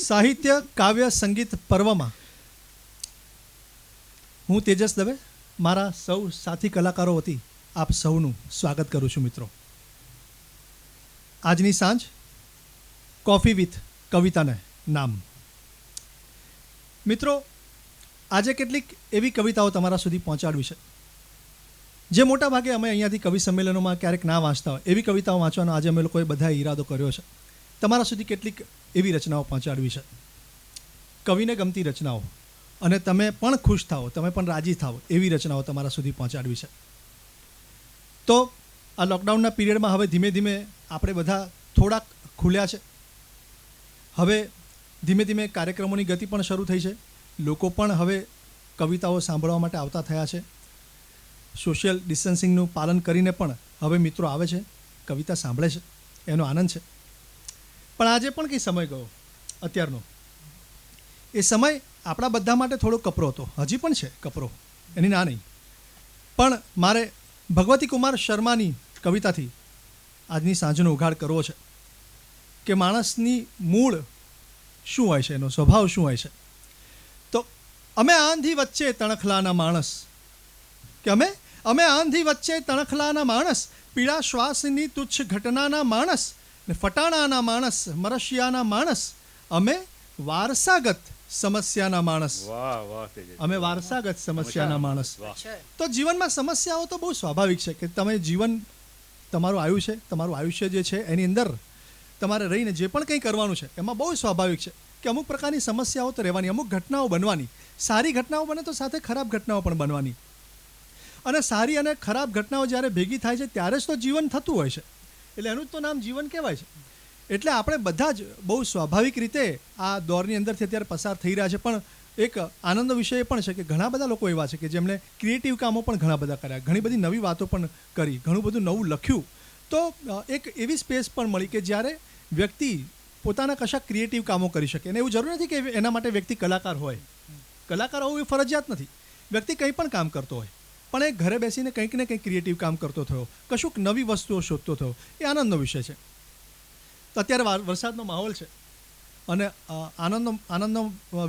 સાહિત્ય કાવ્ય સંગીત પર્વમાં હું તેજસ દવે મારા સૌ સાથી કલાકારો વતી આપ સૌનું સ્વાગત કરું છું. મિત્રો, આજની સાંજ કોફી વિથ કવિતાને નામ. મિત્રો, આજે કેટલીક એવી કવિતાઓ તમારા સુધી પહોંચાડવી છે જે મોટા ભાગે અમે અહીંયાથી કવિ સંમેલનોમાં ક્યારેક ના વાંચતા હોય એવી કવિતાઓ વાંચવાનો આજે અમે લોકોએ બધાએ ઈરાદો કર્યો છે. તમારા સુધી કેટલીક એવી રચનાઓ પહોંચાડવી છે, કવિને ગમતી રચનાઓ, અને તમે પણ ખુશ થાઓ, તમે પણ રાજી થાઓ એવી રચનાઓ તમારા સુધી પહોંચાડવી છે. તો આ લોકડાઉનના પીરિયડમાં હવે ધીમે ધીમે આપણે બધા થોડાક ખુલ્યા છે. હવે ધીમે ધીમે કાર્યક્રમોની ગતિ પણ શરૂ થઈ છે. લોકો પણ હવે કવિતાઓ સાંભળવા માટે આવતા થયા છે. સોશિયલ ડિસ્ટન્સિંગનું પાલન કરીને પણ હવે મિત્રો આવે છે, કવિતા સાંભળે છે, એનો આનંદ છે. પણ આજે પણ કંઈ સમય ગયો અત્યારનો, એ સમય આપણા બધા માટે થોડો કપરો હતો, હજી પણ છે કપરો, એની ના નહીં. પણ મારે ભગવતી કુમાર શર્માની કવિતાથી આજની સાંજનો ઉઘાડ કરવો છે કે માણસની મૂળ શું હોય છે, એનો સ્વભાવ શું હોય છે. તો અમે આંધી વચ્ચે તણખલાના માણસ, કે અમે આંધી વચ્ચે તણખલાના માણસ, પીળા શ્વાસની તુચ્છ ઘટનાના માણસ, ને ફટાણાના માણસ, મરશિયાના માણસ, અમે વારસાગત સમસ્યાના માણસ. અમે વારસાગત સમસ્યાના માણસ. તો જીવનમાં સમસ્યાઓ તો બહુ સ્વાભાવિક છે કે તમે જીવન, તમારું આયુષ્ય જે છે એની અંદર તમારે રહીને જે પણ કંઈ કરવાનું છે એમાં બહુ સ્વાભાવિક છે કે અમુક પ્રકારની સમસ્યાઓ તો રહેવાની, અમુક ઘટનાઓ બનવાની. સારી ઘટનાઓ બને તો સાથે ખરાબ ઘટનાઓ પણ બનવાની. અને સારી અને ખરાબ ઘટનાઓ જ્યારે ભેગી થાય છે ત્યારે જ તો જીવન થતું હોય છે. એટલે એનું જ તો નામ જીવન કહેવાય છે. એટલે આપણે બધા જ બહુ સ્વાભાવિક રીતે આ દોરની અંદરથી અત્યારે પસાર થઈ રહ્યા છે. પણ એક આનંદનો વિષય એ પણ છે કે ઘણા બધા લોકો એવા છે કે જેમણે ક્રિએટિવ કામો પણ ઘણા બધા કર્યા, ઘણી બધી નવી વાતો પણ કરી, ઘણું બધું નવું લખ્યું. તો એક એવી સ્પેસ પણ મળી કે જ્યારે વ્યક્તિ પોતાના કશાક ક્રિએટિવ કામો કરી શકે. અને એવું જરૂર નથી કે એના માટે વ્યક્તિ કલાકાર હોય, કલાકાર હોવું એ ફરજિયાત નથી. વ્યક્તિ કંઈ પણ કામ કરતો હોય, પણ એ ઘરે બેસીને કંઈક ને કંઈક ક્રિએટિવ કામ કરતો થયો, કશુંક નવી વસ્તુઓ શોધતો થયો, એ આનંદનો વિષય છે. તો અત્યારે વરસાદનો માહોલ છે અને આનંદનો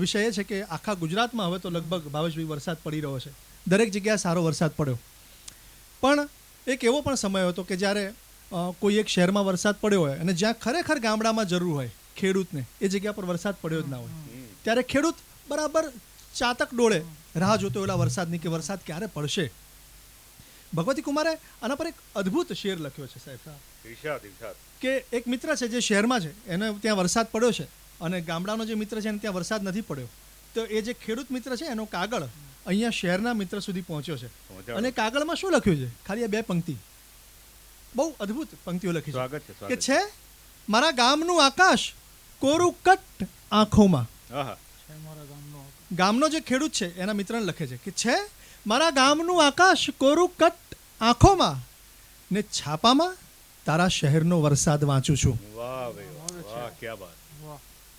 વિષય એ છે કે આખા ગુજરાતમાં હવે તો લગભગ ભાવેશભાઈ વરસાદ પડી રહ્યો છે. દરેક જગ્યાએ સારો વરસાદ પડ્યો. પણ એક એવો પણ સમય હતો કે જ્યારે કોઈ એક શહેરમાં વરસાદ પડ્યો હોય અને જ્યાં ખરેખર ગામડામાં જરૂર હોય ખેડૂતને, એ જગ્યા પર વરસાદ પડ્યો જ ના હોય. ત્યારે ખેડૂત બરાબર ચાતક ડોળે રાહ જોતો એલા વરસાદની કે વરસાદ ક્યારે પડશે. ભગવતી કુમારે આના પર એક અદ્ભુત શેર લખ્યો છે સાહેબ, કે એક મિત્ર છે જે શહેરમાં છે, એને ત્યાં વરસાદ પડ્યો છે, અને ગામડાનો જે મિત્ર છે એને ત્યાં વરસાદ નથી પડ્યો. તો એ જે ખેડૂત મિત્ર છે એનો કાગળ અહીંયા શહેરના મિત્ર સુધી પહોંચ્યો છે. અને કાગળમાં શું લખ્યું છે? ખાલી આ બે પંક્તિ, બહુ અદ્ભુત પંક્તિઓ લખી છે કે છે મારા ગામનું આકાશ કોરું કટ આંખોમાં. ગામનો જે ખેડૂત છે એના મિત્રને લખે છે કે છે મારા ગામનું આકાશ કોરું કટ આંખોમાં, ને છાપામાં તારા શહેરનો વરસાદ વાંચું છું.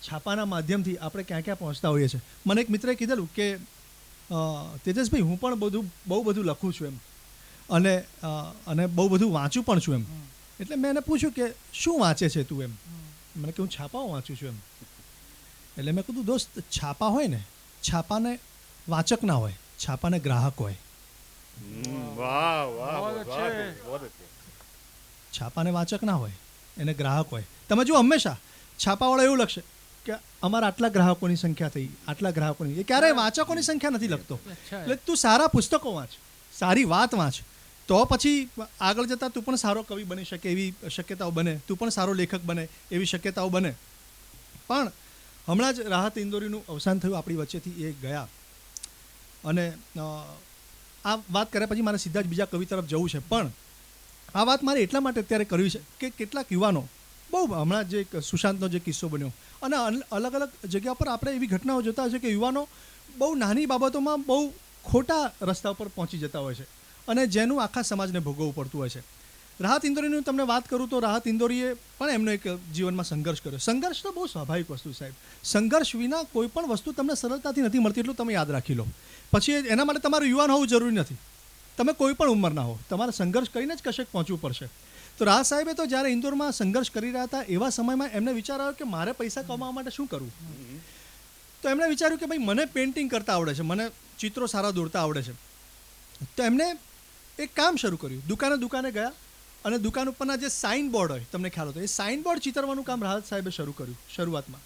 છાપાના માધ્યમથી આપણે ક્યાં ક્યાં પહોંચતા હોઈએ છીએ. મને એક મિત્રએ કીધેલું કે તેજસભાઈ, હું પણ બહુ બધું લખું છું એમ, અને બહુ બધું વાંચું પણ છું એમ. એટલે મેં એને પૂછ્યું કે શું વાંચે છે તું એમ. મને કે હું છાપાઓ વાંચું છું એમ. એટલે મેં કીધું દોસ્ત, છાપા હોય ને, છાપાને વાચક ના હોય, છાપાને ગ્રાહક હોય. છાપાને વાચક ના હોય, એને ગ્રાહક હોય. તમે જો હંમેશા છાપાવાળો એવું લખશે કે અમારા આટલા ગ્રાહકોની સંખ્યા થઈ, આટલા ગ્રાહકોની, એ ક્યારેય વાચકોની સંખ્યા નથી લખતો. એટલે તું સારા પુસ્તકો વાંચ, સારી વાત વાંચ, તો પછી આગળ જતાં તું પણ સારો કવિ બની શકે એવી શક્યતાઓ બને, તું પણ સારો લેખક બને એવી શક્યતાઓ બને. પણ હમણાં જ રાહત ઇન્દોરીનું અવસાન થયું આપણી વચ્ચેથી, એ ગયા. અને આ વાત કર્યા પછી મારે સીધા જ બીજા કવિ તરફ જવું છે. પણ આ વાત મારે એટલા માટે અત્યારે કરવી છે કે કેટલાક યુવાનો, બહુ હમણાં જે સુશાંતનો જે કિસ્સો બન્યો, અને અલગ અલગ જગ્યા પર આપણે એવી ઘટનાઓ જોતા હોય છે કે યુવાનો બહુ નાની બાબતોમાં બહુ ખોટા રસ્તા ઉપર પહોંચી જતા હોય છે, અને જેનું આખા સમાજને ભોગવવું પડતું હોય છે. રાહત ઇન્દોરીની તમને વાત કરું તો રાહત ઇન્દોરીએ પણ એમનો એક જીવનમાં સંઘર્ષ કર્યો. સંઘર્ષ તો બહુ સ્વાભાવિક વસ્તુ સાહેબ. સંઘર્ષ વિના કોઈ પણ વસ્તુ તમને સરળતાથી નથી મળતી, એટલું તમે યાદ રાખી લો. પછી એના માટે તમારું યુવાન હોવું જરૂરી નથી. તમે કોઈ પણ ઉંમરના હો, તમારે સંઘર્ષ કરીને જ કશેક પહોંચવું પડશે. તો તો રાજ સાહેબે તો જ્યારે ઇન્દોરમાં સંઘર્ષ કરી રહ્યા હતા એવા સમયમાં એમને વિચાર આવ્યો કે મારે પૈસા કમાવા માટે શું કરવું. તો એમણે વિચાર્યું કે ભાઈ મને પેઇન્ટિંગ કરતા આવડે છે, મને ચિત્રો સારા દોરતા આવડે છે. તો એમને એક કામ શરૂ કર્યું. દુકાને ગયા અને દુકાન ઉપરના જે સાઇન બોર્ડ હોય, તમને ખ્યાલ હતો, એ સાઇન બોર્ડ ચિતરવાનું કામ રાહત સાહેબે શરૂ કર્યું શરૂઆતમાં.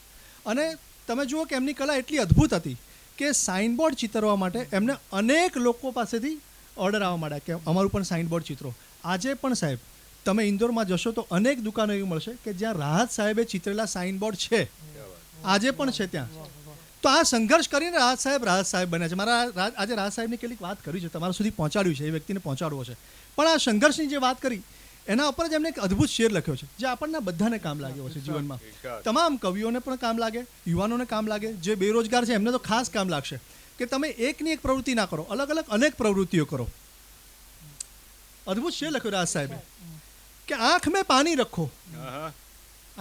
અને તમે જુઓ કે એમની કલા એટલી અદ્ભુત હતી કે સાઇન બોર્ડ ચિતરવા માટે એમને અનેક લોકો પાસેથી ઓર્ડર આવવા માંડ્યા કે અમારું પણ સાઇન બોર્ડ ચિત્રો. આજે પણ સાહેબ તમે ઇન્દોરમાં જશો તો અનેક દુકાનો એવી મળશે કે જ્યાં રાહત સાહેબે ચિતરેલા સાઇન બોર્ડ છે, આજે પણ છે ત્યાં. તો આ સંઘર્ષ કરીને રાહત સાહેબ બન્યા છે. મારા આજે રાહત સાહેબની કેટલીક વાત કરી છે, તમારા સુધી પહોંચાડ્યું છે, એ વ્યક્તિને પહોંચાડવો છે. પણ આ સંઘર્ષની જે વાત કરી એના ઉપર જ એમને એક અદ્ભુત શેર લખ્યો છે જે આપણને બધાને કામ લાગ્યો છે જીવનમાં. તમામ કવિઓને પણ કામ લાગે, યુવાનોને કામ લાગે, જે બેરોજગાર છે એમને તો ખાસ કામ લાગશે કે તમે એકની એક પ્રવૃત્તિ ના કરો, અલગ અલગ અનેક પ્રવૃત્તિઓ કરો. અદ્ભુત શેર લખ્યો રાહત સાહેબે કે आंख में पानी रखो,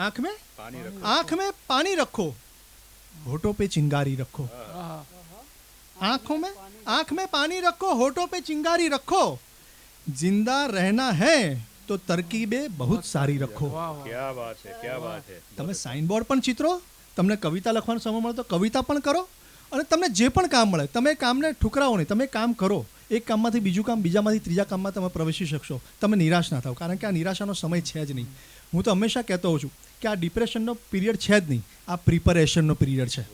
आंख में पानी रखो, होठों पे चिंगारी रखो, आंख में पानी रखो, होठों पे चिंगारी रखो, जिंदा रहना है तो तरकीबे बहुत सारी रखो. क्या बात है, क्या बात है. તમે સાઇન બોર્ડ પણ ચિત્રો, તમને કવિતા લખવાનો સમય મળે તો કવિતા પણ કરો, અને તમને જે પણ કામ મળે તમે કામને ઠુકરાવો નહીં, તમે કામ કરો. એક કામમાંથી બીજું કામ, બીજામાંથી ત્રીજા કામમાં તમે પ્રવેશી શકશો. તમે નિરાશ ના થાવ, કારણ કે આ નિરાશાનો સમય છે જ નહીં. હું તો હંમેશા કહેતો હોઉં છું કે આ ડિપ્રેશનનો પિરિયડ છે જ નહીં, આ પ્રિપરેશનનો પિરિયડ છે.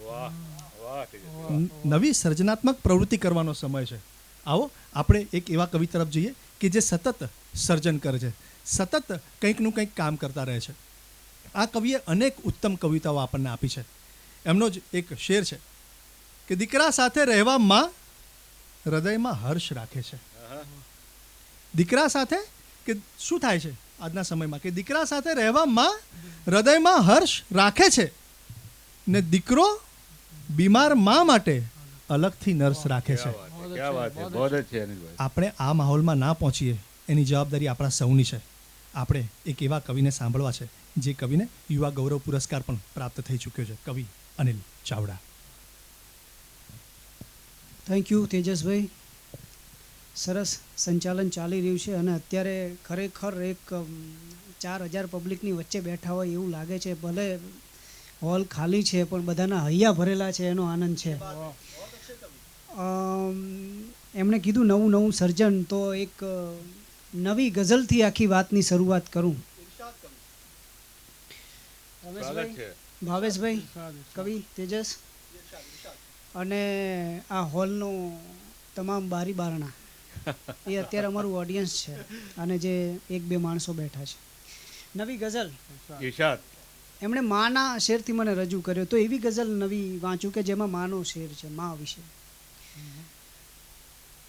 નવી સર્જનાત્મક પ્રવૃત્તિ કરવાનો સમય છે. આવો આપણે એક એવા કવિ તરફ જઈએ કે જે સતત સર્જન કરે છે, સતત કંઈકનું કંઈક કામ કરતા રહે છે. આ કવિએ અનેક ઉત્તમ કવિતાઓ આપણને આપી છે. એમનો જ એક શેર છે કે દીકરા સાથે રહેવા માં હૃદયમાં હર્ષ રાખે છે. દીકરા સાથે કે શું થાય છે આજના સમયમાં કે દીકરા સાથે રહેવા માં હૃદયમાં હર્ષ રાખે છે ને દીકરો બીમાર માં માટે અલગથી નર્સ રાખે છે. આપણે આ માહોલમાં ના પહોંચીએ એની જવાબદારી આપણા સૌની છે. આપણે એક એવા કવિને સાંભળવા છે જે કવિને યુવા ગૌરવ પુરસ્કાર પણ પ્રાપ્ત થઈ ચૂક્યો છે, કવિ અનિલ ચાવડા. Thank you તેજસભાઈ. સરસ સંચાલન ચાલી રહ્યું છે અને અત્યારે ખરેખર એક 4000 પબ્લિકની વચ્ચે બેઠા હોય એવું લાગે છે. ભલે હોલ ખાલી છે પણ બધાના હૈયા ભરેલા છે, એનો આનંદ છે. એમણે કીધું નવું સર્જન, તો એક નવી ગઝલથી આખી વાતની શરૂઆત કરું. ભાવેશભાઈ, કવિ તેજસ અને આ હોલનો તમામ બારી બારણા એ અત્યારે અમારું ઓડિયન્સ છે અને જે 1-2 માણસો બેઠા છે. નવી ગઝલ એમણે માના શેરથી મને રજૂ કર્યો, તો એવી ગઝલ નવી વાંચું કે જેમાં માનો શેર છે, મા વિશે.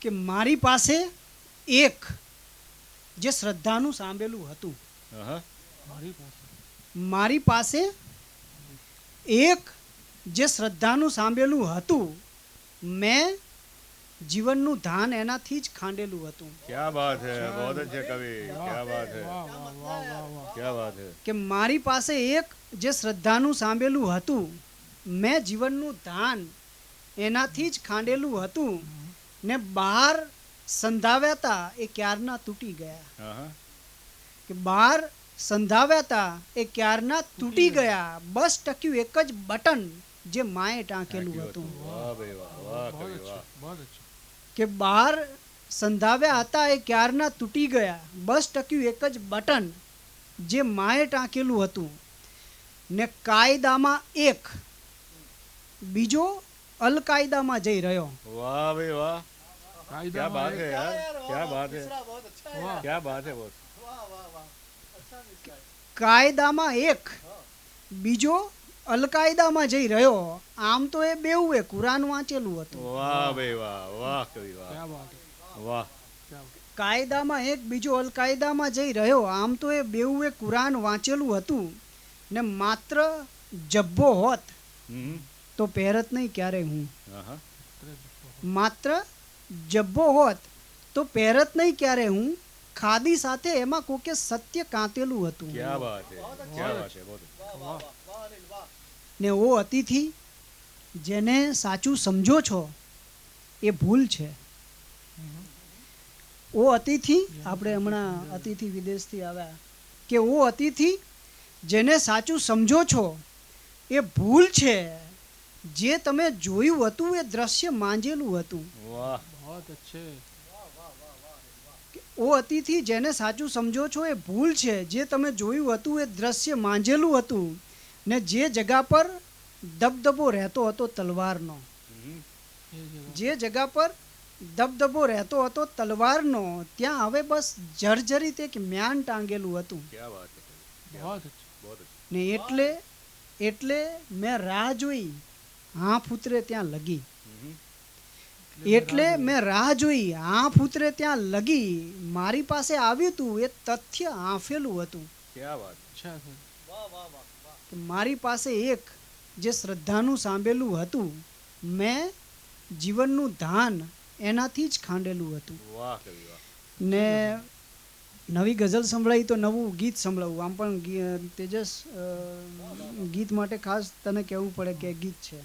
કે મારી પાસે એક જે શ્રદ્ધાનું સાંભળેલું હતું, મારી પાસે એક જે શ્રદ્ધાનું સાંભળેલું હતું, મેં જીવનનું ધાન એનાથી જ ખાંડેલું હતું. क्या बात है, बहुत अच्छे कवि, क्या बात है, क्या बात है. કે મારી પાસે એક જે શ્રદ્ધાનું સાંભળેલું હતું, મેં જીવનનું ધાન એનાથી જ ખાંડેલું હતું ને બહાર સંધાવ્યા હતા એ ક્યારના તૂટી ગયા. કે બહાર સંધાવ્યા હતા એ ક્યારના તૂટી ગયા, બસ ટક્યું એક જ બટન જે માએ ટાંકેલું હતું. કે બહાર સંધાવ્યા હતા એ ક્યારના તૂટી ગયા, બસ ટક્યું એક જ બટન જે માએ ટાંકેલું હતું ને કાયદામાં એક બીજો અલકાયદામાં જઈ રહ્યો. वाह भाई वाह, क्या बात है यार, क्या बात है, क्या बात है. बहुत કાયદામાં એક બીજો અલકાયદામાં જઈ રહ્યો, આમ તો એ બેઉએ કુરાન વાંચેલું હતું. वाह भाई वाह, वाह कवि वाह, वाह. કાયદામાં એક બીજો અલકાયદામાં જઈ રહ્યો, આમ તો એ બેઉએ કુરાન વાંચેલું હતું ને માત્ર જબ્બો હોત તો પહેરત નહીં ક્યારે હું. માત્ર જબ્બો હોત તો પહેરત નહીં ક્યારે હું, ખાદી સાથે એમાં કોકે સત્ય કાંતેલું હતું. क्या बात है, क्या बात है. बहुत ને ઓ અતિથિ જેને સાચું સમજો છો એ ભૂલ છે. ઓ અતિથિ, આપણે હમણાં અતિથિ વિદેશથી આવ્યા કે ઓ અતિથિ જેને સાચું સમજો છો એ ભૂલ છે, જે તમે જોયું હતું એ દ્રશ્ય માંજેલું હતું. वाह बहुत अच्छे. ઓ અતિથિ જેને સાચું સમજો છો એ ભૂલ છે, જે તમે જોયું હતું એ દ્રશ્ય માંજેલું હતું, ને જે જગા પર દબદબો રહેતો હતો તલવારનો, ये जगह જે જગા પર દબદબો રહેતો હતો તલવારનો, ત્યાં હવે બસ જર્જરિત એક મ્યાન ટાંગેલું હતું. क्या बात है बहुत अच्छे. बहुत अच्छा. ને એટલે મેં રાહ જોઈ, હાંફ ઉતરે ત્યાં લગી. એટલે મેં રાહ જોઈ, હાંફ ઉતરે ત્યાં લગી. મારી પાસે આવ્યું હતું એ તથ્ય હાંફેલું હતું. क्या बात है. अच्छा सर. કે મારી પાસે એક જે શ્રદ્ધાનું સાંભળેલું હતું, મેં જીવનનું ધાન એનાથી જ ખાંડેલું હતું. वाह कवि वाह. ને નવી ગઝલ સંભળાઈ તો નવું ગીત સંભળાવું. આમ પણ તેજસ ગીત માટે ખાસ તને કહેવું પડે કે ગીત છે.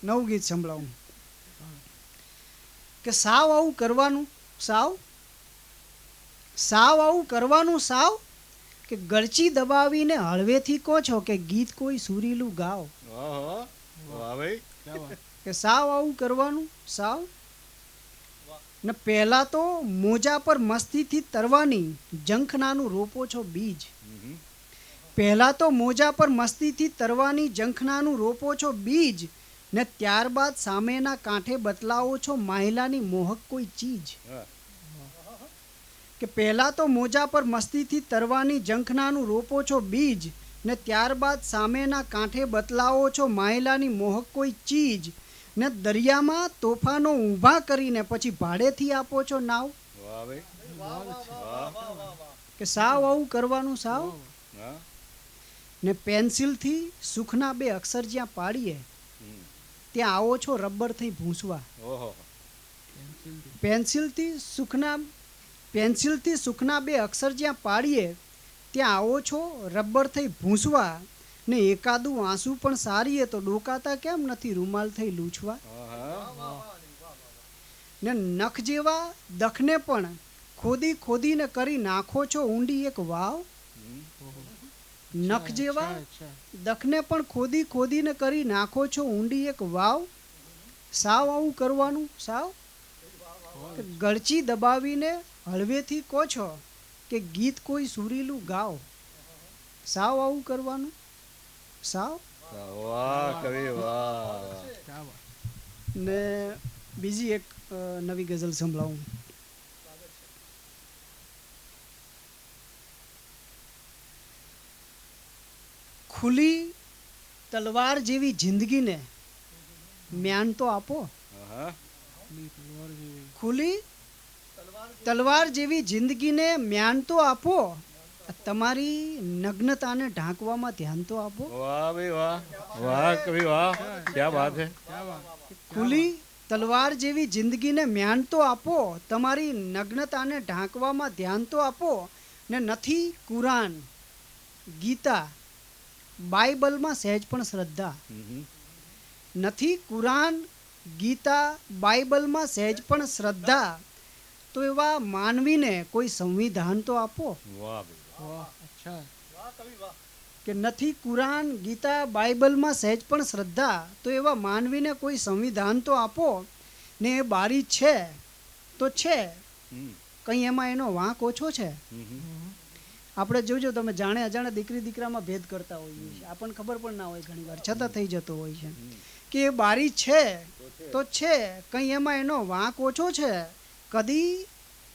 નવું ગીત સંભળાવું કે સાવ આવું કરવાનું, સાવ આવું કરવાનું, સાવ કે ગળચી દબાવીને હળવેથી કહો છો કે ગીત કોઈ સુરીલું ગાઓ. ओहो वाह भाई. क्या बात. કે સાવ આવું કરવાનું, સાવ ને પહેલા તો મોજા પર મસ્તીથી તરવાની જંખનાનું રોપો છો બીજ. પહેલા તો મોજા પર મસ્તીથી તરવાની જંખનાનું રોપો છો બીજ, ને ત્યારબાદ સામેના કાંઠે બતલાવો છો માહિલાની મોહક કોઈ ચીજ. हाँ. કે પહેલા તો મોજા પર મસ્તીથી તરવાની જંખનાનું રોપો છો બીજ, ને ત્યારબાદ સામેના કાંઠે બતલાવો છો માહિલાની મોહક કોઈ ચીજ, ને દરિયામાં તોફાનો ઊભા કરીને પછી ભાડેથી આપો છો નાવ. वाह भाई. वाह. કે સાવ આવું કરવાનું, સાવ हाँ. ને પેન્સિલથી સુખના બે અક્ષર જ્યાં પાડીએ ત્યાં આવો છો રબર થઈ ભૂંસવા. ओहो પેન્સિલથી સુખના બે અક્ષર જ્યાં પાડીએ ત્યાં આવો છો રબર થઈ ભૂંસવા, ને એકાદું આંસુ પણ સારીએ તો ડોકાતા કેમ નથી રૂમાલ થઈ લૂછવા. हाँ. ને નખ જેવા દખને પણ ખોદીને કરી નાખો છો ઊંડી એક વાવ. નખ જેવા अच्छा. દખને પણ ખોદીને કરી નાખો છો ઊંડી એક વાવ. સાવ આવું કરવાનું, સાવ કે ગળચી દબાવીને હળવેથી કહો છો કે ગીત કોઈ સુરીલું ગાઓ. સાવ આવું કરવાનું, સાવ. वाह कवि वाह. क्या बात. ને બીજી એક નવી ગઝલ સંભળાવું. ખુલ્લી તલવાર જેવી જિંદગીને મ્યાન તો આપો. हाँ. खुली तलवार जेवी. ખુલ્લી તલવાર જેવી જિંદગીને મ્યાન તો આપો. તમારી નગ્નતાને ઢાંકવામાં ધ્યાન તો આપો. वाह भाई वाह. वाह कवि वाह. क्या बात है. क्या बात. ખુલ્લી તલવાર જેવી જિંદગીને મ્યાન તો આપો. તમારી નગ્નતાને ઢાંકવામાં ધ્યાન તો આપો. ને નથી કુરાન, ગીતા, બાઇબલમાં સહેજ પણ શ્રદ્ધા. નથી કુરાન, ગીતા, બાઇબલમાં સહેજ પણ શ્રદ્ધા, તો એવા માનવીને કોઈ સંવિધાન તો આપો. वाह भाई. वाह. अच्छा. કે નથી કુરાન, ગીતા, બાઇબલમાં સહેજ પણ શ્રદ્ધા, તો એવા માનવીને કોઈ સંવિધાન તો આપો. ને એ બારી છે તો છે, કંઈ એમાં એનો વાંક ઓછો છે. આપણે જોજો, તમે જાણે અજાણે દીકરી દીકરામાં ભેદ કરતા હોઈએ છીએ, આપણને ખબર પણ ના હોય ઘણી વાર, છતાં થઈ જતો હોય છે કે એ બારી છે તો છે, કંઈ એમાં એનો વાંક ઓછો છે. કદી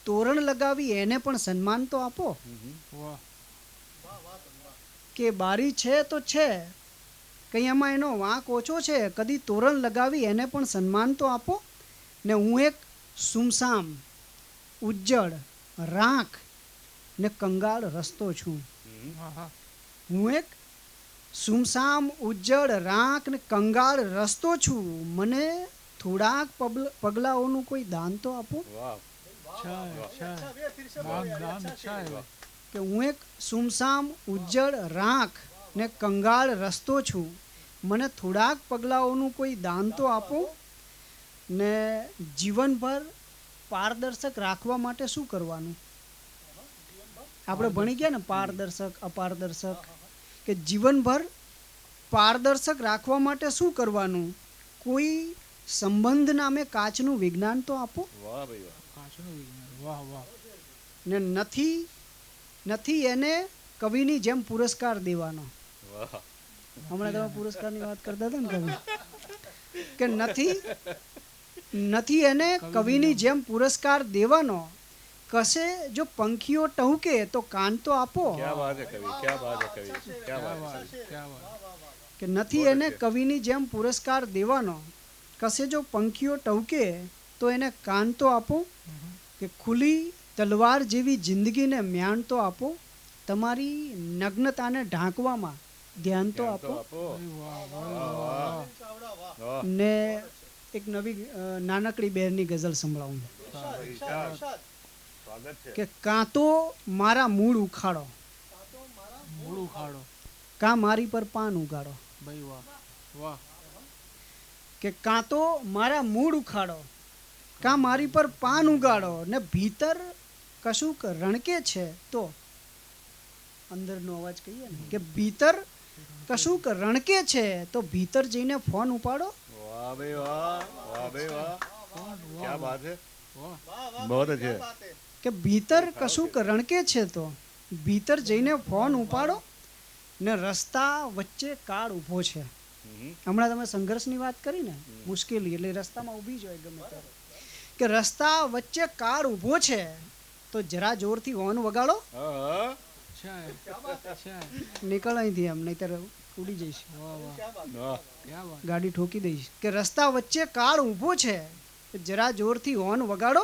તોરણ લગાવી એને પણ સન્માન તો આપો. वाह. કે બારી છે તો છે, કંઈ એમાં એનો વાંક ઓછો છે, કદી તોરણ લગાવી એને પણ સન્માન તો આપો. ને હું એક સુમસામ, ઉજ્જડ, રાખ ને કંગાળ રસ્તો છું. हाँ. હું એક સુમસામ, ઉજ્જડ, રાખ ને કંગાળ રસ્તો છું. મને થોડાક પગલાઓનું કોઈ દાન તો આપો. वाह. अच्छा है. अच्छा है. नाम नाम अच्छा है. કે હું એક સુમસામ, ઉજ્જડ, રાખ ને કંગાળ રસ્તો છું. મને થોડાક પગલાઓનું કોઈ દાન તો આપો. ને જીવનભર પારદર્શક રાખવા માટે શું કરવાનું? આપણે ભણી ગયા ને પારદર્શક અપારદર્શક, કે જીવનભર પારદર્શક રાખવા માટે શું કરવાનું? કોઈ સંબંધ નામે કાચનું વિજ્ઞાન તો આપો. વાહ ભાઈ વાહ. કાચનું વિજ્ઞાન. વાહ વાહ. ને નથી એને કવિની જેમ પુરસ્કાર દેવાનો. વાહ. હમણાં તમે પુરસ્કારની વાત કરતા હતા ને કવિ, કે નથી એને કવિની જેમ પુરસ્કાર દેવાનો. કશે જો પંખીઓ ટહુકે તો કાન તો આપો. क्या बात है कवि, क्या बात है कवि, क्या क्या बात है. बात क्या बात. કે નથી એને કવિની જેમ પુરસ્કાર દેવાનો. કશે જો પંખીઓ ટહુકે તો એને કાન તો આપો. કે ખુલ્લી તલવાર જેવી જિંદગીને મ્યાન તો આપો. તમારી નગ્નતાને ઢાંકવામાં ધ્યાન તો આપો. ભાઈ વાહ ભાઈ વાહ. વાહ. ને એક નવી નાનકડી બેરની ગઝલ સંભળાવું સ્વાગત છે. કે કાં તો મારા મૂળ ઉખાડો, મૂળ ઉખાડો. કાં મારી પર પાન ઉગાડો. ભાઈ વાહ વાહ. કે કાં તો મારા મૂળ ઉખાડો, કાં મારી પર પાન ઉગાડો. ને ભીતર કશુંક રણકે છે તો, અંદરનો અવાજ કહીએ ને, કે ભીતર કશુંક રણકે છે તો ભીતર જઈને ફોન ઉપાડો. वाह भाई वाह, वाह भाई वाह. क्या बात है. વાહ. बहुत अच्छे. કે ભીતર કશુંક રણકે છે તો ભીતર જઈને ફોન ઉપાડો. ને રસ્તા વચ્ચે કાળ ઊભો છે. હમણાં તમે સંઘર્ષની વાત કરી ને, મુશ્કેલી એટલે રસ્તામાં ઊભી જ હોય ગમે ત્યારે. કે રસ્તા વચ્ચે કાળ ઊભો છે તો જરા જોરથી હોર્ન વગાડો. હા. अच्छा है. अच्छा है. નીકળ અહીંથી એમ, નહીતર ઉડી જઈશ, વાહ વાહ. વાહ. क्या बात. ગાડી ઠોકી દઈશ. કે રસ્તા વચ્ચે કાળ ઊભો છે તો જરા જોરથી હોર્ન વગાડો.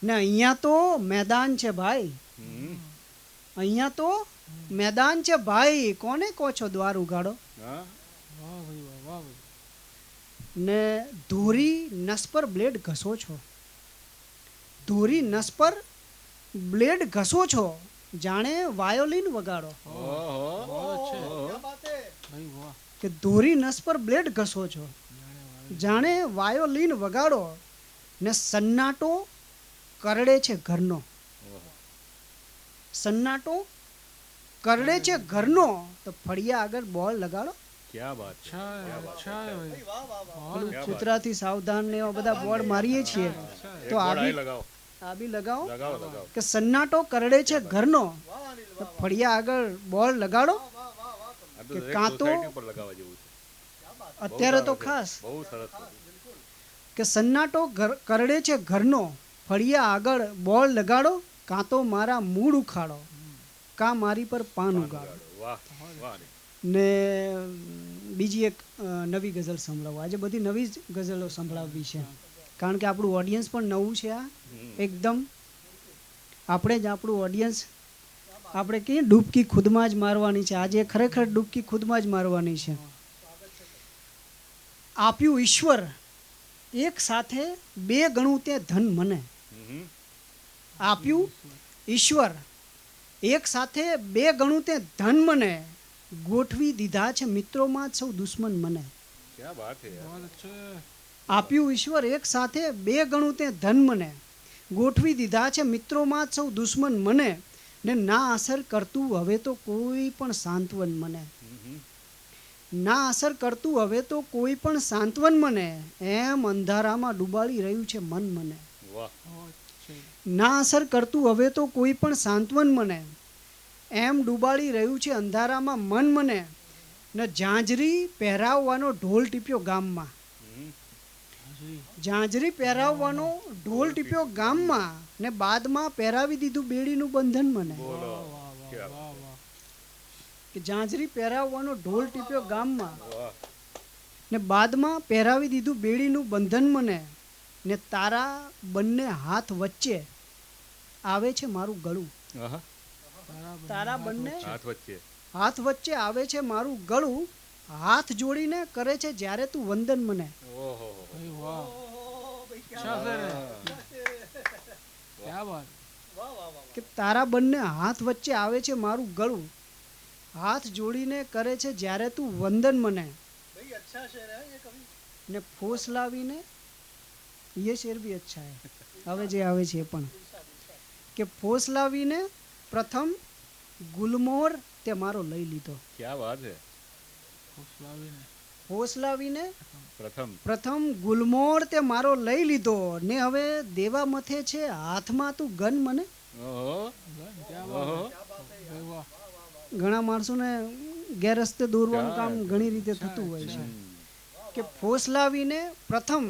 ને અહીંયા તો મેદાન છે ભાઈ, અહીંયા તો મેદાન છે ભાઈ, કોને કહો છો દ્વાર ઉગાડો. હા. વાહ ભાઈ વાહ વાહ ભાઈ. ને ધોરી નસ પર બ્લેડ ઘસો છો, ધોરી નસ પર બ્લેડ ઘસો છો, જાણે વાયોલિન વગાડો. ઓહો. बहुत अच्छे. भाई वाह. કે ધોરી નસ પર બ્લેડ ઘસો છો, જાણે વાયોલિન વગાડો. ને સન્નાટો કરડે છે ઘરનો, સન્નાટો કરડે છે ઘરનો તો ફળિયા આગળ બોલ લગાડો. क्या बात है. अच्छा है. अच्छा है भाई. પેલું કૂતરાથી સાવધાન ને એવા બધા બોર્ડ મારીએ છીએ તો एक આ बोर्ड બી आई लगाओ, લગાવો. लगाओ लगाओ. કે સન્નાટો કરડે છે ઘરનો તો ફળિયા આગળ બોલ લગાડો. આ તો કે દરેક કાં તો સોસાયટી ઉપર લગાવવા જેવું છે. અત્યારે તો બહુ સરસ ખાસ છે. બહુ સરસ છે. કે સન્નાટો કરડે છે ઘરનો, ફળિયા આગળ બોલ લગાડો. કાં તો મારા મૂળ ઉખાડો, કાં મારી પર પાન ઉગાડો. વાહ વાહ. ને બીજી એક નવી ગઝલ સંભળાવો. આજે બધી નવી જ ગઝલો સંભળાવવી છે, કારણ કે આપણું ઓડિયન્સ પણ નવું છે. આ એકદમ આપણે જ આપણું ઓડિયન્સ આપણે કહીએ ડૂબકી ખુદમાં જ મારવાની છે. આજે ખરેખર ડૂબકી ખુદમાં જ મારવાની છે. આપ્યું ઈશ્વર એક સાથે બે ગણું તે ધન મને, આપ્યું ઈશ્વર એક સાથે બે ગણું તે ધન મને, ગોઠવી દીધા છે મિત્રોમાં જ સૌ દુશ્મન મને. क्या बात है यार. बहुत अच्छे. આપ્યું ઈશ્વર એક સાથે બે ગણું તે ધન મને, ગોઠવી દીધા છે મિત્રોમાં જ સૌ દુશ્મન મને. ને ના અસર કરતું હવે તો કોઈ પણ સાંત્વન મને, ના અસર કરતું હવે તો કોઈ પણ સાંત્વન મને, એમ અંધારામાં ડૂબાડી રહ્યું છે મન મને. વાહ. बहुत अच्छे. ના અસર કરતું હવે તો કોઈ પણ સાંત્વન મને, એમ ડૂબાડી રહ્યું છે અંધારામાં મન મને. ને ઝાંઝરી પહેરાવવાનો ઢોલ ટીપ્યો ગામમાં, હાજરી. ઝાંઝરી પહેરાવવાનો ઢોલ ટીપ્યો ગામમાં. ને બાદમાં પહેરાવી દીધું બેડીનું બંધન મને. બોલો. વાહ વાહ क्या વાહ વાહ. કે ઝાંઝરી પહેરાવવાનો ઢોલ ટીપ્યો ગામમાં, વાહ. ને બાદમાં પહેરાવી દીધું બેડીનું બંધન મને. ને તારા બંને હાથ વચ્ચે આવે છે મારું ગળું, આહા. તારા બંને હાથ વચ્ચે. હાથ વચ્ચે આવે છે મારું ગળું, હાથ જોડીને કરે છે જ્યારે તું વંદન મને. ઓહો. भाई वाह. अच्छा सर है. क्या बात. કે તારા બંને હાથ વચ્ચે આવે છે મારું ગળું, હાથ જોડીને કરે છે જ્યારે તું વંદન મને. ને ફોસ લાવીને ये शेर भी अच्छा है. હવે જે આવે છે એ પણ કે ફોસલાવીને પ્રથમ ગુલમોહર તે મારો લઈ લીધો. क्या बात है ફોસલાવીને ફોસલાવીને प्रथम પ્રથમ ગુલમોહર તે મારો લઈ લીધો ને હવે દેવા મથે છે હાથમાં તું ગન મને. ओहो ક્યાં ओहो વાત હે વાહ ઘણા માણસોને ગેરસ્તે દોરવાનું કામ ઘણી રીતે થતું હોય છે કે ફોસલાવીને પ્રથમ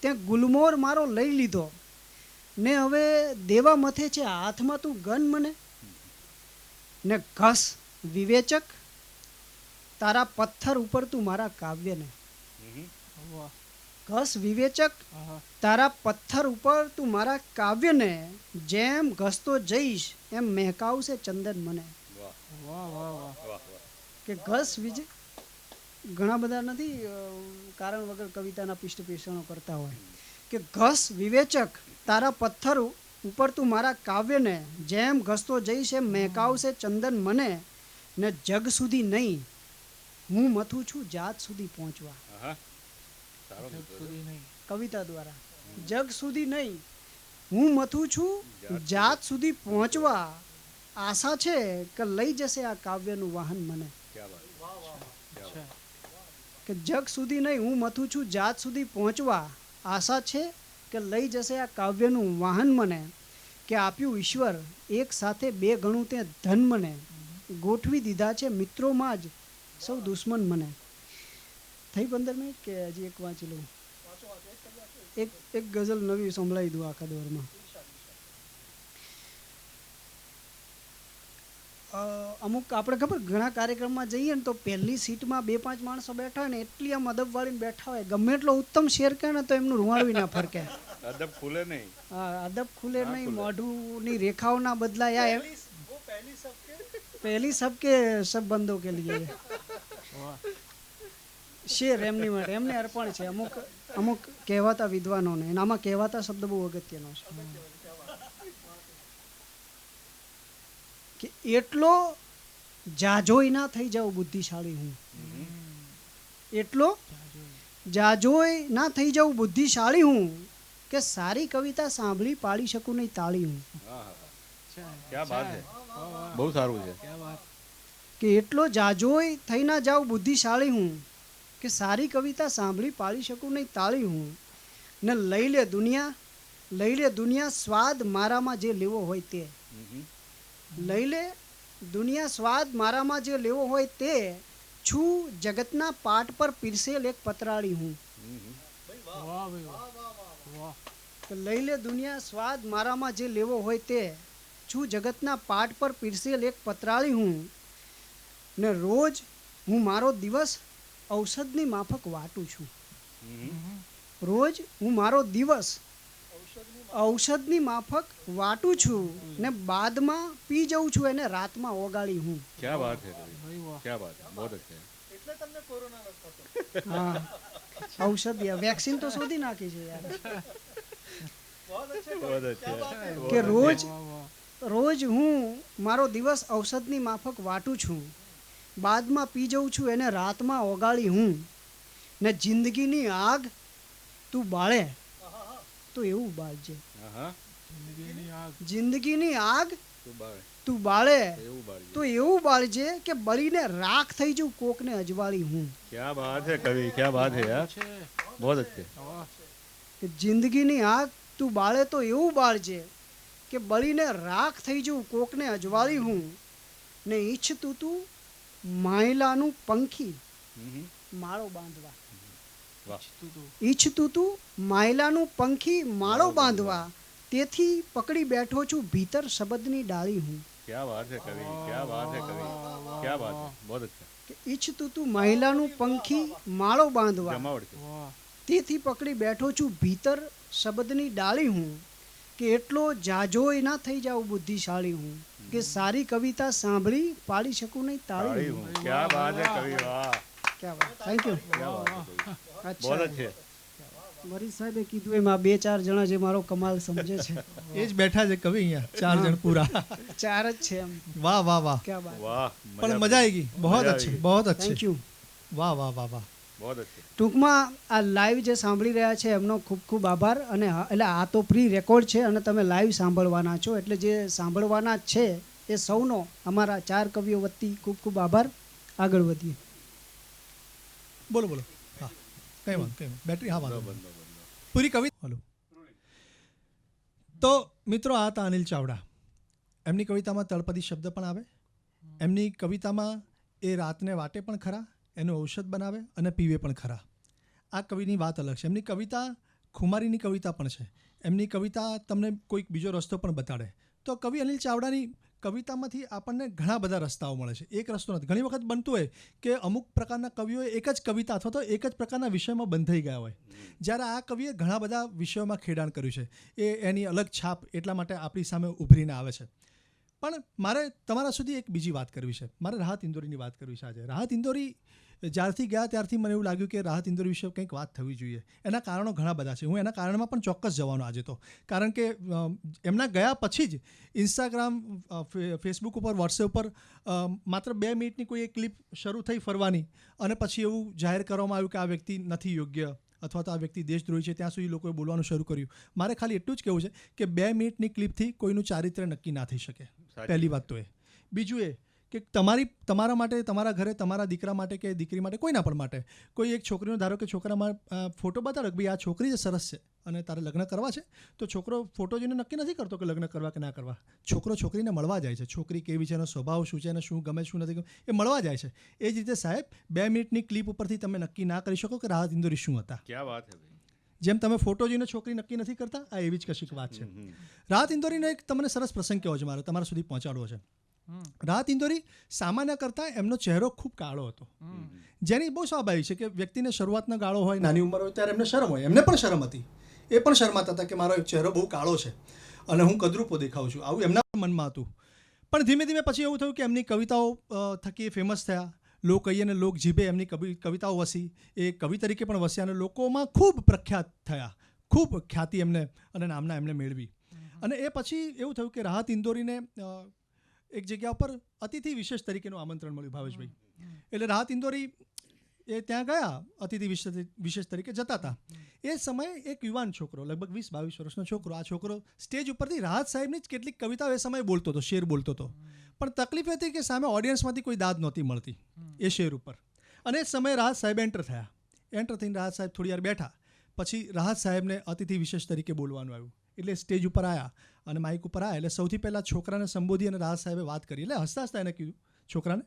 તે ગુલમોહર મારો લઈ લીધો ને હવે દેવા મથે છે હાથમાં તું ગન મને ને ઘસ વિવેચક તારા પથ્થર ઉપર તું મારા કાવ્યને. વાહ ઘસ વિવેચક આહા તારા પથ્થર ઉપર તું મારા કાવ્યને જેમ ઘસતો જઈશ એમ મહેકાવશે ચંદન મને. वाह વાહ વાહ વાહ वाह वाह કે ઘસ વિજય ઘણા બધા નથી કારણ વગર કવિતાના પૃષ્ઠપોષણો કરતા હોય કે ઘસ વિવેચક તારા પથ્થર ઉપર તું મારા કાવ્યને જેમ ઘસતો જઈશ એમ મહેકાવશે ચંદન મને ને જગ સુધી નહીં હું મથું છું જાત સુધી પહોંચવા. हाँ सारो જગ સુધી નહીં કવિતા દ્વારા જગ સુધી નહીં હું મથું છું જાત સુધી પહોંચવા. આશા છે કે લઈ જશે આ કાવ્યનું વાહન મને. क्या बात અચ્છા કે જગ સુધી નહીં હું મથું છું જાત સુધી પહોંચવા. આશા છે કે લઈ જશે આ કાવ્યનું વાહન મને કે આપ્યું ઈશ્વર એક સાથે બે ગણું તે ધન મને ગોઠવી દીધા છે મિત્રોમાં જ સૌ દુશ્મન મને. થઈ 15 મિનિટ કે હજી એક વાંચી લઉં? એક ગઝલ નવી સંભળાવી દઉં આખા દોરમાં. અમુક આપણે ખબર ઘણા કાર્યક્રમમાં જઈએ ને તો પહેલી સીટમાં 2-5 માણસો બેઠા હોય ને એટલી આમ અદબ વાળીને બેઠા હોય ગમે એટલો ઉત્તમ શેર કહે ને તો એમનું રૂવાળવી ના ફરકે. अदब खुले नहीं હા અદબ ખુલે નહીં મોઢુંની રેખાઓ ના બદલાય. એમ પહેલી સબકે સબ બંદો કે લીએ વાહ શેર એમની માટે એમને અર્પણ છે. અમુક કહેવાતા વિદ્વાનોને અને આમાં કહેવાતા શબ્દ બહુ અગત્યનો છે કે એટલો જાજોય ના થઈ જાઉં બુદ્ધિશાળી હું. એટલો જાજોય ના થઈ જાઉં બુદ્ધિશાળી હું કે સારી કવિતા સાંભળી પાડી શકું નહીં તાળી હું. हाँ हाँ અચ્છા क्या बात है વાહ વાહ बहुत सारू है ક્યાં વાત કે એટલો જાજોય થઈ ના જાઉં બુદ્ધિશાળી હું કે સારી કવિતા સાંભળી પાડી શકું નહીં તાળી હું ને લઈ લે દુનિયા સ્વાદ મારામાં જે લેવો હોય તે. લઈ લે દુનિયા સ્વાદ મારામાં જે લેવો હોય તે છું જગતના પાટ પર પીરસેલ એક પતરાળી હું. વાહ ભાઈ વાહ વાહ કે લઈ લે દુનિયા સ્વાદ મારામાં જે લેવો હોય તે છું જગતના પાટ પર પીરસેલ એક પતરાળી હું ને રોજ હું મારો દિવસ ઔષધની માફક વાટું છું. રોજ હું મારો દિવસ ઔષધની માફક વાટું છું ને બાદમાં પી જઉં છું એને રાતમાં ઓગાળી હું. क्या बात है कवि ભાઈ વાહ क्या बात है बहुत अच्छा है હા ઔષધ વેક્સિન તો શોધી નાખી છે યાર बहुत अच्छा है કે રોજ વાહ વાહ રોજ હું મારો દિવસ ઔષધની માફક વાટું છું બાદમાં પી જઉં છું એને રાતમાં ઓગાળી હું ને જિંદગીની આગ તું બાળે તો એવું બાળજે. हाँ हाँ જિંદગીની આગ જિંદગીની આગ तो बात તું બાળે એવું બાળી તો એવું બાળજે કે બળીને રાખ થઈ જઉં કોકને અજવાળી હું. क्या बात है कवि क्या बात है यार છે बहुत अच्छे વાહ કે જિંદગીની આગ તું બાળે તો એવું બાળજે કે બળીને રાખ થઈ જઉં કોકને અજવાળી હું ને ઈચ્છતું તું માયલાનું પંખી માળો બાંધવા. वाह તું તું ઈચ્છતું તું માયલાનું પંખી માળો બાંધવા તેથી પકડી બેઠો છું ભીતર શબ્દની ડાળી હું. क्या बात है कवि क्या बात है कवि क्या बात है बहुत अच्छा કે ઈચ્છતું તું મહિલાનું પંખી માળો બાંધવા जमावट के વાહ તેથી પકડી બેઠો છું ભીતર શબ્દની ડાળી હું કે એટલો જાજોય ના થઈ જાઉં બુદ્ધિશાળી હું કે સારી કવિતા સાંભળી પાડી શકું નહીં તાળી ताड़ी હું. हूँ क्या बात है कवि वाह ક્યાં વાત થેન્ક યુ. क्या बात है कवि बहुत અચ્છા अच्छे મરી સાહેબે કીધું એમાં 2-4 જણા જે મારો કમાલ સમજે છે એ જ બેઠા છે કવિ અહીંયા 4 જણ પૂરા. 4 જ છે એમ. વાહ વાહ વાહ ક્યાં વાત. वाह પણ મજા આવી ગઈ. बहुत મજા अच्छे આવી ગઈ. बहुत अच्छे. Thank you. વાહ વાહ વાહ વાહ. बहुत अच्छे ટૂંકમાં આ લાઈવ જે સાંભળી રહ્યા છે એમનો ખૂબ ખૂબ આભાર. અને એટલે આ તો પ્રી રેકોર્ડ છે અને તમે લાઈવ સાંભળવાના છો, એટલે જે સાંભળવાના છે એ સૌનો અમારા 4 કવિઓ વતી ખૂબ ખૂબ આભાર. આગળ વધીએ. બોલો બોલો. હા કંઈ વાંધો કંઈ બેટરી હા વાંધો બંધો પૂરી કવિતા બોલો. તો મિત્રો આ હતા અનિલ ચાવડા. એમની કવિતામાં તળપદી શબ્દ પણ આવે. એમની કવિતામાં એ રાતને વાટે પણ ખરા, એનું ઔષધ બનાવે અને પીવે પણ ખરા. આ કવિની વાત અલગ છે. એમની કવિતા ખુમારીની કવિતા પણ છે. એમની કવિતા તમને કોઈક બીજો રસ્તો પણ બતાડે. તો કવિ અનિલ ચાવડાની કવિતામાંથી આપણને ઘણા બધા રસ્તાઓ મળે છે. એક રસ્તો નથી. ઘણી વખત બનતું હોય કે અમુક પ્રકારના કવિઓએ એક જ કવિતા અથવા તો એક જ પ્રકારના વિષયમાં બંધાઈ ગયા હોય, જ્યારે આ કવિએ ઘણા બધા વિષયોમાં ખેડાણ કર્યું છે. એ એની અલગ છાપ એટલા માટે આપણી સામે ઉભરીને આવે છે. પણ મારે તમારા સુધી એક બીજી વાત કરવી છે. મારે રાહત ઇન્દોરીની વાત કરવી છે આજે. રાહત ઇન્દોરી જ્યારથી ગયા ત્યારથી મને એવું લાગ્યું કે રાહત ઇન્દોરી વિશે કંઈક વાત થવી જોઈએ. એના કારણો ઘણા બધા છે. હું એના કારણમાં પણ ચોક્કસ જવાનો આજે તો, કારણ કે એમના ગયા પછી જ ઇન્સ્ટાગ્રામ, ફેસબુક ઉપર, વોટ્સએપ ઉપર માત્ર 2 મિનિટની કોઈ એક ક્લિપ શરૂ થઈ ફરવાની અને પછી એવું જાહેર કરવામાં આવ્યું કે આ વ્યક્તિ નથી યોગ્ય અથવા તો આ વ્યક્તિ દેશદ્રોહી છે. ત્યાં સુધી લોકોએ બોલવાનું શરૂ કર્યું. મારે ખાલી એટલું જ કહેવું છે કે 2 મિનિટની ક્લિપથી કોઈનું ચારિત્ર્ય નક્કી ના થઈ શકે. પહેલી વાત તો એ. બીજું એ કે તમારા માટે, તમારા ઘરે, તમારા દીકરા માટે કે દીકરી માટે, કોઈના પણ માટે કોઈ એક છોકરીનો ધારો કે છોકરામાં ફોટો બતાડો કે ભાઈ આ છોકરી જે સરસ છે અને તારે લગ્ન કરવા છે, તો છોકરો ફોટો જોઈને નક્કી નથી કરતો કે લગ્ન કરવા કે ના કરવા. છોકરો છોકરીને મળવા જાય છે. છોકરી કેવી છે, એનો સ્વભાવ શું છે, એને શું ગમે શું નથી ગમે, એ મળવા જાય છે. એ જ રીતે સાહેબ 2 મિનિટની ક્લિપ ઉપરથી તમે નક્કી ના કરી શકો કે રાહત ઇન્દોરી શું હતા. क्या बात है भाई. જેમ તમે ફોટો જોઈને છોકરી નક્કી નથી કરતા, આ એવી જ કશીક વાત છે. રાહત ઇન્દોરીનો એક તમને સરસ પ્રસંગ કહેવો છે મારે, તમારા સુધી પહોંચાડવો છે. રાહત ઇન્દોરી સામાન્ય કરતાં એમનો ચહેરો ખૂબ કાળો હતો, જેની બહુ સ્વાભાવિક છે કે વ્યક્તિને શરૂઆતનો ગાળો હોય, નાની ઉંમર હોય ત્યારે એમને શરમ હોય. એમને પણ શરમ હતી. એ પણ શરમાતા હતા કે મારો ચહેરો બહુ કાળો છે અને હું કદરૂપો દેખાઉં છું, આવું એમના મનમાં હતું. પણ ધીમે ધીમે પછી એવું થયું કે એમની કવિતાઓ થકી એ ફેમસ થયા. લોક કહીએ અને લોક જીભે એમની કવિતાઓ વસી. એ કવિ તરીકે પણ વસ્યા અને લોકોમાં ખૂબ પ્રખ્યાત થયા. ખૂબ ખ્યાતિ એમને અને નામના એમને મેળવી. અને એ પછી એવું થયું કે રાહત ઇન્દોરીને એક જગ્યા ઉપર અતિથિ વિશેષ તરીકેનું આમંત્રણ મળ્યું ભાવેશભાઈ. એટલે રાહત ઇન્દોરી એ ત્યાં ગયા અતિથિ વિશેષ તરીકે જતા હતા. એ સમયે એક યુવાન છોકરો, લગભગ 20-22 વર્ષનો છોકરો, આ છોકરો સ્ટેજ ઉપરથી રાહત સાહેબની જ કેટલીક કવિતાઓ એ સમયે બોલતો હતો, શેર બોલતો હતો. પણ તકલીફ હતી કે સામે ઓડિયન્સમાંથી કોઈ દાદ નહોતી મળતી એ શેર ઉપર. અને એ સમયે રાહત સાહેબ એન્ટર થયા. એન્ટર થઈને રાહત સાહેબ થોડી વાર બેઠા. પછી રાહત સાહેબને અતિથિ વિશેષ તરીકે બોલવાનું આવ્યું. એટલે સ્ટેજ ઉપર આવ્યા અને માઇક ઉપર આવ્યા. એટલે સૌથી પહેલાં છોકરાને સંબોધી અને રાહત સાહેબે વાત કરી. એટલે હસતા હસતા એને કીધું છોકરાને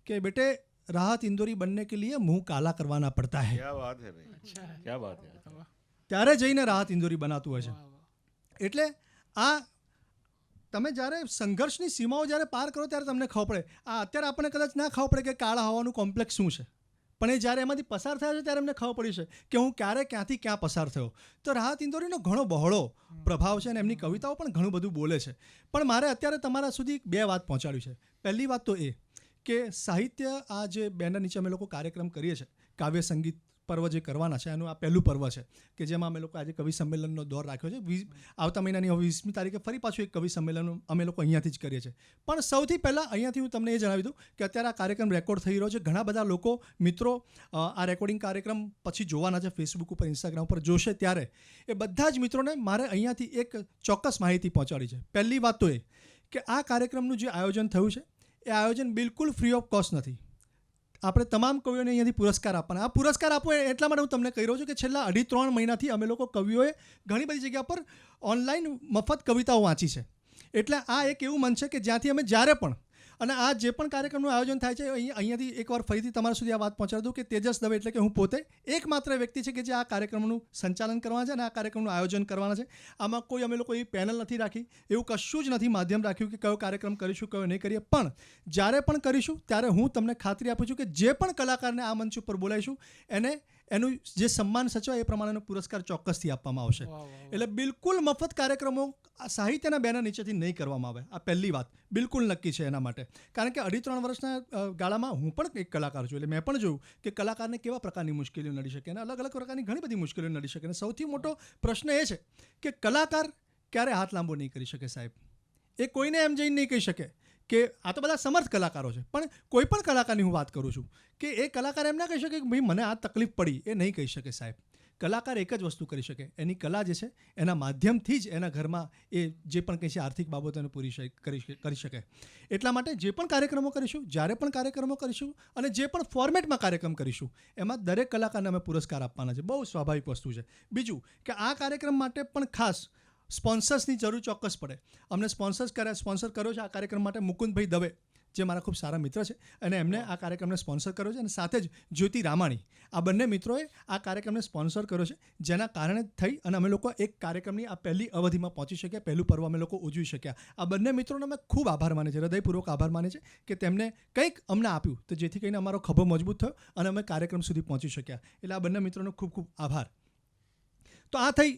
કે બેટે રાહત ઇન્દોરી બનને કે લીએ મુંહ કાલા કરવાના પડતા હૈ. क्या बात है भाई. क्या बात है. ત્યારે જઈને રાહત ઇન્દોરી બનાતું હોય છે. એટલે આ તમે જ્યારે સંઘર્ષની સીમાઓ જ્યારે પાર કરો ત્યારે તમને ખબર પડે. આ અત્યારે આપણને કદાચ ના ખબર પડે કે કાળા હોવાનું કોમ્પ્લેક્સ શું છે, પણ એ જ્યારે એમાંથી પસાર થયા છે ત્યારે એમને ખબર પડી છે કે હું ક્યારે ક્યાંથી ક્યાં પસાર થયો. તો રાહત ઇન્દોરીનો ઘણો બહોળો પ્રભાવ છે અને એમની કવિતાઓ પણ ઘણું બધું બોલે છે. પણ મારે અત્યારે તમારા સુધી 2 વાત પહોંચાડવી છે. પહેલી વાત તો એ કે સાહિત્ય, આ જે બેનર નીચે અમે લોકો કાર્યક્રમ કરીએ છીએ, કાવ્ય સંગીત પર્વ જે કરવાના છે, એનું આ પહેલું પર્વ છે કે જેમાં અમે લોકો આજે કવિ સંમેલનનો દોર રાખ્યો છે. આવતા મહિનાની 20મી તારીખે ફરી પાછું એક કવિ સંમેલન અમે લોકો અહીંયાથી જ કરીએ છીએ. પણ સૌથી પહેલાં અહીંયાથી હું તમને એ જણાવી દઉં કે અત્યારે આ કાર્યક્રમ રેકોર્ડ થઈ રહ્યો છે. ઘણા બધા લોકો, મિત્રો આ રેકોર્ડિંગ કાર્યક્રમ પછી જોવાના છે, ફેસબુક ઉપર, ઇન્સ્ટાગ્રામ ઉપર જોશે. ત્યારે એ બધા જ મિત્રોને મારે અહીંયાથી એક ચોક્કસ માહિતી પહોંચાડી છે. પહેલી વાત તો એ કે આ કાર્યક્રમનું જે આયોજન થયું છે એ આયોજન બિલકુલ ફ્રી ઓફ કોસ્ટ નથી. આપણે તમામ કવિઓને અહીંયાથી પુરસ્કાર આપવાના. આ પુરસ્કાર આપવો એટલા માટે હું તમને કહી રહ્યો છું કે છેલ્લા 2.5-3 મહિનાથી અમે લોકો કવિઓએ ઘણી બધી જગ્યા પર ઓનલાઈન મફત કવિતાઓ વાંચી છે. એટલે આ એક એવું મંચ છે કે જ્યાંથી અમે જ્યારે પણ, અને આ જે પણ કાર્યક્રમનું આયોજન થાય છે અહીંયાથી એકવાર ફરીથી તમારા સુધી આ વાત પહોંચાડી દઉં કે તેજસ દવે એટલે કે હું પોતે એકમાત્ર વ્યક્તિ છે કે જે આ કાર્યક્રમનું સંચાલન કરવાના છે અને આ કાર્યક્રમનું આયોજન કરવાના છે. આમાં કોઈ અમે લોકો એવી પેનલ નથી રાખી, એવું કશું જ નથી માધ્યમ રાખ્યું કે કયો કાર્યક્રમ કરીશું, કયો નહીં કરીએ. પણ જ્યારે પણ કરીશું ત્યારે હું તમને ખાતરી આપું છું કે જે પણ કલાકારને આ મંચ ઉપર બોલાવીશું એને એનું જે સન્માન સચવાય એ પ્રમાણેનો પુરસ્કાર ચોક્કસથી આપવામાં આવશે. એટલે બિલકુલ મફત કાર્યક્રમો સાહિત્યના બેનર નીચેથી નહીં કરવામાં આવે. આ પહેલી વાત બિલકુલ નક્કી છે એના માટે. કારણ કે 2.5-3 વર્ષના ગાળામાં હું પણ એક કલાકાર છું. એટલે મેં પણ જોયું કે કલાકારને કેવા પ્રકારની મુશ્કેલીઓ નડી શકે અને અલગ અલગ પ્રકારની ઘણી બધી મુશ્કેલીઓ નડી શકે. અને સૌથી મોટો પ્રશ્ન એ છે કે કલાકાર ક્યારે હાથ લાંબો નહીં કરી શકે સાહેબ. એ કોઈને એમ જઈને નહીં કહી શકે કે આ તો બધા સમર્થ કલાકારો છે, પણ કોઈ પણ કલાકારની હું વાત કરું છું કે એ કલાકાર એમ ના કહી શકે કે ભાઈ મને આ તકલીફ પડી, એ નહીં કહી શકે સાહેબ. કલાકાર એક જ વસ્તુ કરી શકે, એની કલા જે છે એના માધ્યમથી જ એના ઘરમાં એ જે પણ કંઈ છે આર્થિક બાબતોને પૂરી કરી શકે. એટલા માટે જે પણ કાર્યક્રમો કરીશું, જ્યારે પણ કાર્યક્રમો કરીશું અને જે પણ ફોર્મેટમાં કાર્યક્રમ કરીશું એમાં દરેક કલાકારને અમે પુરસ્કાર આપવાના છે. બહુ સ્વાભાવિક વસ્તુ છે. બીજું કે આ કાર્યક્રમ માટે પણ ખાસ સ્પોન્સર્સની જરૂર ચોક્કસ પડે. અમને સ્પોન્સર કર્યો છે આ કાર્યક્રમ માટે મુકુંદભાઈ દવે, જે મારા ખૂબ સારા મિત્ર છે, અને એમને આ કાર્યક્રમને સ્પોન્સર કર્યો છે, અને સાથે જ જ્યોતિ રામાણી, આ બંને મિત્રોએ આ કાર્યક્રમને સ્પોન્સર કર્યો છે, જેના કારણે થઈ અને અમે લોકો એક કાર્યક્રમની આ પહેલી અવધિમાં પહોંચી શક્યા, પહેલું પર્વ અમે લોકો ઉજવી શક્યા. આ બંને મિત્રોનો અમે ખૂબ આભાર માને છે, હૃદયપૂર્વક આભાર માને છે કે તેમને કંઈક અમને આપ્યું તો જેથી કરીને અમારો ખભો મજબૂત થયો અને અમે કાર્યક્રમ સુધી પહોંચી શક્યા. એટલે આ બંને મિત્રોનો ખૂબ ખૂબ આભાર. તો આ થઈ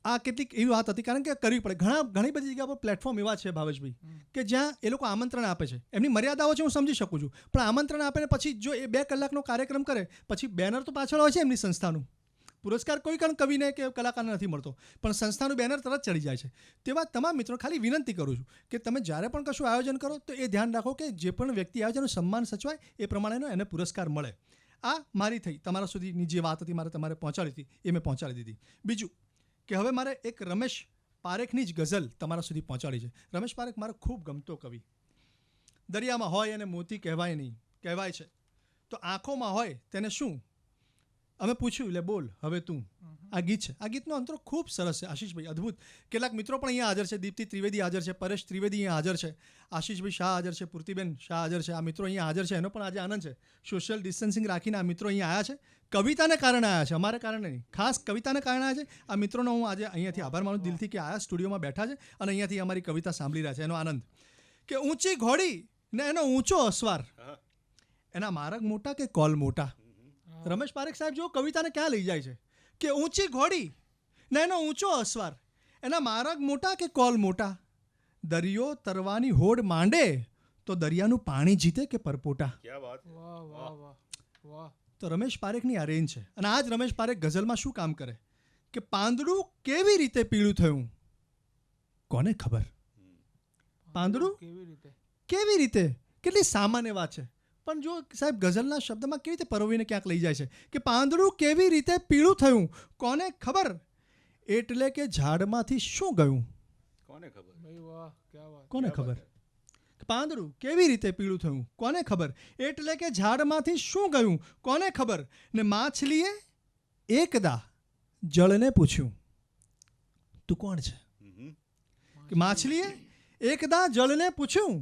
આ કેટલીક એવી વાત હતી, કારણ કે કરવી પડે. ઘણી બધી જગ્યા પર પ્લેટફોર્મ એવા છે ભાવેશભાઈ કે જ્યાં એ લોકો આમંત્રણ આપે છે, એમની મર્યાદાઓ છે, હું સમજી શકું છું, પણ આમંત્રણ આપે ને પછી જો એ 2 કલાકનો કાર્યક્રમ કરે પછી બેનર તો પાછળ હોય છે એમની સંસ્થાનું. પુરસ્કાર કોઈ કારણ કવિને કે કલાકારને નથી મળતો, પણ સંસ્થાનું બેનર તરત ચડી જાય છે. તેવા તમામ મિત્રો ખાલી વિનંતી કરું છું કે તમે જ્યારે પણ કશું આયોજન કરો તો એ ધ્યાન રાખો કે જે પણ વ્યક્તિ આવે છે એનું સન્માન સચવાય, એ પ્રમાણેનો એને પુરસ્કાર મળે. આ મારી થઈ, તમારા સુધીની જે વાત હતી મારે તમારે પહોંચાડી હતી એ મેં પહોંચાડી દીધી. બીજું કે હવે મારે એક રમેશ પારેખની જ ગઝલ તમારા સુધી પહોંચાડી છે. રમેશ પારેખ મારો ખૂબ ગમતો કવિ. દરિયામાં હોય અને મોતી કહેવાય નહીં, કહેવાય છે તો આંખોમાં હોય તેને શું, અમે પૂછ્યું લે બોલ હવે તું. આ ગીત છે. આ ગીતનો અંતરો ખૂબ સરસ છે આશીષભાઈ, અદ્ભુત. કેટલાક મિત્રો પણ અહીંયા હાજર છે, દીપ્તિ ત્રિવેદી હાજર છે, પરેશ ત્રિવેદી અહીંયા હાજર છે, આશીષભાઈ શાહ હાજર છે, પૂર્તિબેન શાહ હાજર છે. આ મિત્રો અહીંયા હાજર છે, એનો પણ આજે આનંદ છે. સોશિયલ ડિસ્ટન્સિંગ રાખીને આ મિત્રો અહીંયા આવ્યા છે, કવિતાને કારણે આવ્યા છે, અમારે કારણે નહીં, ખાસ કવિતાને કારણે આવ્યા છે. આ મિત્રોનો હું આજે અહીંયાથી આભાર માનું દિલથી કે આયા સ્ટુડિયોમાં બેઠા છે અને અહીંયાથી અમારી કવિતા સાંભળી રહ્યા છે. એનો આનંદ કે ઊંચી ઘોડી ને એનો ઊંચો અસવાર, એના માર્ગ મોટા કે કોલ મોટા. રમેશ પારેખ સાહેબ જો કવિતાને ક્યાં લઈ જાય છે કે ઊંચી ઘોડી ને એનો ઊંચો અસવાર, એના માર્ગ મોટા કે કોલ મોટા, દરિયો તરવાની હોડ માંડે તો દરિયાનું પાણી જીતે કે પરપોટા. વાહ વાહ વાહ વાહ. તો રમેશ પારેખની આ રેન્જ છે. અને આજ રમેશ પારેખ ગઝલમાં શું કામ કરે કે પાંદડું કેવી રીતે પીળું થયું કોને ખબર. પાંદડું કેવી રીતે, કેટલી સામાન્ય વાત છે, પણ જો સાહેબ ગઝલના શબ્દમાં કેવી રીતે પરોવીને ક્યાંક લઈ જાય છે કે પાંદડું કેવી રીતે પીળું થયું કોને ખબર, એટલે કે ઝાડમાંથી શું ગયું કોને ખબર. ભાઈ વાહ, ક્યા વાત. કોને ખબર. પાંદડું કેવી રીતે પીળું થયું કોને ખબર, એટલે કે ઝાડમાંથી શું ગયું કોને ખબર. ને માછલીએ એકદા જળને પૂછ્યું તું કોણ છે. કે માછલીએ એકદા જળને પૂછ્યું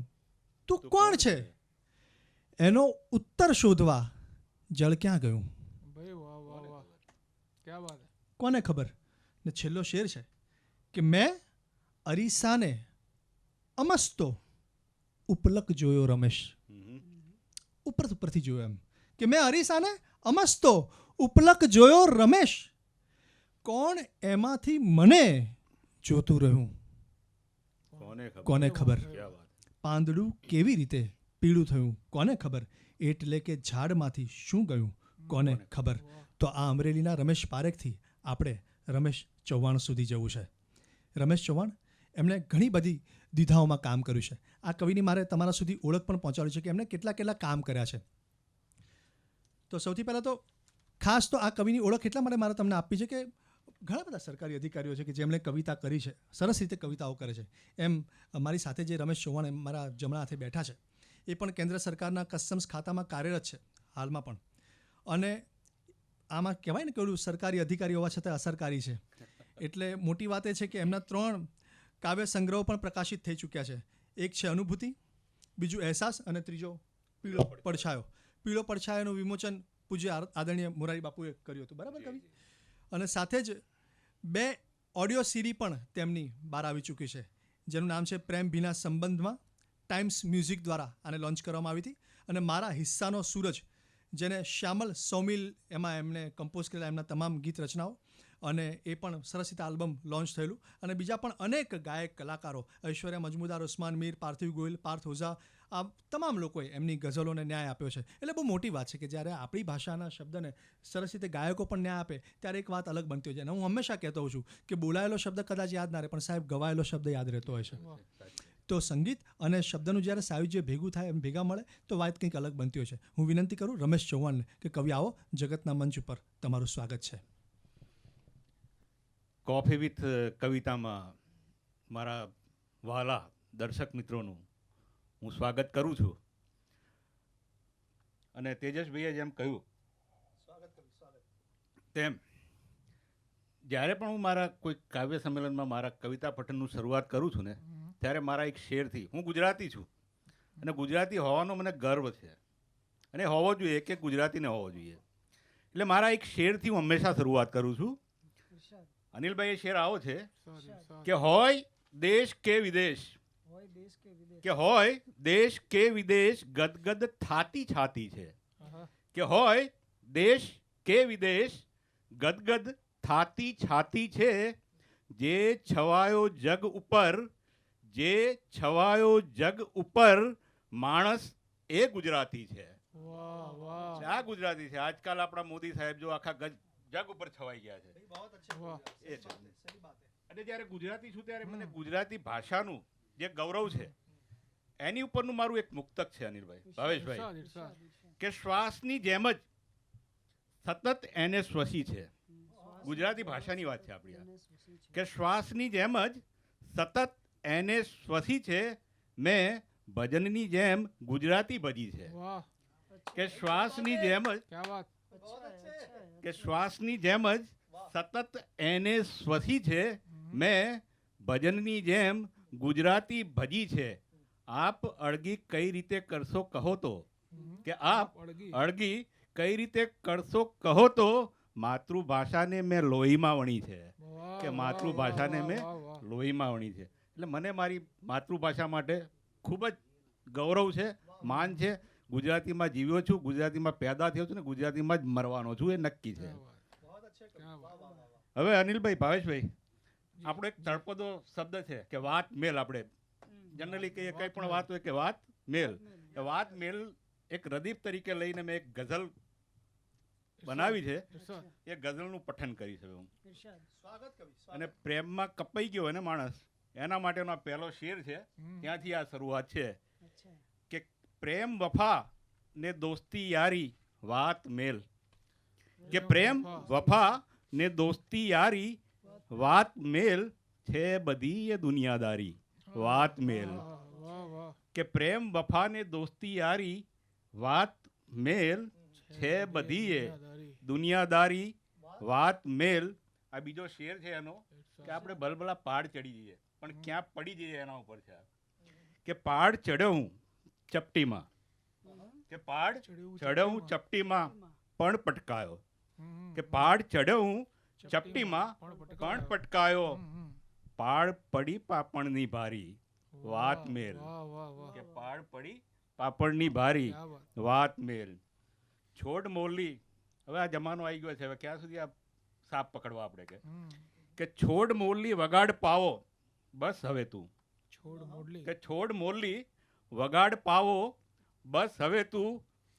તું કોણ છે, એનો ઉત્તર શોધવા જળ ક્યાં ગયું. ભાઈ વાહ વાહ વાહ, ક્યા વાત. કોને ખબર. ને છેલ્લો શેર છે કે મેં અરીસાને અમસ્તો ઉપલક જોયો રમેશ. ઉપરથી જોયો એમ કે મેં અરીસાને અમસ્તો ઉપલક જોયો રમેશ, કોણ એમાંથી મને જોતું રહ્યું કોને ખબર. પાંદડું કેવી રીતે પીળું થયું કોને ખબર, એટલે કે ઝાડમાંથી શું ગયું કોને ખબર. તો આ અમરેલીના રમેશ પારેખથી આપણે રમેશ ચૌહાણ સુધી જવું છે. રમેશ ચૌહાણ એમણે ઘણી બધી દીધાઓમાં કામ કર્યું છે. આ કવિની મારે તમારા સુધી ઓળખ પણ પહોંચાડી છે કે એમણે કેટલા કામ કર્યા છે. તો સૌથી પહેલાં તો ખાસ તો આ કવિની ઓળખ એટલા માટે મારે તમને આપવી છે કે ઘણા બધા સરકારી અધિકારીઓ છે કે જેમણે કવિતા કરી છે, સરસ રીતે કવિતાઓ કરે છે. એમ મારી સાથે જે રમેશ ચૌહાણ એમ મારા જમણા હાથે બેઠા છે, એ પણ કેન્દ્ર સરકારના કસ્ટમ્સ ખાતામાં કાર્યરત છે હાલમાં પણ. અને આમાં કહેવાય ને કે ઓલું સરકારી અધિકારી હોવા છતાં અસરકારી છે. એટલે મોટી વાત એ છે કે એમના 3 કાવ્ય સંગ્રહો પણ પ્રકાશિત થઈ ચૂક્યા છે. એક છે અનુભૂતિ, બીજું અહેસાસ અને ત્રીજો પીળો પડછાયો. પીળો પડછાયોનું વિમોચન પૂજ્ય આદરણીય મોરારી બાપુએ કર્યું હતું, બરાબર કવિ. અને સાથે જ 2 ઓડિયો સીડી પણ તેમની બહાર આવી ચૂકી છે, જેનું નામ છે પ્રેમ ભીના સંબંધમાં. ટાઈમ્સ મ્યુઝિક દ્વારા આને લોન્ચ કરવામાં આવી હતી. અને મારા હિસ્સાનો સૂરજ, જેને શ્યામલ સૌમિલ એમાં એમને કમ્પોઝ કરેલા એમના તમામ ગીત રચનાઓ, અને એ પણ સરસ રીતે આલ્બમ લોન્ચ થયેલું. અને બીજા પણ અનેક ગાયક કલાકારો, ઐશ્વર્યા મજમુદાર, ઉસ્માન મીર, પાર્થિવ ગોયલ, પાર્થ ઓઝા, આ તમામ લોકોએ એમની ગઝલોને ન્યાય આપ્યો છે. એટલે બહુ મોટી વાત છે કે જ્યારે આપણી ભાષાના શબ્દને સરસ રીતે ગાયકો પણ ન્યાય આપે ત્યારે એક વાત અલગ બનતી હોય છે. અને હું હંમેશા કહેતો હોઉં છું કે બોલાયેલો શબ્દ કદાચ યાદ ના રહે, પણ સાહેબ ગવાયેલો શબ્દ યાદ રહેતો હોય છે. તો સંગીત અને શબ્દનું જ્યારે સાયુજ્ય ભેગું થાય એમ ભેગા મળે તો વાત કંઈક અલગ બનતી હોય છે. હું વિનંતી કરું રમેશ ચૌહાણને કે કવિ આવો જગતના મંચ ઉપર તમારું સ્વાગત છે. કોફી વિથ કવિતામાં મારા વહાલા દર્શક મિત્રોનું હું સ્વાગત કરું છું. અને તેજસભાઈએ જેમ કહ્યું તેમ જ્યારે પણ હું મારા કોઈ કાવ્ય સંમેલનમાં મારા કવિતા પઠનનું શરૂઆત કરું છું ને ત્યારે મારા એક શેરથી, હું ગુજરાતી છું અને ગુજરાતી હોવાનો મને ગર્વ છે અને હોવો જોઈએ, એક ગુજરાતીને હોવો જોઈએ, એટલે મારા એક શેરથી હું હંમેશા શરૂઆત કરું છું. અનિલભાઈ એ શેર આવો છે કે હોય દેશ કે વિદેશ, કે હોય દેશ કે વિદેશ ગદગદ થાતી છાતી છે, કે હોય દેશ કે વિદેશ ગદગદ થાતી છાતી છે, જે છવાયો જગ ઉપર, જે છવાયો જગ ઉપર માણસ એ ગુજરાતી છે. વાહ વાહ આ ગુજરાતી છે. આજકાલ આપણા મોદી સાહેબ જો આખા જગ ઉપર છવાઈ ગયા છે વાહ એ છે. અને જ્યારે ગુજરાતી છું ત્યારે મને ગુજરાતી ભાષાનું જે ગૌરવ છે એની ઉપરનું મારું એક મુક્તક છે અનિલભાઈ, ભાવેશભાઈ, ઇરશાદ ઇરશાદ કે શ્વાસની જેમ જ સતત એને શ્વસી છે. ગુજરાતી ભાષાની વાત છે આપણી આ, કે શ્વાસની જેમ જ સતત એને શ્વસી છે, મેં ભજનની જેમ ગુજરાતી ભજી છે. વાહ કે શ્વાસની જેમ જ, ક્યા વાત કે શ્વાસની જેમ જ સતત એને શ્વસી છે, મેં ભજનની જેમ ગુજરાતી ભજી છે. આપ અળગી કઈ રીતે કરશો કહો તો, કે આપ અળગી કઈ રીતે કરશો કહો તો, માતૃભાષાને મેં લોહીમાં વણી છે, વાહ, કે વાહ, માતૃભાષાને વાહ, મેં વાહ, વાહ. લોહીમાં વણી છે. એટલે મને મારી માતૃભાષા માટે ખૂબ જ ગૌરવ છે, માન છે. ગુજરાતીમાં જીવ્યો છું, ગુજરાતીમાં પેદા થયો છું ને ગુજરાતીમાં જ મરવાનો છું, એ નક્કી છે. ક્યા વાત હવે અનિલભાઈ, ભાવેશભાઈ, આપણો એક તળપદો શબ્દ છે કે વાત મેલ. આપણે જનરલી કહીએ કંઈ પણ વાત હોય કે વાત મેલ. એ વાત મેલ એક રદીફ તરીકે લઈને મેં એક ગઝલ બનાવી છે. ઇરશાદ એ ગઝલનું પઠન કરી છે હું. અને પ્રેમમાં કપાઈ ગયો હોય ને માણસ, એના માટેનો આ પહેલો શેર છે. ત્યાંથી આ શરૂઆત છે કે પ્રેમ વફા ને દોસ્તી યારી વાત મેલ, કે પ્રેમ વફા ને દોસ્તી યારી વાત મેલ છે, બધી એ દુનિયાદારી વાત મેલ. વાહ વાહ વાહ કે પ્રેમ વફા ને દોસ્તી યારી વાત મેલ છે, બધી એ દુનિયાદારી વાત મેલ. આ બીજો શેર છે એનો કે આપણે ભલભલા પહાડ ચડી જઈએ પણ ક્યાં પડી જઈએ એના ઉપર છે. કે પહાડ ચડ્યો હું ચપટીમાં, કે પહાડ ચડ્યો હું ચપટીમાં પણ પટકાયો, કે પહાડ ચડ્યો હું ચપટીમાં પણ પટકાયો, પહાડ પડી પાપણની ભારી વાત મેલ, વાહ વાહ વાહ કે પહાડ પડી પાપણની ભારી ક્યા વાત વાત મેલ. છોડ મોરલી, હવે આ જમાનો આવી ગયો છે, હવે ક્યાં સુધી આ સાપ પકડવા આપણે કે છોડ મોરલી વગાડ પાવો બસ હવે તું, છોડ મોડલી કે છોડ મોરલી વગાડ પાવો બસ હવે તું,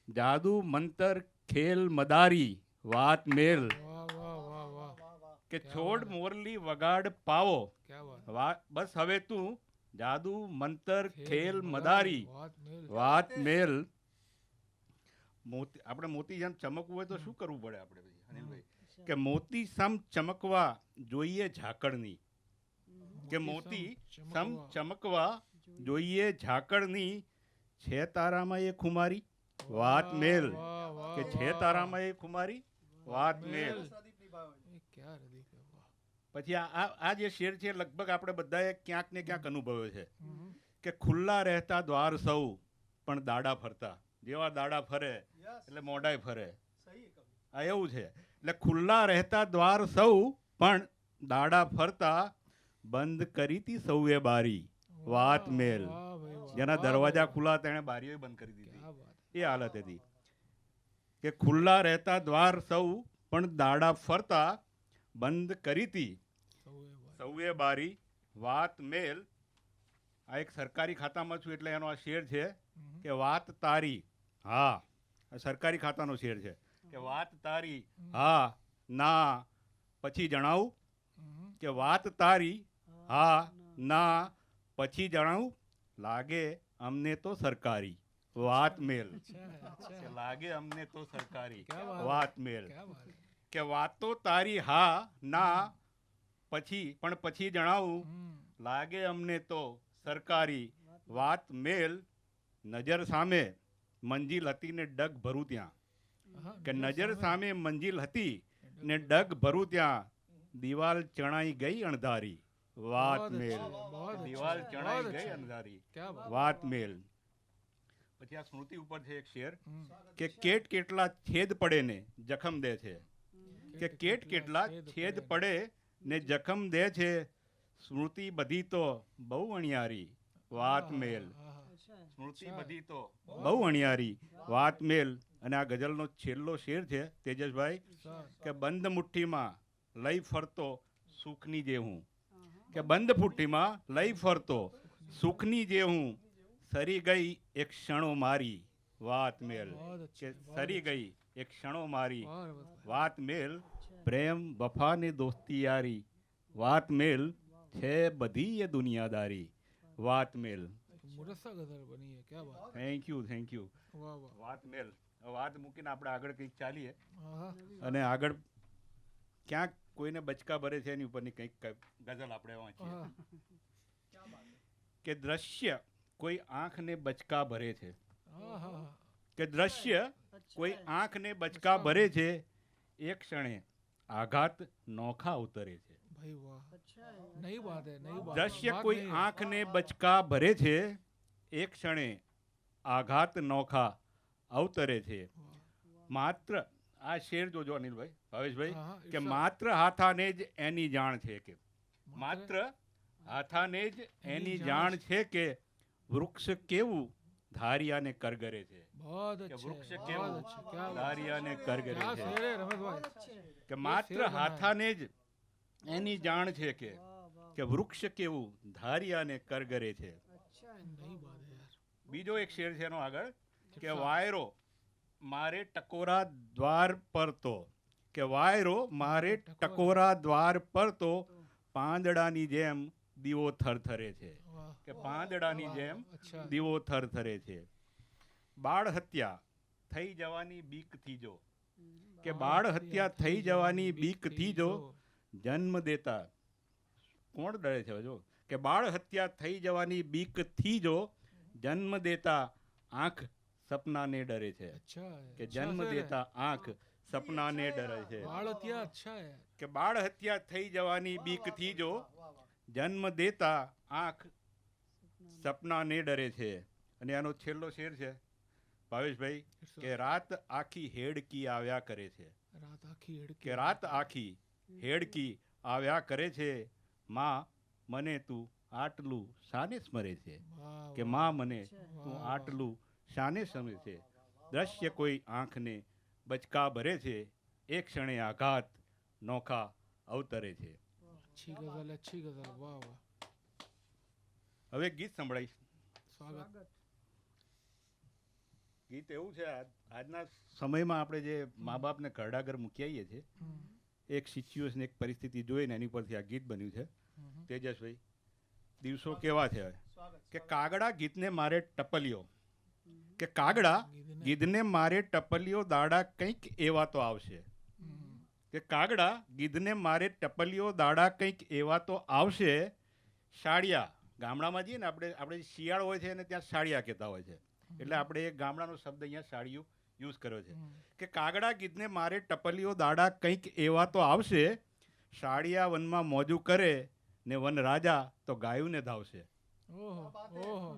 જાદુ મંતર ખેલ મદારી વાત મેલ, વાહ વાહ વાહ વાહ કે છોડ મોરલી વગાડ પાવો ક્યા વાત બસ હવે તું, જાદુ મંતર ખેલ મદારી વાત મેલ વાત મેલ. મોતી, આપણે મોતી જેમ ચમકવું હોય તો શું કરવું પડે આપણે પછી અનિલભાઈ? કે મોતી સમ ચમકવા જોઈએ ઝાકળની, કે મોતી સમ ચમકવા જોઈએ ઝાકળની, છે તારામાં એ ખુમારી વાત મેલ, વાહ વાહ કે છે તારામાં એ ખુમારી વાત મેલ. એ ક્યા રદીફ હે, વાહ પછી આ જે શેર છે લગભગ આપણે બધાએ ક્યાંક ને ક્યાંક અનુભવ્યો છે કે ખુલ્લા રહેતા દ્વાર સૌ પણ દાડા ફરતા, જેવા દાડા ફરે એટલે મોઢાય ફરે. આ એવું છે. એટલે ખુલ્લા રહેતા દ્વાર સૌ પણ દાડા ફરતા, બંધ કરી તી સૌએ બારી વાત મેલ, વાહ ભાઈ વાહ જેના દરવાજા ખુલ્લા તેણે બારીઓ બંધ કરી દીધી. ક્યા વાત એ હાલત હતી કે ખુલ્લા રહેતા દ્વાર સૌ પણ દાડા ફરતા, બંધ કરી તી સૌએ વાત સૌએ બારી વાત મેલ. આ એક સરકારી ખાતામાં છું એટલે એનો આ શેર છે કે વાત તારી હા, આ સરકારી ખાતાનો શેર છે કે વાત તારી હા ના પછી જણાવું, કે વાત તારી હા ના પછી જણાવું, લાગે અમને તો સરકારી વાત મેલ. अच्छा है, अच्छा કે है। લાગે અમને તો સરકારી क्या बात है। વાત મેલ. क्या बात है। કે વાતો તારી હા ના પણ પછી જણાવું, हम्म, લાગે અમને તો સરકારી વાત મેલ. નજર સામે મંજિલ હતી ને ડગ ભરું ત્યાં. हाँ, કે नजर નજર सामने। સામે મંજિલ હતી ને ડગ ભરું ત્યાં. દિવાલ ચણાઈ ગઈ અણધારી વાત बहुत મેલ. अच्छी है, बहुत अच्छी દિવાલ है, ચણાઈ बहुत ગઈ अच्छी है। અણધારી क्या बात। વાત મેલ. પછી આ સ્મૃતિ ઉપર છે એક શેર हम्म, કે કેટ કેટલા છેદ પડે ને જખમ દે છે. કે કેટ કેટલા છેદ પડે ને જખમ દે છે. સ્મૃતિ બધી તો બહુ અણિયારી વાત મેલ. સ્મૃતિ બધી તો બહુ અણિયારી વાત મેલ. અને આ ગઝલનો છેલ્લો શેર છે તેજસભાઈ કે બંધ મુઠ્ઠીમાં લઈ ફરતો સુખની જે હું. કે બંધ મુઠ્ઠીમાં લઈ ફરતો સુખની જે હું. સરી ગઈ એક ક્ષણો મારી વાત મેલ. बहुत अच्छी કે है, बहुत સરી अच्छी ગઈ એક ક્ષણો મારી है। बहुत વાત મેલ. પ્રેમ વફા ને દોસ્તી યારી વાત મેલ. છે બધી એ દુનિયાદારી વાત મેલ. मुरस्सा गजल बनी है, क्या बात। Thank you thank you. वाह वाह। વાત મેલ. હવે વાત મૂકીને આપણે આગળ કંઈક ચાલીએ हाँ, અને આગળ ક્યાંક કોઈને બચકા ભરે છે એની ઉપરની કંઈક ગઝલ આપણે વાંચીએ. हाँ, કે દ્રશ્ય કોઈ આંખને બચકા ભરે છે. हाँ, हाँ, हाँ। કે દ્રશ્ય કોઈ આંખને બચકા ભરે છે. એક ક્ષણે આઘાત નોખા ઉતરે છે. भाई वाह, नई बात है, नई बात। દ્રશ્ય बात કોઈ नहीं है। આંખને બચકા ભરે છે. એક ક્ષણે આઘાત નોખા અવતરે છે. वाह। માત્ર આ શેર જોજો અનિલભાઈ ભાવેશભાઈ હા, હા, કે ઇરશાદ. માત્ર હાથાને જ એની જાણ છે કે માત્ર હાથાને જ એની જાણ છે કે વૃક્ષ કેવું ધારિયાને કરગરે છે. बहुत કે अच्छे, વૃક્ષ बहुत કેવું अच्छे, क्या बात। ધારિયાને કરગરે क्या છે. शेर है रमेश भाई। કે માત્ર શેર બનાય. હાથાને જ એની જાણ છે કે વૃક્ષ કેવું ધારિયાને કરગરે છે. नई बात है यार। બીજો એક શેર છે એનો આગળ કે વાયરો મારે ટકોરા દ્વાર પર તો. કે વાયરો મારે ટકોરા દ્વાર પર તો પાંદડાની જેમ દીવો થરથરે છે. वाह। કે પાંદડાની वाह, જેમ अच्छा। દીવો થરથરે છે. બાળ હત્યા થઈ જવાની બીકથી જો. કે બાળ હત્યા થઈ જવાની બીકથી જો જન્મ દેતા કોણ ડરે છે જો. કે બાળ હત્યા થઈ જવાની બીકથી જો જન્મ દેતા આંખ સપનાને ડરે છે. अच्छा है, કે अच्छा જન્મ शेर है। દેતા આંખ સપનાને ડરે છે. बालतिया अच्छा है। કે બાળ હત્યા થઈ જવાની બીકથી જો જન્મ દેતા આંખ સપનાને ડરે છે. અને આનો છેલ્લો શેર છે ભાવેશભાઈ કે રાત આખી હેડકી આવ્યા કરે છે. रात आखी हिड़की। કે રાત આખી હેડકી આવ્યા કરે છે. માં મને તું આટલું શાને સ્મરે છે. वाह, કે वाह। માં મને તું વાહ, આટલું શાને સમરે છે. દ્રશ્ય કોઈ આંખને બચકા ભરે છે. એક ક્ષણે આઘાત નોખા અવતરે છે. अच्छी गजल, अच्छी गजल, वाह वाह। હવે ગીત સંભળાઈશ. स्वागत। ગીત એવું છે આજના સમયમાં આપણે જે મા બાપને ઘરડાઘર મૂકી આવીએ છીએ हम्म, એક સિચ્યુએશન એક પરિસ્થિતિ જોઈને એની પરથી આ ગીત બન્યું છે. हम्म, તેજસભાઈ દિવસો કેવા છે કે કાગડા ગીતને મારે ટપલિયો. કે કાગડા ગીધને મારે ટપલિયો દાડા કંઈક એવા તો આવશે. हम्म, કે કાગડા ગીધને મારે ટપલિયો દાડા કંઈક એવા તો આવશે. શાળિયા ગામડામાં જઈએ ને આપણે શિયાળ હોય છે અને ત્યાં શાળિયા કહેતા હોય છે. એટલે આપણે એક ગામડાનો શબ્દ અહીંયા શાળિયું યુઝ કર્યો છે. हम्म, કે કાગડા ગીધને મારે ટપલિયો દાડા કંઈક એવા તો આવશે. શાળિયા વનમાં મોજું કરે ને વન રાજા તો ગાયુંને ધાવશે. ओहो ओहो,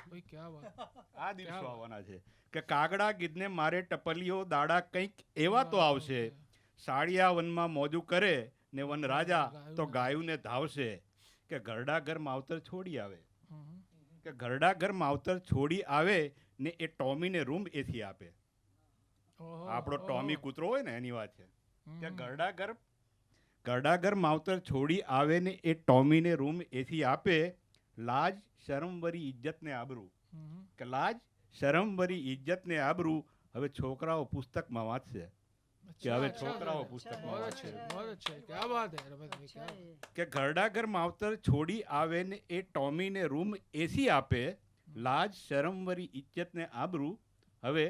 भाई क्या बात। આ દિવસો આવવાના છે કે કાગડા ગીધને મારે ટપલિયો દાડા કંઈક એવા તો આવશે. શાળિયા વનમાં મોજું કરે ને વન રાજા તો ગાયુંને ધાવશે. કે ઘરડા ઘર માવતર છોડી આવે. हम्म, કે ઘરડા ઘર માવતર છોડી આવે ને એ ટોમીને રૂમ એથી આપે. ओहो, આપણો ओहो, ટોમી કૂતરો હોય ને એની વાત છે કે हम्म, ઘરડા ઘર માવતર છોડી આવે ને એ ટોમીને રૂમ એથી આપે. લાજ શરમ વરી ઇજ્જત ને આબરૂ. हम्म, કે લાજ શરમ વરી ઇજ્જત ને આબરૂ હવે છોકરાઓ પુસ્તકમાં વાંચશે. કે હવે अच्छा, છોકરાઓ अच्छा, પુસ્તકમાં बहुत વાંચશે. अच्छे बहुत अच्छे क्या बात है रमेश भाई क्या बात કે ઘરડા ઘર માવતર છોડી આવે ને એ ટોમીને રૂમ એસી આપે, લાજ શરમ વરી ઇજ્જત ને આબરૂ, હવે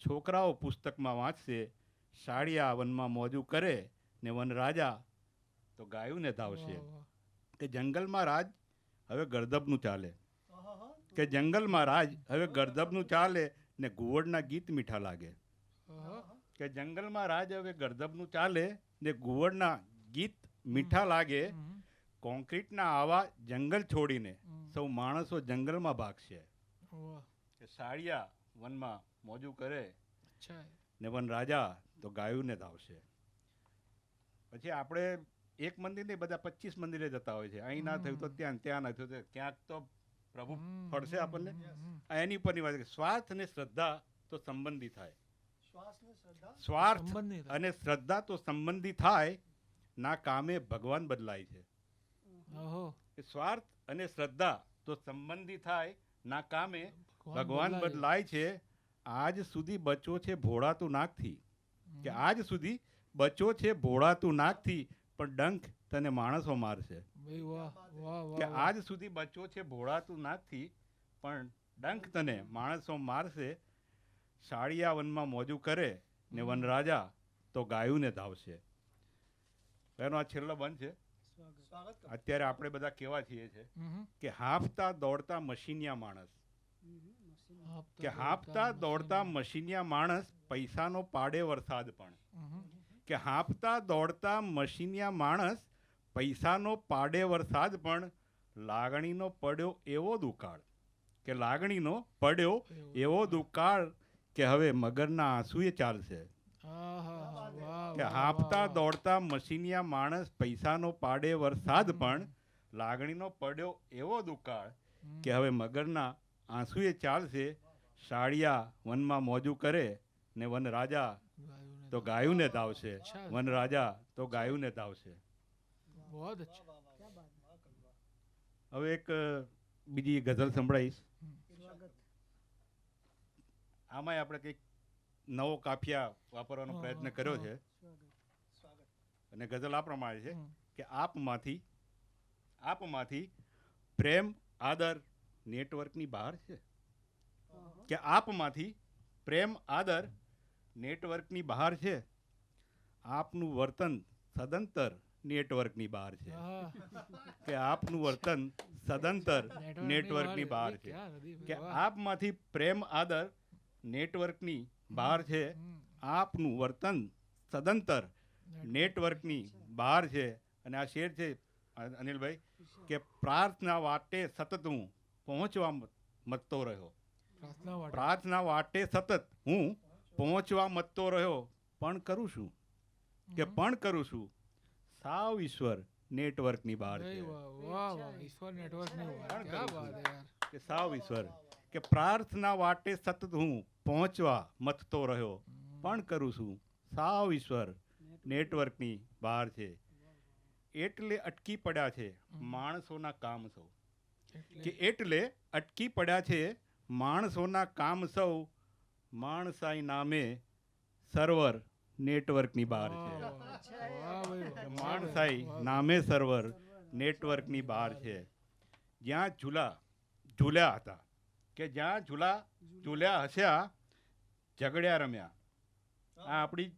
છોકરાઓ પુસ્તકમાં વાંચશે, સાડિયા વનમાં મોજું કરે ને વન રાજા તો ગાયું ને ધાવશે. वाह, वाह. કે જંગલમાં રાજ હવે ગર્દભનું ચાલે, કે જંગલમાં રાજ હવે ગર્દભનું ચાલે ને ઘુવડના ગીત મીઠા લાગે. आहा. કે જંગલમાં રાજ હવે ગર્દભનું ચાલે ને ઘુવડના ગીત મીઠા લાગે. हम्म, કોન્ક્રીટના આવા જંગલ છોડીને हम्म. સૌ માણસો જંગલમાં ભાગશે. वाह કે સાળિયા વનમાં મોજું કરે अच्छा है ને વન રાજા તો ગાયું ને ધાવશે. પછી આપણે એક મંદિર નહીં, બધા 25 મંદિરે જતા હોય છે. અહીં ના થયું તો ત્યાં, ત્યાં ના થયું તો ક્યાંક તો પ્રભુ ફળશે આપણને. આ એની પરની વાત છે કે સ્વાર્થ અને શ્રદ્ધા તો સંબંધી થાય. સ્વાર્થ સંબંધી થાય. અને શ્રદ્ધા તો સંબંધી થાય, ના કામે ભગવાન બદલાય છે. ओहो કે સ્વાર્થ અને શ્રદ્ધા તો સંબંધી થાય, ના કામે ભગવાન ભગવાન બદલાય. બદલાય છે. આજ સુધી બચો છે ભોળાતું નાકથી, કે આજ સુધી બચો છે ભોળાતું નાકથી, પણ ડંખ તને માણસો મારશે. भाई वाह वाह वाह કે वाह. આજ સુધી બચો છે ભોળાતું નાકથી, પણ ડંખ તને માણસો મારશે. સાળિયા વનમાં મોજું કરે ને વન રાજા તો ગાયું ને ધાવશે. એનો આ છેલ્લો બંધ છે. અત્યારે આપણે બધા કેવા છીએ છે हम्म. કે હાંફતા દોડતા મશીનિયા માણસ, हाफता કે હાંફતા દોડતા મશીનિયા માણસ, પૈસાનો પાડે વરસાદ પણ. हम्म. કે હાંફતા દોડતા મશીનિયા માણસ, પૈસાનો પાડે વરસાદ પણ, લાગણીનો પડ્યો એવો દુકાળ, કે લાગણીનો પડ્યો એવો દુકાળ, કે હવે મગરના આંસુએ ચાલશે. आहा वाह કે वाह, હાંફતા वाह. દોડતા મશીનિયા માણસ, પૈસાનો પાડે વરસાદ પણ, લાગણીનો પડ્યો એવો દુકાળ, કે હવે મગરના આંસુએ ચાલશે. સાળિયા વનમાં મોજું કરે ને વન રાજા गायों ने તો ગાયું ને ધાવશે. અચ્છા. વન રાજા તો ગાયું ને ધાવશે. बहुत अच्छा હવે એક બીજી ગઝલ સંભળાવીશ. આમાંય આપણે કંઈક નવો કાફિયા વાપરવાનો હા, પ્રયત્ન હા, કર્યો હા. છે. અને ગઝલ આ પ્રમાણે છે હમ. કે આપમાંથી પ્રેમ આદર નેટવર્કની બહાર છે. કે આપમાંથી પ્રેમ આદર નેટવર્કની બહાર છે. આપનું વર્તન સદંતર નેટવર્કની બહાર છે. आहा. કે આપનું વર્તન સદંતર નેટવર્કની બહાર છે. क्या नदी भाई, કે वाह. આપમાંથી પ્રેમ આદર નેટવર્કની બહાર છે. हम्म. આપનું વર્તન સદંતર નેટવર્કની બહાર છે. અને આ શેર છે અનિલભાઈ, કે પ્રાર્થના વાટે સતત હું પહોંચવા મતતો રહ્યો. प्रार्थना वाटे. પ્રાર્થના વાટે સતત હું પહોંચવા મતતો રહ્યો, પણ કરું છું, કે પણ કરું છું, સાવ ઈશ્વર નેટવર્કની બહાર भाई છે. वाह वाह वाह ईश्वर नेटवर्क नहीं हुआ कौन क्या करूँ बात है यार કે સાવ ઈશ્વર, કે પ્રાર્થના વાટે સતત હું પહોંચવા મથતો રહ્યો, પણ કરું છું, સાવ ઈશ્વર નેટવર્કની બહાર છે. એટલે અટકી પડ્યા છે માણસોના કામ સૌ, કે એટલે અટકી પડ્યા છે માણસોના કામ સૌ, માણસાઈ નામે સર્વર નેટવર્કની બહાર છે. वाह भाई वाह માણસાઈ નામે સર્વર નેટવર્કની બહાર છે. જ્યાં ઝૂલ્યા હતા, કે જ્યાં ઝૂલ્યા હસ્યા, ઝઘડ્યા રમ્યા. આ આપણી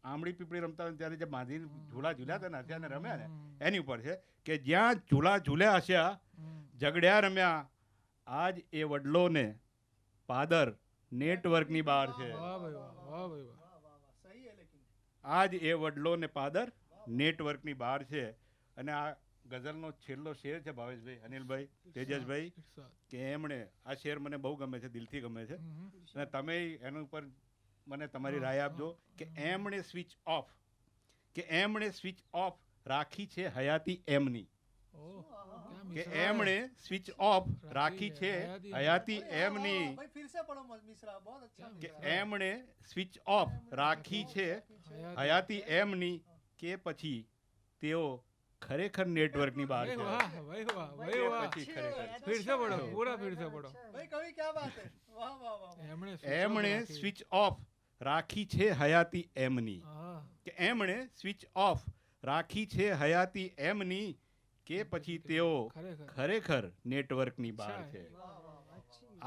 આંબળી પીપળી રમતા હોય ત્યારે જે બાંધી ઝૂલા ઝૂલ્યા હતા ને હસ્યા ને રમ્યા ને એની ઉપર છે કે જ્યાં ઝૂલ્યા હસ્યા, ઝઘડ્યા રમ્યા, આજ એ વડલોને પાદર નેટવર્કની બહાર છે. वाह भाई वाह भाई वाह આજ એ વડલો ને પાદર નેટવર્કની બહાર છે. અને આ ગઝલનો છેલ્લો શેર છે ભાવેશભાઈ, અનિલભાઈ, તેજસભાઈ, इरशाद. કે એમણે આ શેર મને બહુ ગમે છે, દિલથી ગમે છે. અને તમે એના ઉપર મને તમારી રાય આપજો કે એમણે સ્વિચ ઓફ, કે એમણે સ્વિચ ઓફ રાખી છે હયાતી એમની, ओह क्या કે मिसाल है. એમણે સ્વિચ ઓફ રાખી છે હયાતી એમની, भाई फिर से पढ़ो मिश्रा, बहुत अच्छा. કે એમણે સ્વિચ ઓફ રાખી છે હયાતી એમની, કે પછી તેઓ ખરેખર નેટવર્કની બહાર भाई છે. वाह भाई वाह भाई કે वाह પછી ખરેખર. फिर से पढ़ो पूरा फिर से पढ़ो भाई कवि क्या बात है, वाह वाह वाह. एमने એમણે સ્વિચ ઓફ રાખી છે હયાતી એમની. હા. કે એમણે સ્વિચ ઓફ રાખી છે હયાતી એમની કે પછી તેઓ ખરેખર. ખરેખર નેટવર્કની બહાર છે.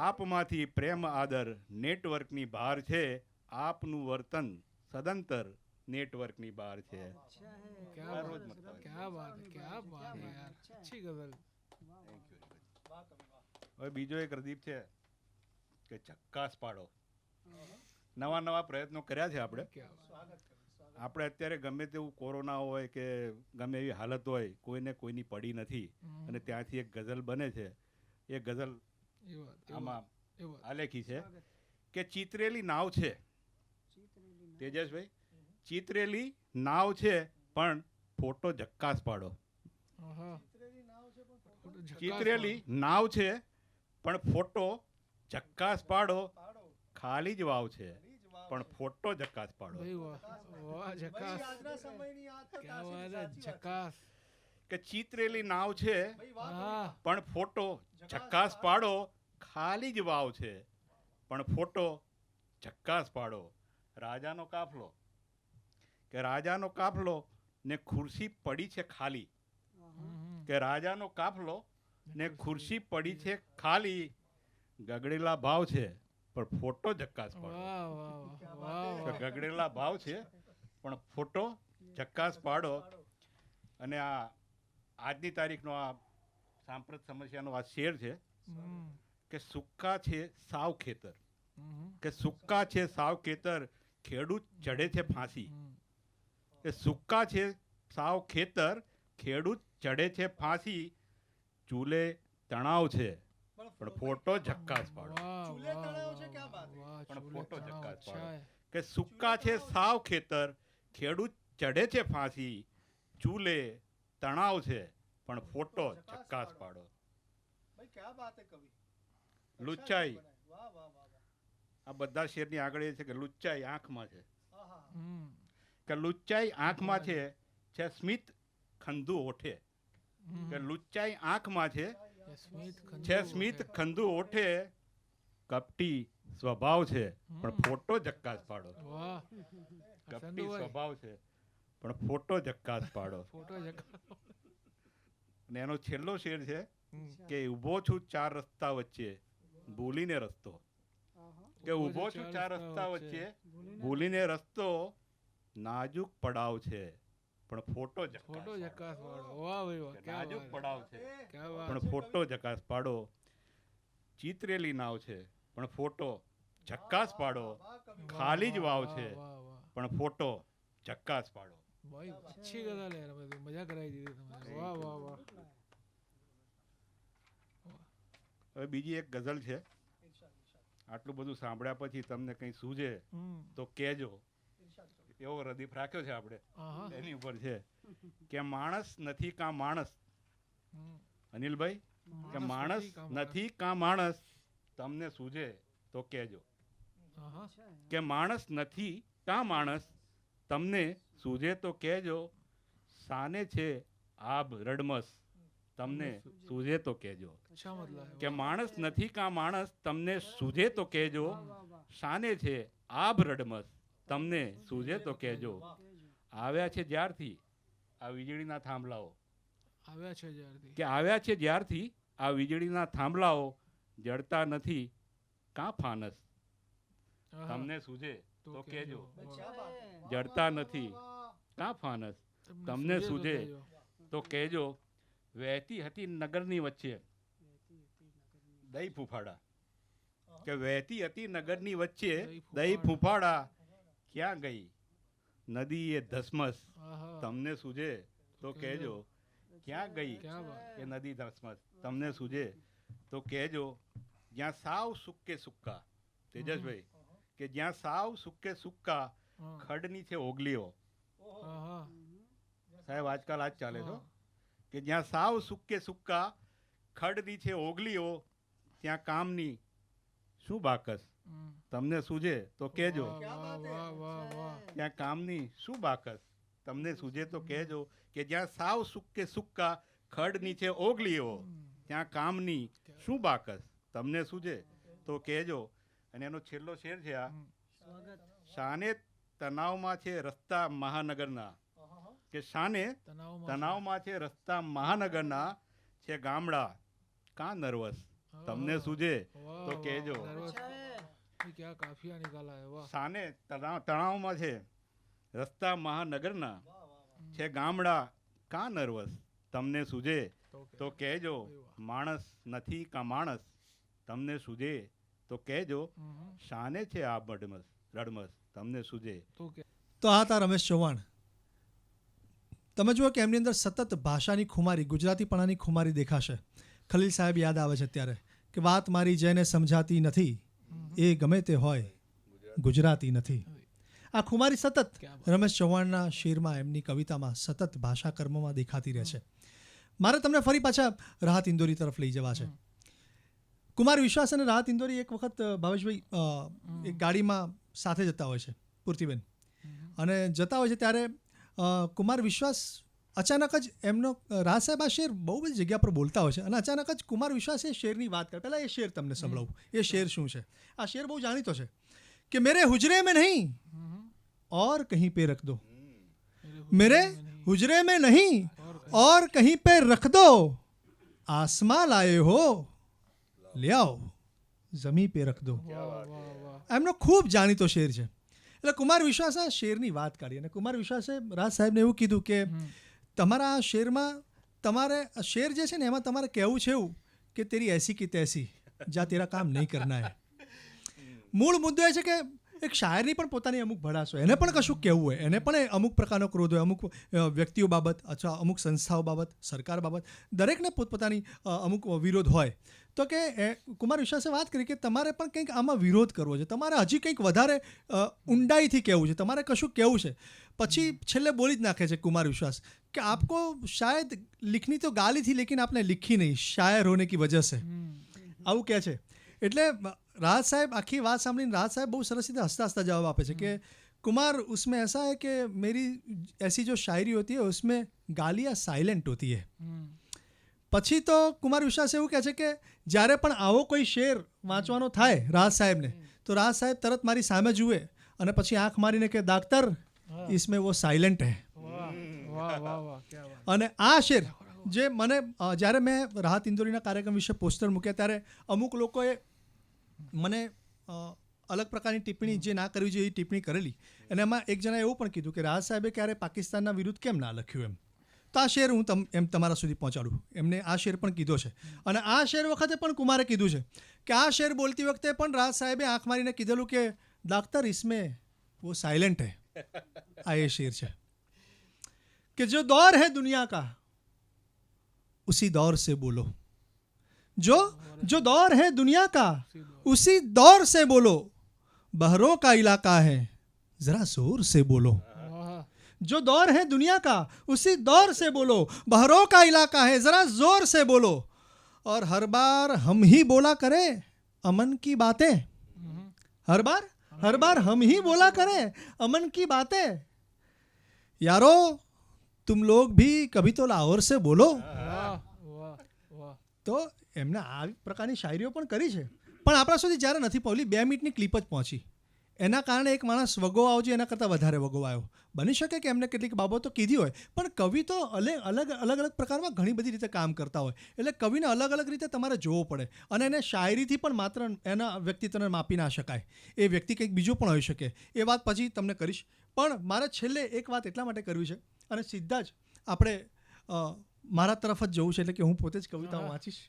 આપમાંથી પ્રેમ આદર નેટવર્કની બહાર છે. આપનું વર્તન સદંતર નેટવર્કની બહાર છે. क्या रोज बात मतलब है। क्या बात है क्या बात है यार अच्छी गजल. હવે બીજો એક પ્રદીપ છે કે ચક્કાસ પાડો. નવા નવા પ્રયત્નો કર્યા છે આપણે. क्या बात. આપણે અત્યારે ગમે તેવું કોરોના હોય કે ગમે એવી હાલત હોય કોઈને કોઈની પડી નથી અને ત્યાંથી એક ગઝલ બને છે. એ ગઝલ ये बात આમાં ये बात. આલેખી છે કે ચિતરેલી નાવ છે. તેજસભાઈ, ચિતરેલી નાવ છે પણ ફોટો ઝક્કાસ પાડો. હા. ચિતરેલી નાવ છે પણ ફોટો ઝક્કાસ પાડો. ખાલી જ વાવ છે પણ ફોટો ઝક્કાસ પાડો. भाई वाह वाह झकास. क्या बात है झकास. કે ચિતરેલી નાવ છે हाँ. પણ ફોટો ઝક્કાસ પાડો. ખાલી જ વાવ છે પણ ફોટો ઝક્કાસ પાડો. રાજાનો કાફલો કે રાજાનો કાફલો ને ખુરશી પડી છે ખાલી. કે રાજાનો કાફલો ને ખુરશી પડી છે ખાલી. ગગડેલા ભાવ છે પણ ફોટો ઝક્કાસ પાડો. वाह वाह वाह કે वाह. ગગડેલા ભાવ છે પણ ફોટો ઝક્કાસ પાડો. અને આ આજની તારીખનો આ સાંપ્રત સમસ્યાનો આ શેર છે કે સુક્કા છે સાવ ખેતર. કે સુક્કા છે સાવ ખેતર ખેડૂત ચડે છે ફાંસી. કે સુક્કા છે સાવ ખેતર ખેડૂત ચડે છે ફાંસી. ચૂલે તણાવ છે પણ ફોટો ઝક્કાસ પાડો. પણ ફોટો ઝક્કાસ પાડો. કે સુક્કા છે સાવ ખેતર ખેડૂત ચડે છે ફાંસી. ચૂલે તણાવ છે પણ ફોટો ઝક્કાસ પાડો. લુચ્ચાઈ, આ બધા શેરની આગળ એ છે કે લુચ્ચાઈ આંખમાં છે. કે લુચ્ચાઈ આંખમાં છે સ્મિત ખંધુ ઓઠે. કે લુચ્ચાઈ આંખમાં છે સ્મિત ખંધુ ઓઠે. કપટી સ્વભાવ છે પણ ફોટો ઝક્કાસ પાડો. वाह. કપટી સ્વભાવ છે પણ ફોટો ઝક્કાસ પાડો. फोटो झकास. અને એનો છેલ્લો શેર છે કે ઊભો છું ચાર રસ્તા વચ્ચે ભૂલીને રસ્તો. કે ઊભો છું ચાર રસ્તા વચ્ચે ભૂલીને રસ્તો. નાજુક પડાવ છે પણ ફોટો फोटो ઝક્કાસ झकास वाला. वाह भाई वाह. પાડો. क्या નાજુક बात પડાવ છે है. क्या बात પણ है. ફોટો ઝક્કાસ પાડો. ચિતરેલી નાવ છે પણ ફોટો ઝક્કાસ પાડો. ખાલી જ વાવ છે वाह वाह. પણ ફોટો ઝક્કાસ પાડો. भाई अच्छी गजल है रमेश भाई. मजा कराई दी तुमने. वाह वाह वाह. હવે બીજી એક ગઝલ છે. આટલું બધું સાંભળ્યા પછી તમને કંઈ સૂઝે તો કહેજો. એવો રદીફ રાખ્યો છે આપણે આહા. એની ઉપર છે કે માણસ નથી કાં માણસ. અનિલભાઈ, કે માણસ નથી કાં માણસ તમને સૂઝે તો કહેજો. આહા. કે માણસ નથી કાં માણસ તમને સૂઝે તો કહેજો. સાને છે આબ રડમસ તમને સૂઝે તો કહેજો. अच्छा मतलब है. કે માણસ નથી કાં માણસ તમને સૂઝે તો કહેજો. શાને છે આભ રડમસ તમને સૂઝે તો કહેજો. આવ્યા છે જ્યારથી આ વીજળીના થાંભલાઓ. આવ્યા છે જ્યારથી. કે આવ્યા છે જ્યારથી આ વીજળીના થાંભલાઓ. જડતા નથી કાં ફાનસ આહા. તમને સૂઝે તો કહેજો. વાહ. જડતા નથી કાં ફાનસ તમને સૂઝે કહેજો. તો કહેજો. વહેતી હતી નગરની વચ્ચે દહીં ફૂફાડા. કે વહેતી હતી નગરની વચ્ચે દહીં ફૂફાડા. ક્યાં ગઈ નદી એ ધસમસ આહા. તમને સૂઝે તો કહેજો. ક્યાં ગઈ क्या बात. એ નદી ધસમસ તમને સૂઝે તો કહેજો. જ્યાં સાવ સુક્કે સુક્કા, તેજસભાઈ, કે જ્યાં સાવ સુક્કે સુક્કા હા. ખડની છે ઓગલીઓ. આહા. સાહેબ આજકાલ આજ ચાલે છે હો. કે જ્યાં સાવ સુક્કે સુક્કા ખડની છે ઓગલીઓ. ત્યાં કામની શું બાકસ તમને સૂઝે તો કહેજો. વાહ વાહ વાહ વાહ. ત્યાં કામની શું બાકસ તમને સૂઝે તો કહેજો. કે જ્યાં સાવ સુક્કે સુક્કા ખડ નીચે ઓગલીઓ. ત્યાં કામની શું બાકસ તમને સૂઝે તો કહેજો. અને એનો છેલ્લો શેર છે આ શાને તણાવમાં છે રસ્તા મહાનગરના, કે શાને તણાવમાં છે રસ્તા મહાનગરના, છે ગામડા કાં નર્વસ, તમને સૂજે તો કહેજો. क्या काफिया निकाला है वाह. શાને તણાવમાં છે રસ્તા મહાનગરના, છે ગામડા કાં નર્વસ, તમને સૂજે તો કહેજો. માણસ નથી કા માણસ, તમને સૂજે તો કહેજો. શાને છે આ રડમસ, તમને સૂજે. તો આ હતા રમેશ ચૌહાણ. તમે જુઓ કે એમની અંદર સતત ભાષાની ખુમારી, ગુજરાતીપણાની ખુમારી દેખાશે. ખલીલ સાહેબ યાદ આવે છે ત્યારે કે વાત મારી જેને સમજાતી નથી એ ગમે તે હોય ગુજરાતી નથી. આ ખુમારી સતત રમેશ ચૌહાણના શેરમાં, એમની કવિતામાં સતત ભાષા કર્મમાં દેખાતી રહે છે. મારે તમને ફરી પાછા રાહત ઇન્દોરી તરફ લઈ જવા છે. કુમાર વિશ્વાસ અને રાહત ઇન્દોરી એક વખત ભાવેશભાઈ એક ગાડીમાં સાથે જતા હોય છે, પૂર્તિબેન, અને જતા હોય છે ત્યારે કુમાર વિશ્વાસ અચાનક જ એમનો, રાહત સાહેબ આ શેર બહુ બધી જગ્યા પર બોલતા હોય છે, અને અચાનક જ કુમાર વિશ્વાસ એ શેરની વાત કરે. પહેલાં એ શેર તમને સંભળાવું. એ શેર શું છે? આ શેર બહુ જાણીતો છે કે મેરે હુજરે મેં નહીં और कहीं पे रख दो, मेरे हुजरे में नहीं और कहीं पे रख दो, आसमां लाए हो ले आओ जमी पे रख दो. એમનો ખૂબ જાણીતો શેર છે. એટલે કુમાર વિશ્વાસ આ શેરની વાત કાઢી, અને કુમાર વિશ્વાસે રાજ સાહેબને એવું કીધું કે તમારા આ શેરમાં, તમારે શેર જે છે ને એમાં તમારે કહેવું છે એવું કે તેરી એસી કી તૈસી જા તેરા કામ નહીં કરના હે. મૂળ મુદ્દો એ છે કે એક શાયરની પણ પોતાની અમુક ભડાશ હોય, એને પણ કશું કહેવું હોય, એને પણ અમુક પ્રકારનો ક્રોધ હોય, અમુક વ્યક્તિઓ બાબત અથવા અમુક સંસ્થાઓ બાબત, સરકાર બાબત, દરેકને પોતપોતાની અમુક વિરોધ હોય. તો કે કુમાર વિશ્વાસે વાત કરી કે તમારે પણ કંઈક આમાં વિરોધ કરવો છે, તમારે હજી કંઈક વધારે ઊંડાઈથી કહેવું છે, તમારે કશું કહેવું છે. પછી છેલ્લે બોલી જ નાખે છે કુમાર વિશ્વાસ કે આપકો શાયદ લિખની તો ગાલી થી, લેકિન આપને લિખી નહીં શાયર હોને કી વજહ સે, આવું કહે છે. એટલે राहत साहब आखी बात सामने राहत साहब बहुत सरस रीते हंसता हंसता जवाब आपे कि कुमार उसमें ऐसा है कि मेरी ऐसी जो शायरी होती है उसमें गालियाँ साइलेंट होती है. પછી તો કુમાર વિશ્વાસ એવું કહે છે કે જ્યારે પણ આવો કોઈ શેર વાંચવાનો થાય રાહત સાહેબને, તો રાહત સાહેબ તરત મારી સામે જુએ અને પછી આંખ મારીને કે દાક્તર इसमें वो साइलेंट है. અને આ શેર જે મને જ્યારે મેં રાહત ઇન્દોરીના કાર્યક્રમ વિશે પોસ્ટર મૂક્યા ત્યારે અમુક લોકોએ મને અલગ પ્રકારની ટિપ્પણી જે ના કરવી જોઈએ એ ટિપ્પણી કરેલી, અને એમાં એક જણાએ એવું પણ કીધું કે રાહત સાહેબે ક્યારે પાકિસ્તાનના વિરુદ્ધ કેમ ના લખ્યું એમ. તો આ શેર હું તમારા સુધી પહોંચાડું. એમને આ શેર પણ કીધો છે, અને આ શેર વખતે પણ કુમારે કીધું છે કે આ શેર બોલતી વખતે પણ રાહત સાહેબે આંખ મારીને કીધેલું કે દાક્તર इसमें वो साइलेंट है. આ એ શેર છે કે જો દौर है दुनिया का उसी दौर से बोलो, जो दौर है दुनिया का उसी दौर से बोलो, बहरों का इलाका है जरा जोर से बोलो. जो दौर है दुनिया का उसी दौर से बोलो, बहरों का इलाका है जरा जोर से बोलो, और हर बार हम ही बोला करे अमन की बातें, हर बार हम ही बोला करे अमन की बातें, यारो तुम लोग भी कभी तो लाहौर से बोलो. તો એમને આ પ્રકારની શાયરીઓ પણ કરી છે, પણ આપણા સુધી જ્યારે નથી પહોંચી, 2 મિનિટની ક્લિપ જ પહોંચી, એના કારણે એક માણસ વગો આવજો એના કરતાં વધારે વગો આવ્યો. બની શકે કે એમને કેટલીક બાબતો કીધી હોય, પણ કવિ તો અલગ પ્રકારમાં ઘણી બધી રીતે કામ કરતા હોય, એટલે કવિને અલગ રીતે તમારે જોવો પડે, અને એને શાયરીથી પણ માત્ર એના વ્યક્તિત્વને માપી ના શકાય. એ વ્યક્તિ કંઈક બીજો પણ હોઈ શકે. એ વાત પછી તમને કરીશ, પણ મારે છેલ્લે એક વાત એટલા માટે કરવી છે, અને સીધા જ આપણે મારા તરફ જ જવું છે, એટલે કે હું પોતે જ કવિતાઓ વાંચીશ,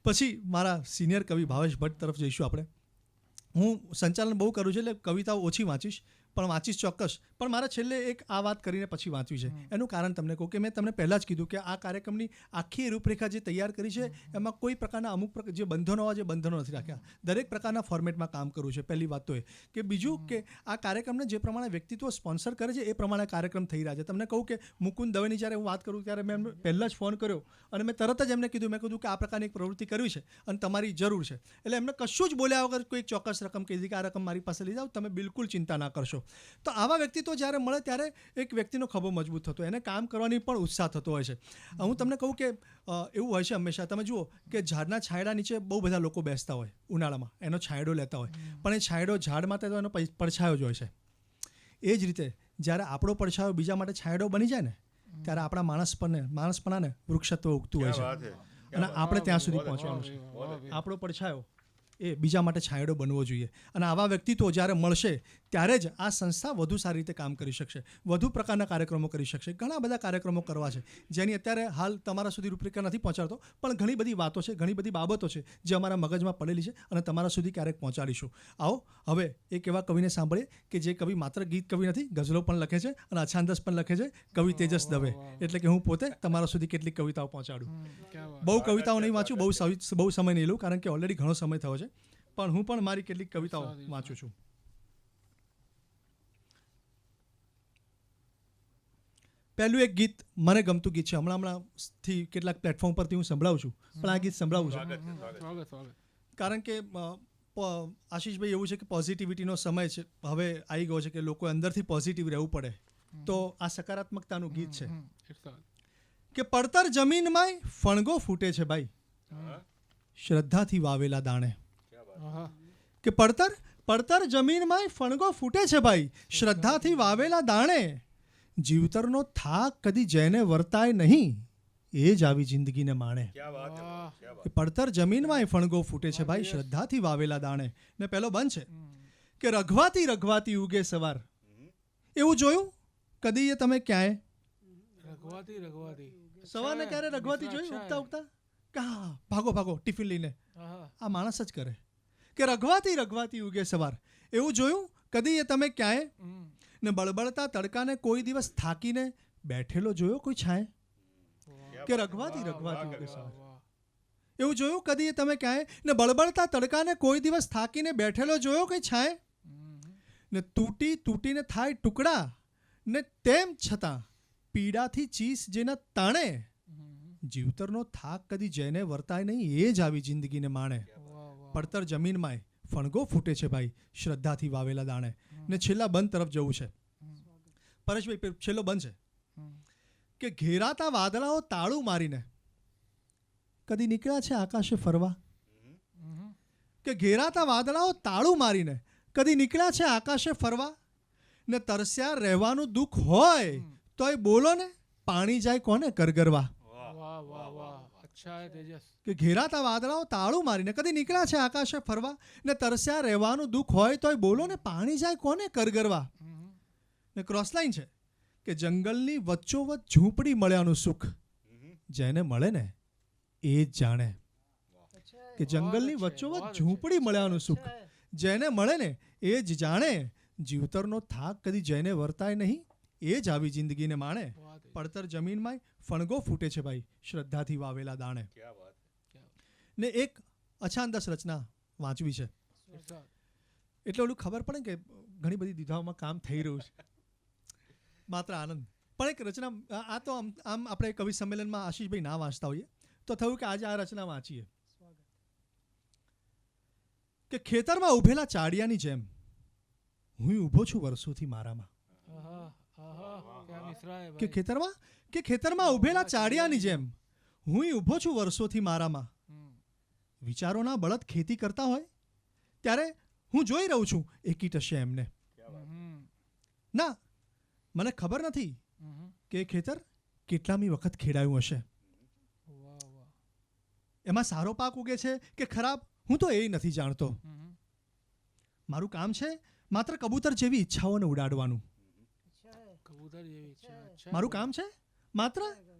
પછી મારા સિનિયર કવિ ભાવેશ ભટ્ટ તરફ જઈશું આપણે. હું સંચાલન બહુ કરું છું એટલે કવિતાઓ ઓછી વાંચીશ, પણ વાંચીશ ચોક્કસ. પણ મારે છેલ્લે એક આ વાત કરીને પછી વાંચવી છે. એનું કારણ તમને કહું કે મેં તમને પહેલાં જ કીધું કે આ કાર્યક્રમની આખી રૂપરેખા જે તૈયાર કરી છે એમાં કોઈ પ્રકારના અમુક જે બંધનો હોય, જે બંધનો નથી રાખ્યા. દરેક પ્રકારના ફોર્મેટમાં કામ કરવું છે, પહેલી વાત તો એ. કે બીજું કે આ કાર્યક્રમને જે પ્રમાણે વ્યક્તિત્વ સ્પોન્સર કરે છે એ પ્રમાણે કાર્યક્રમ થઈ રહ્યા છે. તમને કહું કે મુકુંદ દવેની જ્યારે હું વાત કરું ત્યારે મેં એમને પહેલાં જ ફોન કર્યો, અને મેં તરત જ એમને કીધું કે આ પ્રકારની એક પ્રવૃત્તિ કરવી છે અને તમારી જરૂર છે. એટલે એમને કશું જ બોલ્યા વગર કોઈ ચોક્કસ રકમ કહી દીધી કે આ રકમ મારી પાસે લઈ જાઓ, તમે બિલકુલ ચિંતા ના કરશો. તો આવા વ્યક્તિત્વ જ્યારે મળે ત્યારે એક વ્યક્તિનો ખભો મજબૂત થતો એને કામ કરવાની પણ ઉત્સાહ થતો હોય છે. હું તમને કહું કે એવું હોય છે હંમેશા તમે જુઓ કે ઝાડના છાંયડા નીચે બહુ બધા લોકો બેસતા હોય ઉનાળામાં એનો છાંયડો લેતા હોય પણ એ છાંયડો ઝાડ માટે તો એનો પડછાયો જ હોય છે. એ જ રીતે જ્યારે આપણો પડછાયો બીજા માટે છાંયડો બની જાય ને ત્યારે આપણા માણસપણાને વૃક્ષત્વ ઉગતું હોય છે અને આપણે ત્યાં સુધી પહોંચવાનું છે. આપણો પડછાયો એ બીજા માટે છાંયડો બનવો જોઈએ અને આવા વ્યક્તિત્વો જ્યારે મળશે ત્યારે જ આ સંસ્થા વધુ સારી રીતે કામ કરી શકશે, વધુ પ્રકારના કાર્યક્રમો કરી શકશે. ઘણા બધા કાર્યક્રમો કરવા છે જેની અત્યારે હાલ તમારા સુધી રૂપરેખા નથી પહોંચાડતો પણ ઘણી બધી વાતો છે, ઘણી બધી બાબતો છે જે અમારા મગજમાં પડેલી છે અને તમારા સુધી ક્યારેક પહોંચાડીશું. આવો હવે એક એવા કવિને સાંભળીએ કે જે કવિ માત્ર ગીત કવિ નથી, ગઝલો પણ લખે છે અને અછાંદસ પણ લખે છે, કવિ તેજસ દવે. એટલે કે હું પોતે તમારા સુધી કેટલીક કવિતાઓ પહોંચાડું. બહુ કવિતાઓ નહીં વાંચું, બહુ સમય નહીં લઉં કારણ કે ઓલરેડી ઘણો સમય થયો છે પણ હું પણ મારી કેટલીક કવિતાઓ વાંચું છું. પહેલું એક ગીત મને ગમતું ગીત છે, હમણાંથી કેટલાક પ્લેટફોર્મ પરથી હું સંભળાવું છું પણ આ ગીત સંભળાવું છું કારણ કે આશીષભાઈ એવું છે કે પોઝિટિવિટીનો સમય છે, હવે આવી ગયો છે કે લોકો અંદરથી પોઝિટિવ રહેવું પડે તો આ સકારાત્મકતાનું ગીત છે કે પડતર જમીનમાં ફણગો ફૂટે છે ભાઈ શ્રદ્ધાથી વાવેલા દાણે. કે પડતર જમીનમાં ફણગો ફૂટે છે ભાઈ શ્રદ્ધાથી વાવેલા દાણે. જીવતરનો થાક કદી જેને વર્તાય નહીં એ જ આવી જિંદગીને માણે. કે પડતર જમીનમાં ફણગો ફૂટે છે ભાઈ શ્રદ્ધાથી વાવેલા દાણે. ને પહેલો બંધ છે કે રઘવાતી રઘવાતી ઉગે સવાર. એવું જોયું કદી એ તમે ક્યાંય સવારને ક્યારે રઘવાતી જોઈ ઉગતા ઉગતા કે હા ભાગો ભાગો ટિફિન લઈને? આ માણસ જ કરે કે રઘવાતી રઘવાતી ઉગે સવાર. એવું જોયું કદી એ તમે ક્યાંય? ને બળબળતા તડકાને કોઈ દિવસ થાકીને બેઠેલો જોયો કોઈ છાંય? કે રઘવાતી રઘવાતી ઉગે સવાર. એવું જોયું કદી એ તમે ક્યાંય? ને બળબળતા તડકાને કોઈ દિવસ થાકીને બેઠેલો જોયો કોઈ છાંય? ને તૂટીને થાય ટુકડા ને તેમ છતાં પીડાથી ચીસ જેના તાણે. જીવતરનો થાક કદી જેને વર્તાય નહીં એ જ આવી જિંદગીને માણે. પડતર જમીનમાં ફણગો ફૂટે છે ભાઈ શ્રદ્ધાથી વાવેલા દાણે. ને છેલ્લા બંધ તરફ જવું છે પરેશભાઈ. છેલ્લો બંધ છે કે ઘેરાતા વાદળાઓ તાળું મારીને કદી નીકળ્યા છે આકાશે ફરવા. કે ઘેરાતા વાદળાઓ તાળું મારીને કદી નીકળ્યા છે આકાશે ફરવા. ને તરસ્યા રહેવાનું દુઃખ હોય તોય બોલો ને પાણી જાય કોને કરગરવા. કે ઘેરાતા વાદળાઓ તાળું મારીને કદી નીકળ્યા છે આકાશે ફરવા. ને તરસ્યા રહેવાનું દુઃખ હોય તોય બોલો ને પાણી જાય કોને કરગરવા. ને ક્રોસલાઈન છે કે જંગલની વચ્ચોવચ્ચ ઝૂંપડી મળ્યાનું સુખ જેને મળે ને એ જ જાણે. કે જંગલની વચ્ચોવચ્ચ ઝૂંપડી મળ્યાનું સુખ જેને મળે ને એ જ જાણે. જીવતરનો થાક કદી જેને વર્તાય નહીં એ જ આવી જિંદગીને માણે. પડતર જમીનમાં ફણગો ફૂટે છે ભાઈ શ્રદ્ધાથી વાવેલા દાણે. ને એક અછાંદસ રચના વાંચવી છે એટલે ઓલું ખબર પડે કે ઘણી બધી દીધાઓમાં કામ થઈ રહ્યું છે. માત્ર આનંદ. પણ એક રચના આ તો આમ આપણે કવિ સંમેલનમાં આશીષભાઈ ના વાંચતા હોઈએ તો થયું કે આજે આ રચના વાંચીએ. કે ખેતરમાં ઉભેલા ચાડિયાની જેમ હું ઊભો છું વર્ષોથી મારામાં. કે ખેતરમાં ઉભેલા ચાડિયાની જેમ હું ઊભો છું વર્ષોથી મારામાં. વિચારોના બળદ ખેતી કરતા હોય ત્યારે હું જોઈ રહ્યું છું એકી ટશે એમને. ના મને ખબર નથી કે ખેતર કેટલામી વખત ખેડાયું હશે, એમાં સારો પાક ઉગે છે કે ખરાબ હું તો એ નથી જાણતો. મારું કામ છે માત્ર કબૂતર જેવી ઈચ્છાઓને ઉડાડવાનું. મારું કામ છે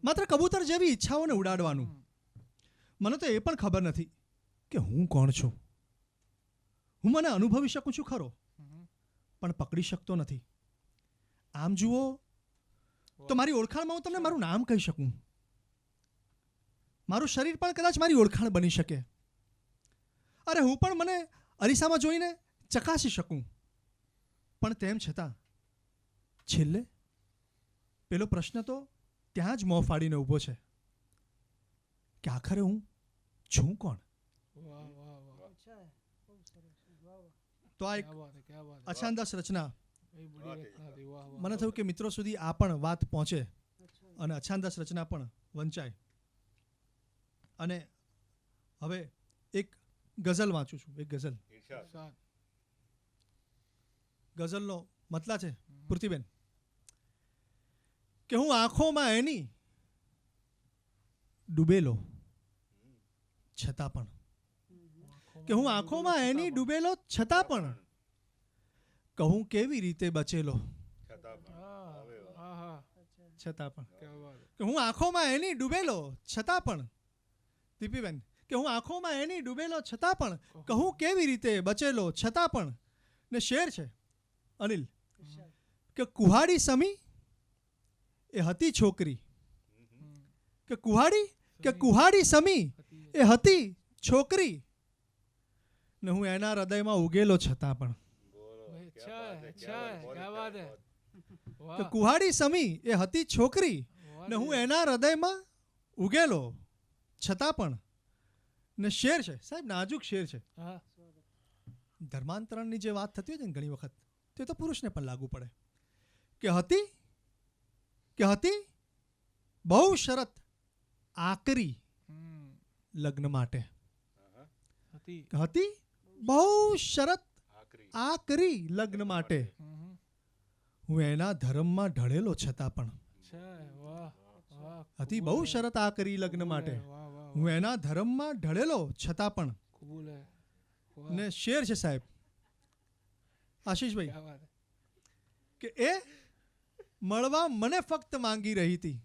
માત્ર કબૂતર જેવી ઈચ્છાઓને ઉડાડવાનું. મને તો એ પણ ખબર નથી કે હું કોણ છું. હું મને અનુભવી શકું છું ખરો પણ પકડી શકતો નથી. આમ જુઓ તો મારી ઓળખાણમાં હું તમને મારું નામ કહી શકું. મારું શરીર પણ કદાચ મારી ઓળખાણ બની શકે. અરે હું પણ મને અરીસામાં જોઈને ચકાસી શકું. પણ તેમ છતાં છેલ્લે પેલો પ્રશ્ન તો ત્યાં જ મોં ફાડીને ઊભો છે કે આખરે હું છું કોણ. તો આ એક અછાંદસ રચના એ બડી રચના હતી. વાહ વાહ. મને થયું કે મિત્રો સુધી આ પણ વાત પહોંચે અને અછાંદસ રચના પણ વંચાય. અને હવે એક ગઝલ વાંચું છું. એક ગઝલ. ઇરશાદ. ગઝલનો મતલબ છે પૂર્તિબેન કે હું આંખોમાં એની ડૂબેલો છતાં પણ, કે હું આંખોમાં એની ડૂબેલો છતાં પણ કહું કેવી રીતે બચેલો આહા. છતાં પણ, ક્યા વાત હે. કે હું આંખોમાં એની ડૂબેલો છતાં પણ, દીપીબેન કે હું આંખોમાં એની ડૂબેલો છતાં પણ કહું કેવી રીતે બચેલો છતાં પણ. ને શેર છે અનિલ કે કુહાડી સમી એ હતી છોકરી, કે કુહાડી સમી એ હતી છોકરી ને હું એના હૃદયમાં ઉગેલો છતાં પણ. ભાઈ अच्छा है, अच्छा है. क्या बात है. કે વાહ. કુહાડી સમી એ હતી છોકરી વાહ ને હું રે. એના હૃદયમાં ઉગેલો છતાં પણ. ને શેર છે સાહેબ, નાજુક શેર છે. હા. ધર્માંતરણની જે વાત થતી હોય છે ને ઘણી વખત તે તો પુરુષને પણ લાગુ પડે. કે હતી બહુ શરત આકરી હમ. લગ્ન માટે. હતી. કે હતી બહુ શરત આકરી લગ્ન માટે હમ. હું એના ધર્મમાં ઢળેલો છતાં પણ. अच्छा है. વાહ વાહ. હતી કબૂલ બહુ है. શરત આકરી લગ્ન કબૂલ માટે है. વાહ વાહ હું વાહ. એના ધર્મમાં ઢળેલો છતાં પણ. કબૂલ है. વાહ. ને શેર છે સાહેબ આશીષભાઈ क्या बात है. કે એ મળવા મને ફક્ત માંગી રહી હતી.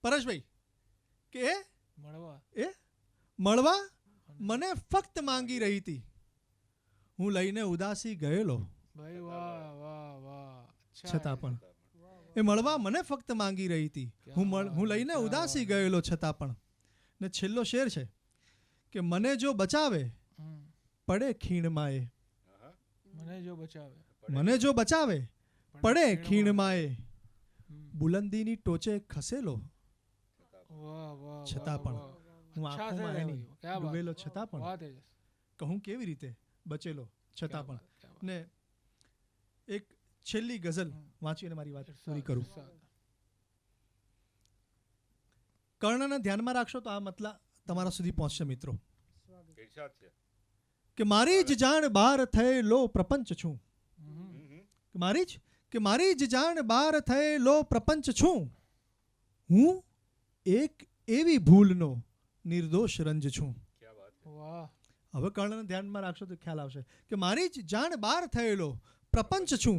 પરેશભાઈ કે એ મળવા. મળવા મને ફક્ત માંગી રહી હતી. હું લઈને ઉદાસી ગયેલો ભાઈ વાહ વાહ વાહ. अच्छा છતાં है. પણ. એ મળવા મને ફક્ત માંગી રહી હતી. હું લઈને ઉદાસી ગયેલો છતાં પણ. ને છેલ્લો શેર છે કે મને જો બચાવે હમ. પડે ખીણમાં એ. મને જો બચાવે. મને જો બચાવે પડે ખીણમાં એ. હમ. બુલંદીની ટોચે ખસેલો વાહ વાહ. છતાં વાહ, પણ. વાહ. હું अच्छा આંખોમાં से है એની भाई. क्या बात ડૂબેલો है. છતાં પણ वाह तेजस. કહું કેવી રીતે બચેલો क्या છતાં પણ. बात है, क्या बात ને એક છેલ્લી ગઝલ હમ. વાંચીને મારી વાત है. પૂરી કરું. इरशाद. કર્ણને ધ્યાનમાં રાખશો તો આ મતલબ તમારા સુધી પહોંચશે મિત્રો. ઇરશાદ છે. કે મારી જ જાણ બહાર થયેલો પ્રપંચ છું. હમ. કે મારી જ જાણ બહાર થયેલો પ્રપંચ છું. હું એક એવી ભૂલનો નિર્દોષ રંજ છું. ક્યા વાત છે. વાહ. હવે કર્ણને ધ્યાનમાં રાખશો તો ખ્યાલ આવશે કે મારી જ જાણ બહાર થયેલો પ્રપંચ છું.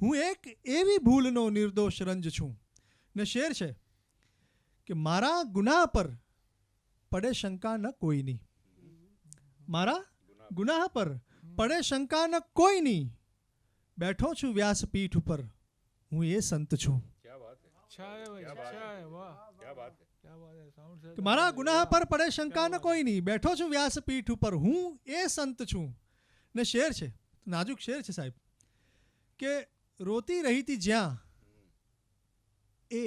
હું એક એવી ભૂલનો નિર્દોષ રંજ છું. ને શેર છે કે મારા ગુનાહ પર પડે શંકા ન કોઈની. મારા ગુનાહ પર પડે શંકા ન કોઈની. બેઠો છું વ્યાસપીઠ ઉપર હું એ સંત છું. ક્યા વાત છે. अच्छा है भाई. क्या बात अच्छा है. है. वाह. ક્યા વાત છે. क्या बात है. साउंड से કે મારા ગુનાહ પર પડે શંકા ન क्या बात કોઈની. બેઠો છું વ્યાસપીઠ ઉપર હું એ સંત છું. ને શેર છે નાજુક શેર છે સાહેબ કે રોતી રહી હતી જ્યાં એ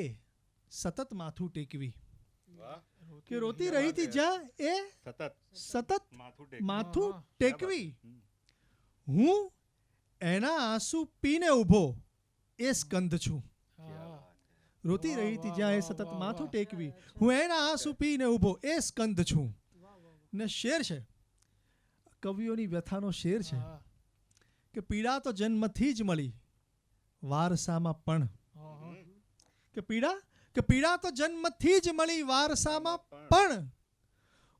સતત માથું ટેકવી. વાહ. કે રોતી રહી હતી જ્યાં એ સતત સતત માથું ટેક. માથું હા, ટેકવી. હમ. હું એના આંસુ પીને ઊભો એ સ્કંદ છું. हाँ. રોતી વાહ, રહી હતી વાહ, જ્યાં એ વાહ, સતત વાહ, માથું વાહ. ટેકવી. હું એના આંસુ પીને ઊભો એ સ્કંદ છું. ને શેર છે કવિઓની વ્યથાનો શેર છે हाँ. કે પીડા તો જન્મથી જ મળી વારસામાં પણ. हाँ, हाँ. કે પીડા તો જન્મથી જ મળી વારસામાં પણ.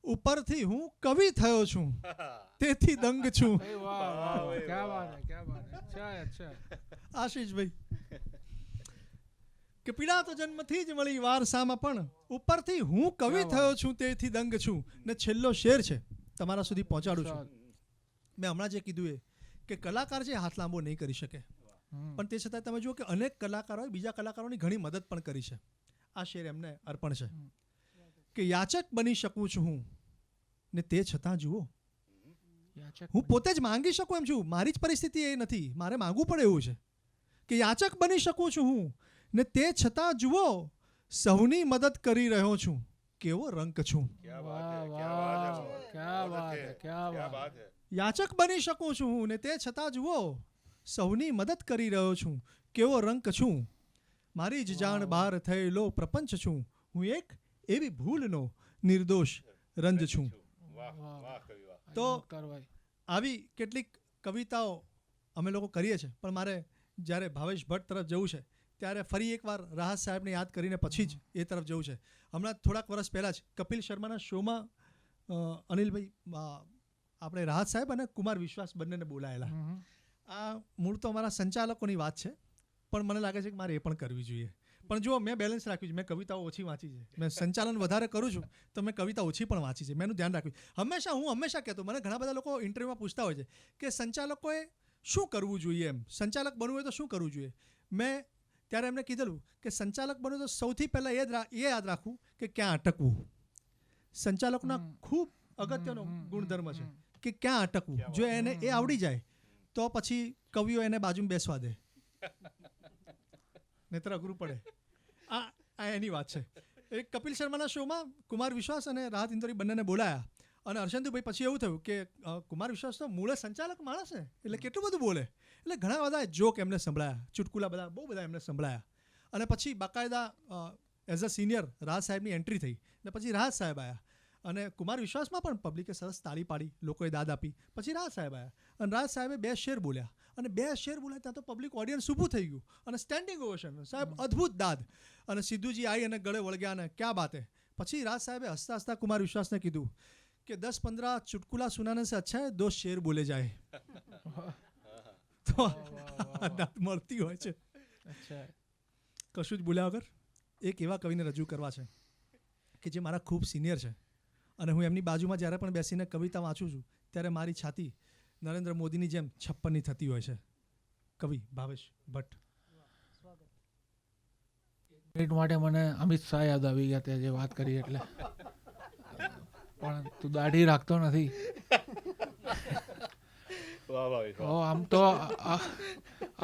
ઉપરથી હું કવિ થયો છું તેથી દંગ છું. भाई वाह वाह वाह. क्या बात है. क्या बात है. अच्छा है. अच्छा है. આશીષભાઈ કે પીડા તો જન્મથી જ મળી વારસામાં પણ. ઉપરથી હું કવિ થયો છું તેથી દંગ છું. ને છેલ્લો શેર છે તમારા સુધી પહોંચાડું છું. મેં હમણાં જે કીધું એ કે કલાકાર છે હાથ લાંબો નહીં કરી શકે हम्म. પણ તે છતાં તમે જુઓ કે અનેક કલાકારોએ બીજા કલાકારોની ઘણી મદદ પણ કરી છે. આ શેર એમને અર્પણ છે કે યાચક બની શકું છું હું ને તે છતાં જુઓ याचक હું પોતે જ માંગી શકું એમ છું. મારી જ પરિસ્થિતિ એ નથી, મારે માંગવું પડે એવું છે કે યાચક બની શકું છું હું ને તે છતાં જુઓ સૌની મદદ કરી રહ્યો છું. કેવો રંક છું. ક્યા वाह વાત છે. ક્યા વાત वाह. છે. क्या बहुत बात अच्छे. है. क्या ક્યા बात બાત है. है. યાચક બની શકું છું હું ને તે છતાં જુઓ સૌની મદદ કરી રહ્યો છું, કેવો રંક છું, મારી જ જાણ બહાર થયેલો પ્રપંચ છું, હું એક એવી ભૂલનો નિર્દોષ રંજ છું. તો મુખ્તારભાઈ. આવી કેટલીક કવિતાઓ અમે લોકો કરીએ છીએ, પણ મારે જ્યારે ભાવેશ ભટ્ટ તરફ જવું છે ત્યારે ફરી એકવાર રાહત સાહેબને યાદ કરીને પછી જ એ તરફ જવું છે. હમણાં થોડાક વર્ષ પહેલાં જ કપિલ શર્માના શોમાં અનિલભાઈ આપણે રાહત સાહેબ અને કુમાર વિશ્વાસ બંનેને બોલાયેલા. આ મૂળ તો અમારા સંચાલકોની વાત છે, પણ મને લાગે છે કે મારે એ પણ કરવી જોઈએ. પણ જો મેં બેલેન્સ રાખ્યું છે, મેં કવિતાઓ ઓછી વાંચી છે, મેં સંચાલન વધારે કરું છું તો મેં કવિતા ઓછી પણ વાંચી છે, મેં એનું ધ્યાન રાખ્યું. હું હંમેશા કહેતો, મને ઘણા બધા લોકો ઇન્ટરવ્યૂમાં પૂછતા હોય છે કે સંચાલકોએ શું કરવું જોઈએ, એમ સંચાલક બનવું હોય તો શું કરવું જોઈએ. મેં ત્યારે એમને કીધેલું કે સંચાલક બનવું તો સૌથી પહેલાં એ યાદ રાખવું કે ક્યાં અટકવું. સંચાલકના ખૂબ અગત્યનો ગુણધર્મ છે કે ક્યાં અટકવું. જો એને એ આવડી જાય તો પછી કવિઓ એને બાજુમાં બેસવા દે, નહીતર અઘરું પડે. આ એની વાત છે. એક કપિલ શર્માના શોમાં કુમાર વિશ્વાસ અને રાહત ઇન્દોરી બંનેને બોલાયા અને હર્ષંતુભાઈ પછી એવું થયું કે કુમાર વિશ્વાસ તો મૂળે સંચાલક માણસ છે એટલે કેટલું બધું બોલે, એટલે ઘણા બધા જોક એમને સંભળાયા, ચુટકુલા બધા બહુ બધા એમને સંભળાયા. અને પછી બાકાયદા એઝ અ સિનિયર રાહત સાહેબની એન્ટ્રી થઈ અને પછી રાહત સાહેબ આવ્યા અને કુમાર વિશ્વાસમાં પણ પબ્લિકે સરસ તાળી પાડી, લોકોએ દાદ આપી. પછી રાહત સાહેબ આવ્યા અને રાહત સાહેબે 2 શેર બોલ્યા અને 2 શેર બોલ્યા ત્યાં તો પબ્લિક ઓડિયન્સ ઊભું થઈ ગયું અને સ્ટેન્ડિંગ ઓવેશન. સાહેબ અદ્ભુત દાદ. અને સિદ્ધુજી આવી અને ગળે વળગ્યા અને ક્યાં બાત હે. પછી રાહત સાહેબે હસતા હસતા કુમાર વિશ્વાસને કીધું કે 10-15 ચુટકુલા સુનાને સે અચ્છા હે 2 શેર બોલે જાય. તો દાદ મળતી હોય છે. કશું જ બોલ્યા વગર એક એવા કવિને રજૂ કરવા છે કે જે મારા ખૂબ સિનિયર છે અને હું એમની બાજુમાં જ્યારે પણ બેસીને કવિતા વાંચું છું ત્યારે મારી છાતી નરેન્દ્ર મોદીની જેમ 56ની થતી હોય છે. કવિ ભાવેશ ભટ્ટ. મિનિટ માટે મને અમિત શાહ યાદ આવી ગયા તે જે વાત કરી એટલે, પણ તું દાઢી રાખતો નથી. આમ તો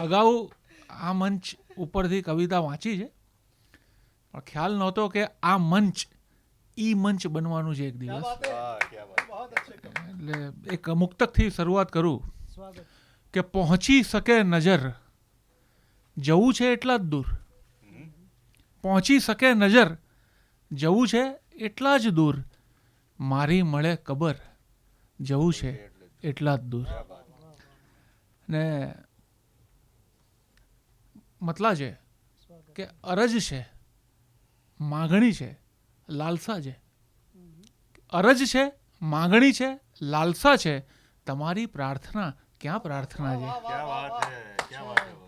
અગાઉ આ મંચ ઉપરથી કવિતા વાંચી છે, પણ ખ્યાલ નહોતો કે આ મંચ ઈ મંચ બનવાનું છે એક દિવસ. એટલે એક મુક્તકથી શરૂઆત કરું કે પહોંચી શકે નજર, જવું છે એટલા જ દૂર. પહોંચી શકે નજર, જવું છે એટલા જ દૂર, મારી મળે કબર, જવું છે એટલા જ દૂર. ને મતલા છે કે અરજ છે, માગણી છે, લાલસા છે. અરજ છે, માગણી છે, લાલસા છે, તમારી પ્રાર્થના ક્યાં પ્રાર્થના છે.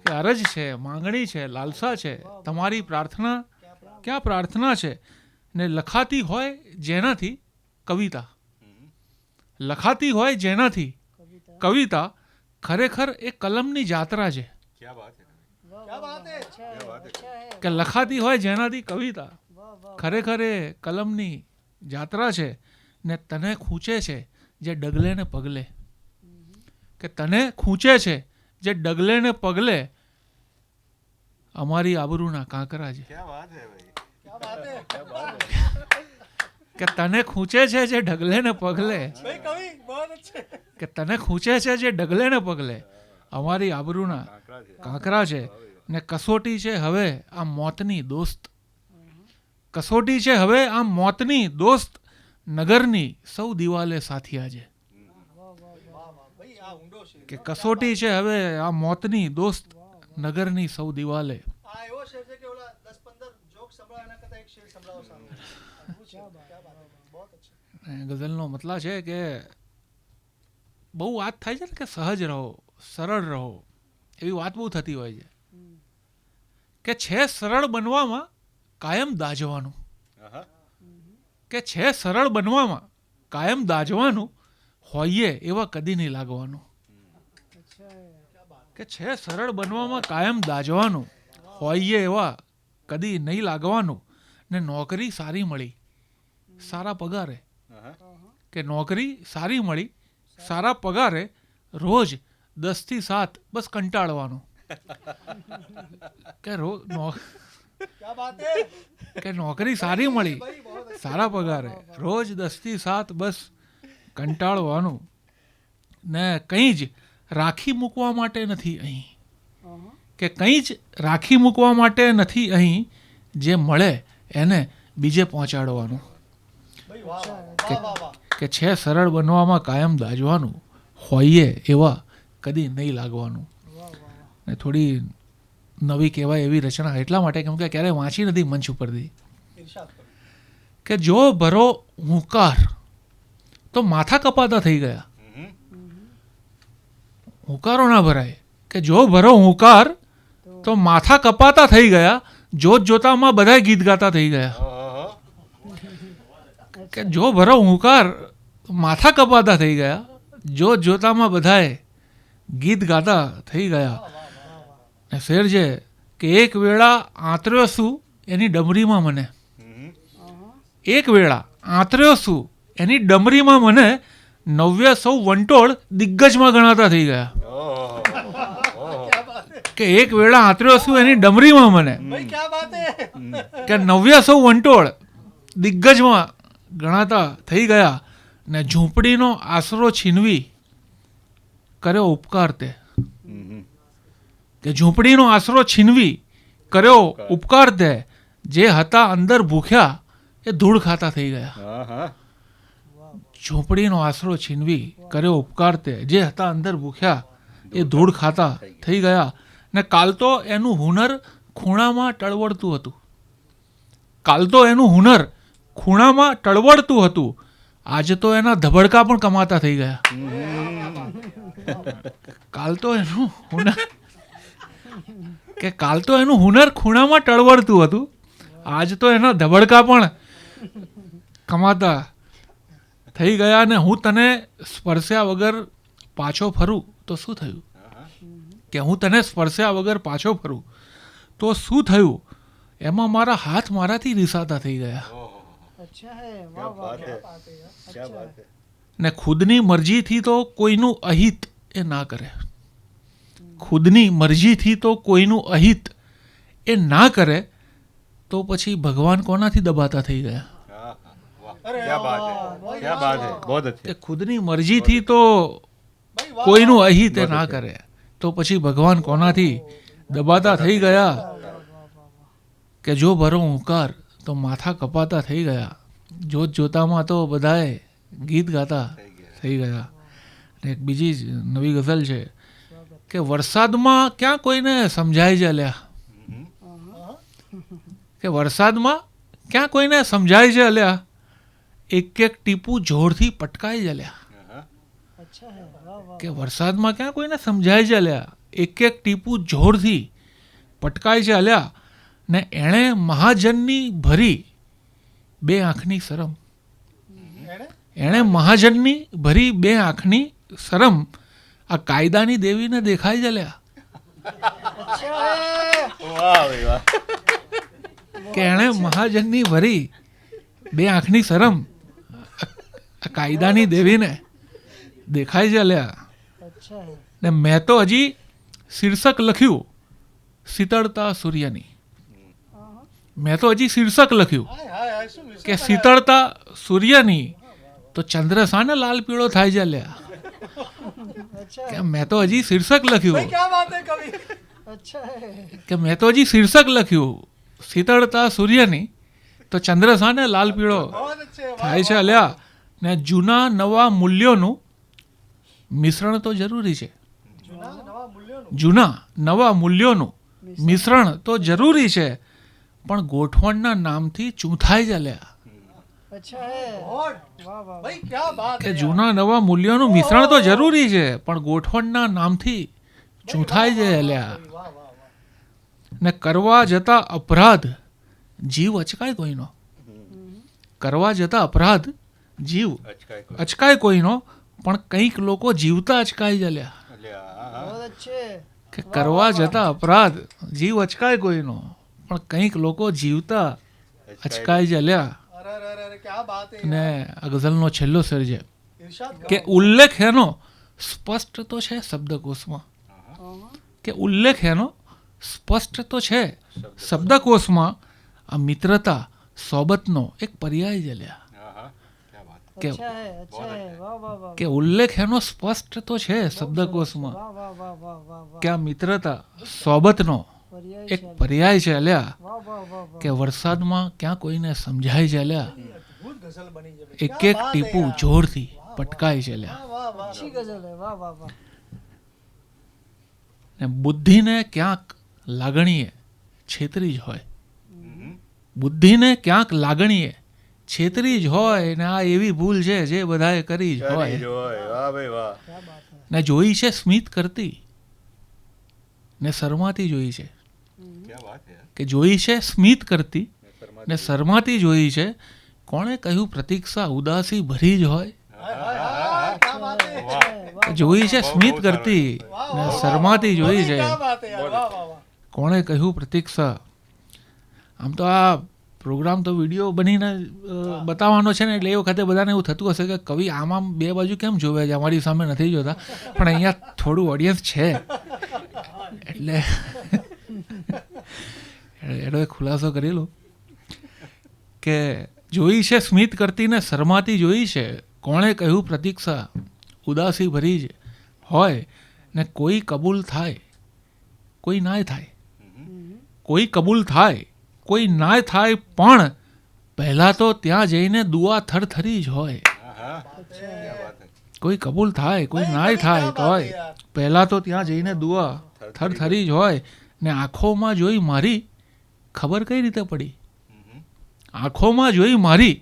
કે અરજ છે, માગણી છે, લાલસા છે, તમારી પ્રાર્થના ક્યાં પ્રાર્થના છે. ને લખાતી હોય જેનાથી કવિતા, લખાતી હોય જેનાથી કવિતા, ખરેખર એ કલમની જાત્રા છે. કે લખાતી હોય જેનાથી કવિતા, ખરેખર એ કલમની જાત્રા છે. ને તને ખૂંચે છે જે ડગલે ને પગલે, કે તને ખૂંચે છે જે ડગલે ને પગલે, અમારી આબરૂના કાંકરા છે. કે તને ખૂંચે છે જે ડગલે ને પગલે, કે તને ખૂંચે છે જે ડગલે ને પગલે, અમારી આબરૂના કાંકરા છે. ને કસોટી છે હવે આ મોતની દોસ્ત, કસોટી છે હવે આ મોતની દોસ્ત, નગરની સૌ દિવાલે સાથિયા છે. કે કસોટી છે હવે આ મોતની દોસ્ત, નગરની સૌ દિવાલે. ગઝલનો મતલબ છે કે બહુ વાત થાય છે ને કે સહજ રહો, સરળ રહો, એવી વાત બહુ થતી હોય છે કે છે સરળ બનવામાં કાયમ દાજવાનું, કે છે સરળ બનવામાં કાયમ દાજવાનું, હોઈએ એવા કદી નહીં લાગવાનું. કે છે સરળ બનવામાં કાયમ દાજવાનું, હોઈએ એવા કદી નહીં લાગવાનું. ને નોકરી સારી મળી સારા પગારે, કે નોકરી સારી મળી સારા પગારે, રોજ 10 થી 7 બસ કંટાળવાનું. કે નોકરી સારી મળી સારા પગારે, રોજ 10 થી 7 બસ કંટાળવાનું. ને કંઈ જ રાખી મૂકવા માટે નથી અહીં, કે કંઈ જ રાખી મૂકવા માટે નથી અહીં, જે મળે એને બીજે પહોંચાડવાનું, કે છે સરળ બનવામાં કાયમ દાજવાનું, હોઈએ એવા કદી નહીં લાગવાનું. ને થોડી નવી કહેવાય એવી રચના એટલા માટે કેમ કે ક્યારેય વાંચી નથી મંચ ઉપરથી, કે જો ભરો હુંકાર તો માથા કપાતા થઈ ગયા. હુંકારો ના ભરાય, કે જો ભરો હુંકાર તો માથા કપાતા થઈ ગયા, જોત જોતામાં બધા ગીત ગાતા થઈ ગયા. કે જો ભરો હુંકાર માથા કપાતા થઈ ગયા, જોત જોતામાં બધાએ ગીત ગાતા થઈ ગયા. ને શેર છે કે એક વેળા આંતર્યો શું એની ડમરીમાં મને, એક વેળા આંતર્યો શું એની ડમરીમાં મને, 900 વંટોળ દિગ્ગજમાં ગણાતા થઈ ગયા. કે એક વેળા આંતર્યો શું એની ડમરીમાં મને, કે 900 વંટોળ દિગ્ગજમાં ગણાતા થઈ ગયા. ને ઝૂંપડીનો આશરો છીનવી કર્યો ઉપકાર તે, કે ઝૂંપડીનો આશરો છીનવી કર્યો ઉપકાર તે, જે હતા અંદર ભૂખ્યા એ ધૂળ ખાતા થઈ ગયા. ઝૂંપડીનો આશરો છીનવી કર્યો ઉપકાર તે, જે હતા અંદર ભૂખ્યા એ ધૂળ ખાતા થઈ ગયા. ને કાલ તો એનું હુનર ખૂણામાં ટળવળતું હતું, કાલ તો એનું હુનર ખૂણામાં ટળવળતું હતું, આજે તો એના ધબડકા પણ કમાતા થઈ ગયા. કાલ તો એનું હુનર, કે કાલ તો એનું હુનર ખૂણામાં ટળવળતું હતું, આજ તો એના ધબડકા પણ કમાતા થઈ ગયા. ને હું તને સ્પર્શ્યા વગર પાછો ફરું તો શું થયું, કે હું તને સ્પર્શ્યા વગર પાછો ફરું તો શું થયું, એમાં મારા હાથ મારાથી રીસાતા થઈ ગયા. ને ખુદની મરજીથી તો કોઈનું અહિત એ ના કરે, ખુદની મરજીથી તો કોઈનું અહિત એ ના કરે તો પછી ભગવાન કોનાથી દબાતા થઈ ગયા. કે ખુદની મરજીથી તો કોઈનું અહિત એ ના કરે તો પછી ભગવાન કોનાથી દબાતા થઈ ગયા. કે જો ભરો હુંકાર તો માથા કપાતા થઈ ગયા, જોત જોતામાં તો બધાએ ગીત ગાતા થઈ ગયા. ને એક બીજી નવી ગઝલ છે કે વરસાદમાં ક્યાં કોઈને સમજાય છે અલ્યા, કે વરસાદમાં ક્યાં કોઈને સમજાય છે અલ્યા, એક એક ટીપું જોરથી પટકાય છે અલ્યા. કે વરસાદમાં ક્યાં કોઈને સમજાય છે અલ્યા, એક એક ટીપું જોરથી પટકાય છે અલ્યા. ને એણે મહાજનની ભરી બે આંખની શરમ, એણે મહાજનની ભરી બે આંખની શરમ, આ કાયદાની દેવીને દેખાય છે અલ્યા. કે એણે મહાજનની ભરી બે આંખની શરમ, આ કાયદાની દેવીને દેખાય છે અલ્યા. ને મેં તો હજી શીર્ષક લખ્યું શીતળતા સૂર્યની, મેં તો હજી શીર્ષક લખ્યું કે શીતળતા સૂર્યની, તો ચંદ્ર સાને લાલ પીળો થાય છે અલ્યા. કે મેં તો હજી શીર્ષક લખ્યું, કે મેં તો હજી શીર્ષક લખ્યું શીતળતા સૂર્યની, તો ચંદ્ર સાને લાલ પીળો થાય છે અલ્યા. ને જૂના નવા મૂલ્યોનું મિશ્રણ તો જરૂરી છે, જૂના નવા મૂલ્યોનું મિશ્રણ તો જરૂરી છે, પણ ગોઠવણના નામથી ચૂંથાઈ ચાલ્યા. કે જૂના નવા મૂલ્યોનું મિશ્રણ તો જરૂરી છે, પણ ગોઠવણના નામથી ચૂંથાઈ ચાલ્યા. ને કરવા જતા અપરાધ જીવ અચકાય કોઈનો, કરવા જતા અપરાધ જીવ અચકાય કોઈનો, પણ કંઈક લોકો જીવતા અચકાઈ ચાલ્યા. કે કરવા જતા અપરાધ જીવ અચકાય કોઈનો, પણ કંઈક લોકો જીવતા અચકાઈ ચાલ્યા. ને આ ગઝલનો છેલ્લો શેર છે કે ઉલ્લેખ એનો સ્પષ્ટ તો છે શબ્દકોશમાં, કે ઉલ્લેખ એનો સ્પષ્ટ તો છે શબ્દકોશમાં, આ મિત્રતા સોબતનો એક પર્યાય ચાલ્યા. કે अच्छा है, अच्छा है, वाह वाह वाह કે ઉલ્લેખ એનો સ્પષ્ટ તો છે શબ્દકોશમાં वाह वाह वाह वाह वाह वाह કે આ મિત્રતા સોબતનો पर्याय એક પર્યાય છે અલ્યા वाह वाह वाह वाह કે વરસાદમાં ક્યાં કોઈને સમજાય છે અલ્યા અદ્ભુત ગઝલ બની છે એક એક ટીપું જોરથી પટકાય છે અલ્યા વાહ વાહ अच्छी गजल है, वाह वाह वाह ને બુદ્ધિને ક્યાંક લાગણીએ છેતરી જ હોય બુદ્ધિને ક્યાંક લાગણીએ છેતરી જ હોય ને આ એવી ભૂલ છે જે બધાએ કરી જ હોય વાહ ભાઈ વાહ. क्या बात है ને જોઈ છે સ્મિત કરતી ને શરમાતી જોઈ છે ક્યા વાત છે યાર. કે જોઈ છે સ્મિત કરતી ને શરમાતી જોઈ છે કોણે કહ્યું પ્રતીક્ષા ઉદાસી ભરી જ હોય क्या बात है કે જોઈ છે સ્મિત કરતી ને શરમાતી જોઈ છે क्या बात है यार वाह वाह वाह કોણે કહ્યું પ્રતીક્ષા આમ તો આ પ્રોગ્રામ તો વિડીયો બનીને બતાવવાનો છે ને એટલે એ વખતે બધાને એવું થતું હશે કે કવિ આમ આમ બે બાજુ કેમ જોવે છે અમારી સામે નથી જોતા પણ અહીંયા થોડું ઓડિયન્સ છે એટલે એનો એક ખુલાસો કરી લો કે જોઈ છે સ્મિત કરતી ને શરમાતી જોઈ છે કોણે કહ્યું પ્રતીક્ષા ઉદાસી ભરી જ હોય ને કોઈ કબૂલ થાય કોઈ નાય થાય કોઈ કબૂલ થાય કોઈ નાય થાય પણ પહેલા તો ત્યાં જઈને દુઆ થરથરી જ હોય કોઈ કબૂલ થાય કોઈ નાય થાય તો હોય પહેલા તો ત્યાં જઈને દુઆ થરથરી જ હોય ને આંખોમાં જોઈ મારી ખબર કઈ રીતે પડી આંખોમાં જોઈ મારી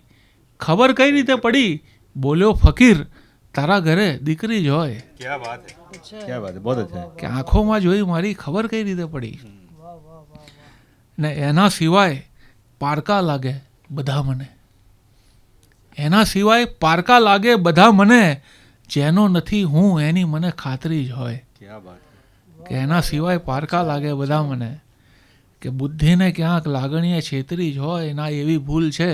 ખબર કઈ રીતે પડી બોલ્યો ફકીર તારા ઘરે દીકરી જ હોય ક્યા વાત છે अच्छा है, ક્યા વાત છે બહુ અચ્છા કે આંખોમાં જોઈ મારી ખબર કઈ રીતે પડી वाह वाह वाह ને એના સિવાય પારકા લાગે બધા મને એના સિવાય પારકા લાગે બધા મને જેનો નથી હું એની મને ખાતરી જ હોય ક્યા વાત છે કે એના સિવાય પારકા લાગે બધા મને કે બુદ્ધિને ક્યાંક લાગણીએ છેતરી જ હોય ના એવી ભૂલ છે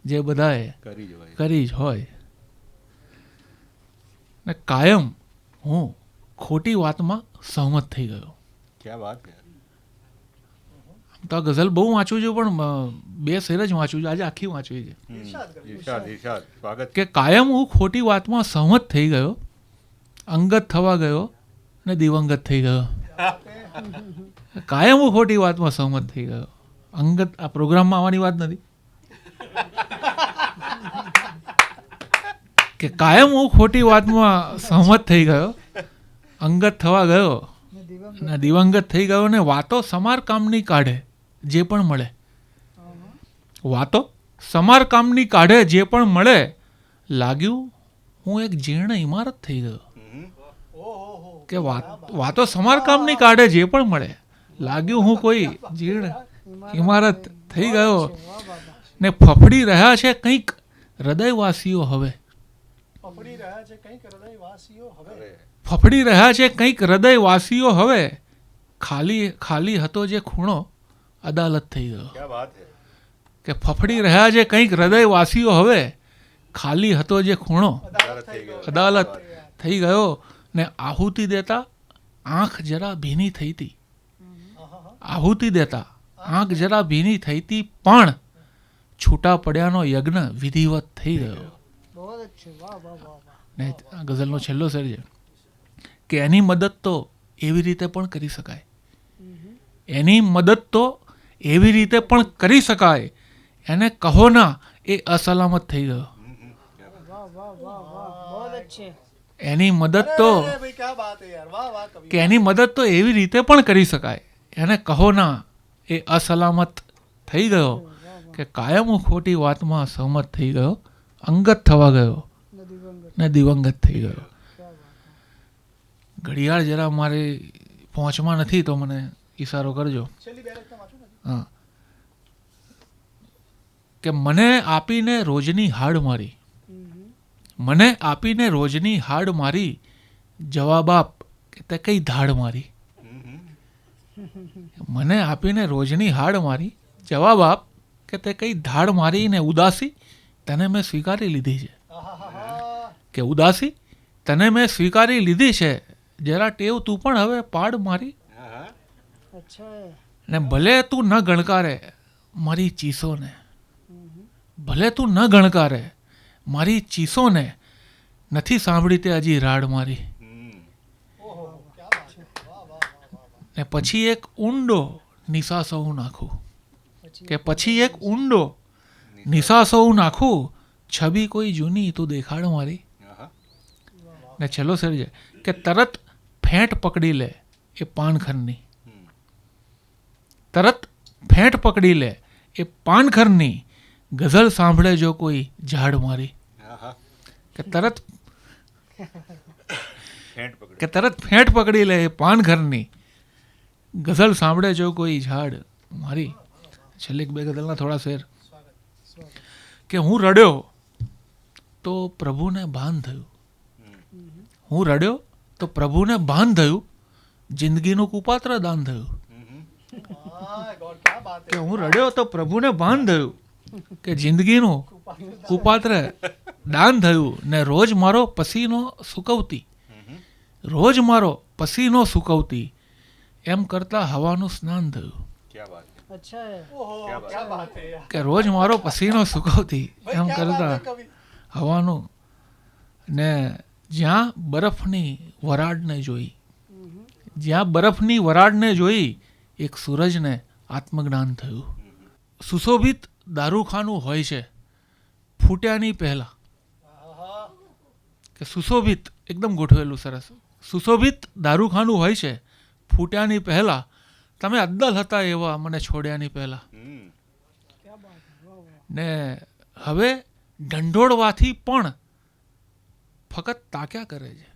જે બધાએ કરી જવાય કરી જ હોય ને કાયમ હું ખોટી વાતમાં સહમત થઈ ગયો ક્યા વાત છે તો આ ગઝલ બહુ વાંચું છું પણ બે શેર જ વાંચું છું આજે આખી વાંચવી છે ઈર્ષાદ ઈર્ષાદ સ્વાગત કે કાયમ હું ખોટી વાતમાં સહમત થઈ ગયો અંગત થવા ગયો ને દિવંગત થઈ ગયો કાયમ હું ખોટી વાતમાં સહમત થઈ ગયો અંગત આ પ્રોગ્રામમાં આવવાની વાત નથી કે કાયમ હું ખોટી વાતમાં સહમત થઈ ગયો અંગત થવા ગયો ને દિવંગત થઈ ગયો ને વાતો સમારકામની કાઢે જે પણ મળે વાતો સમારકામની કાઢે જે પણ મળે લાગ્યું હું એક જીર્ણ ઇમારત થઈ ગયો કે વાતો સમારકામની કાઢે જે પણ મળે લાગ્યું હું કોઈ જીર્ણ ઇમારત થઈ ગયો ને ફફડી રહ્યા છે કંઈક હૃદયવાસીઓ હવે પકડી રહ્યા છે કંઈક હૃદયવાસીઓ હવે ફફડી રહ્યા છે કંઈક હૃદયવાસીઓ હવે ખાલી ખાલી હતો જે ખૂણો અદાલત થઈ ગયો ક્યા વાત છે કે ફફડી રહ્યા છે કંઈક હૃદયવાસીઓ હવે ખાલી હતો જે ખૂણો અદાલત થઈ ગયો અદાલત થઈ ગયો ને આહુતિ દેતા આંખ જરા ભીની થઈ હતી આહુતિ દેતા આંખ જરા ભીની થઈ હતી પણ છૂટા પડ્યાનો યજ્ઞ વિધિવત થઈ ગયો बहुत अच्छे, वाह वाह वाह वाह ને આ ગઝલનો છેલ્લો શેર છે કે એની મદદ તો એવી રીતે પણ કરી શકાય એની મદદ તો એવી રીતે પણ કરી શકાય એને કહો ના એ અસલામત થઈ ગયો वाह वाह वाह वाह बहुत अच्छे એની મદદ તો अरे भाई क्या बात है यार वाह वाह कवि કે એની મદદ તો એવી રીતે પણ કરી શકાય એને કહો ના એ અસલામત થઈ ગયો કે કાયમ હું ખોટી વાતમાં સહમત થઈ ગયો અંગત થવા ગયો ને દિવંગત થઈ ગયો ઘડિયાળ જરા મારે પહોંચમાં નથી તો મને ઈશારો કરજો છેલ્લી બે લાઈન વાંચો ને હા કે મને આપીને રોજની હાડ મારી મને આપીને રોજની હાડ મારી જવાબ આપ કે તે કઈ ધાડ મારી મને આપીને રોજની હાડ મારી જવાબ આપ કે તે કઈ ધાડ મારી ને ઉદાસી તને મેં સ્વીકારી લીધી છે કે ઉદાસી તને મેં સ્વીકારી લીધી છે જરા ટેવ તું પણ હવે પાડ મારી अच्छा है ને ભલે તું ન ગણકારે મારી ચીસોને ભલે તું ન ગણકારે મારી ચીસોને નથી સાંભળી તે હજી રાડ મારી. ને પછી એક ઊંડો નિસાસો હું નાખું, કે પછી એક ઊંડો નિસાસો હું નાખું, છબી કોઈ જૂની તું દેખાડ મારી. ને છેલ્લો શેર છે કે તરત ફેંટ પકડી લે એ પાનખરની, તરત ફેંટ પકડી લે એ પાનખરની, ગઝલ સાંભળે જો કોઈ ઝાડ મારી. કે તરત ફેંટ પકડી લે એ પાનખરની, ગઝલ સાંભળે જો કોઈ ઝાડ મારી. છેલ્લી બે ગઝલના થોડા શેર કે હું રડ્યો તો પ્રભુને ભાન થયું, હું રડ્યો તો પ્રભુને ભાન થયું, જિંદગીનું કુપાત્ર દાન થયું. કે હું રડ્યો તો પ્રભુને ભાન થયું કે જિંદગીનું કુપાત્ર દાન થયું. ને રોજ મારો પસીનો સુકવતી, રોજ મારો પસીનો સુકવતી, એમ કરતા હવાનું સ્નાન થયું. કે રોજ મારો પસીનો સુકવતી એમ કરતા હવાનું. ને જ્યાં બરફની વરાળને જોઈ, જ્યાં બરફની વરાળને જોઈ, એક સૂરજને આત્મજ્ઞાન થયું. સુશોભિત દારૂખાનું હોય છે ફૂટ્યાની પહેલા. કે સુશોભિત એકદમ ગોઠવેલું સરસ. સુશોભિત દારૂખાનું હોય છે ફૂટ્યાની પહેલા, તમે અદ્દલ હતા એવા મને છોડ્યાની પહેલા. ને હવે ઢંઢોળવાથી પણ ફકત તાક્યા કરે છે,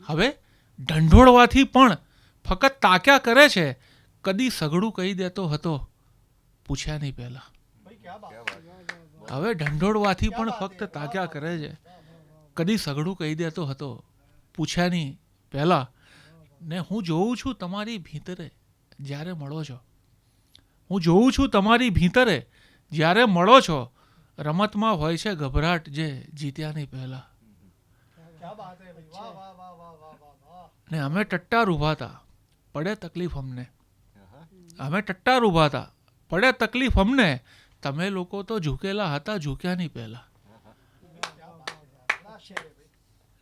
હવે ઢંઢોળવાથી પણ ફકત તાક્યા કરે છે, કદી સઘળું કહી દેતો હતો પૂછ્યાની પહેલા. હવે ઢંઢોળવાથી પણ ફક્ત તાક્યા કરે છે, કદી સઘળું કહી દેતો હતો પૂછ્યાની પહેલા. ને હું જોઉં છું તમારી ભીતરે જ્યારે મળો છો, હું જોઉં છું તમારી ભીતરે જ્યારે મળો છો, રમતમાં હોય છે ગભરાટ જે જીત્યાની પહેલા. ને અમે ટટ્ટાર ઊભા હતા પડે તકલીફ અમને, અમે ટટ્ટાર ઊભા હતા પડે તકલીફ અમને, તમે લોકો તો ઝૂકેલા હતા ઝૂક્યાની પહેલા.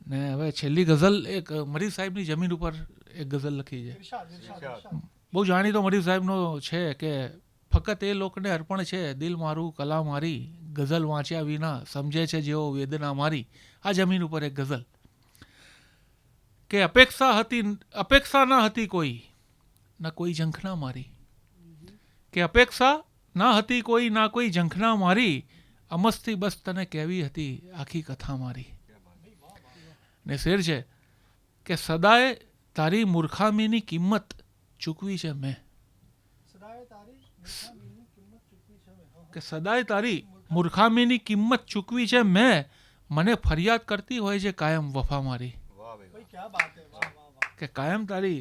ને હવે છેલ્લી ગઝલ એક મરીઝ સાહેબની જમીન ઉપર એક ગઝલ લખી છે, બહુ જાણીતો મરીઝ સાહેબનો છે કે ફક્ત એ લોકોને અર્પણ છે દિલ મારું કલા મારી, ગઝલ વાંચ્યા વિના સમજે છે જેઓ વેદના મારી. આ જમીન ઉપર એક ગઝલ કે અપેક્ષા ના હતી કોઈ ના કોઈ ઝંખના મારી, કે અપેક્ષા ના હતી કોઈ ના કોઈ ઝંખના મારી, અમસ્તી બસ તને કેવી હતી આખી કથા મારી. ને શેર છે કે સદાય તારી મૂર્ખામીની કિંમત ચૂકવી છે મેં, કે સદાય તારી મૂર્ખામીની કિંમત ચૂકવી છે મેં, મને ફરિયાદ કરતી હોય છે કાયમ વફા મારી. કે કાયમ તારી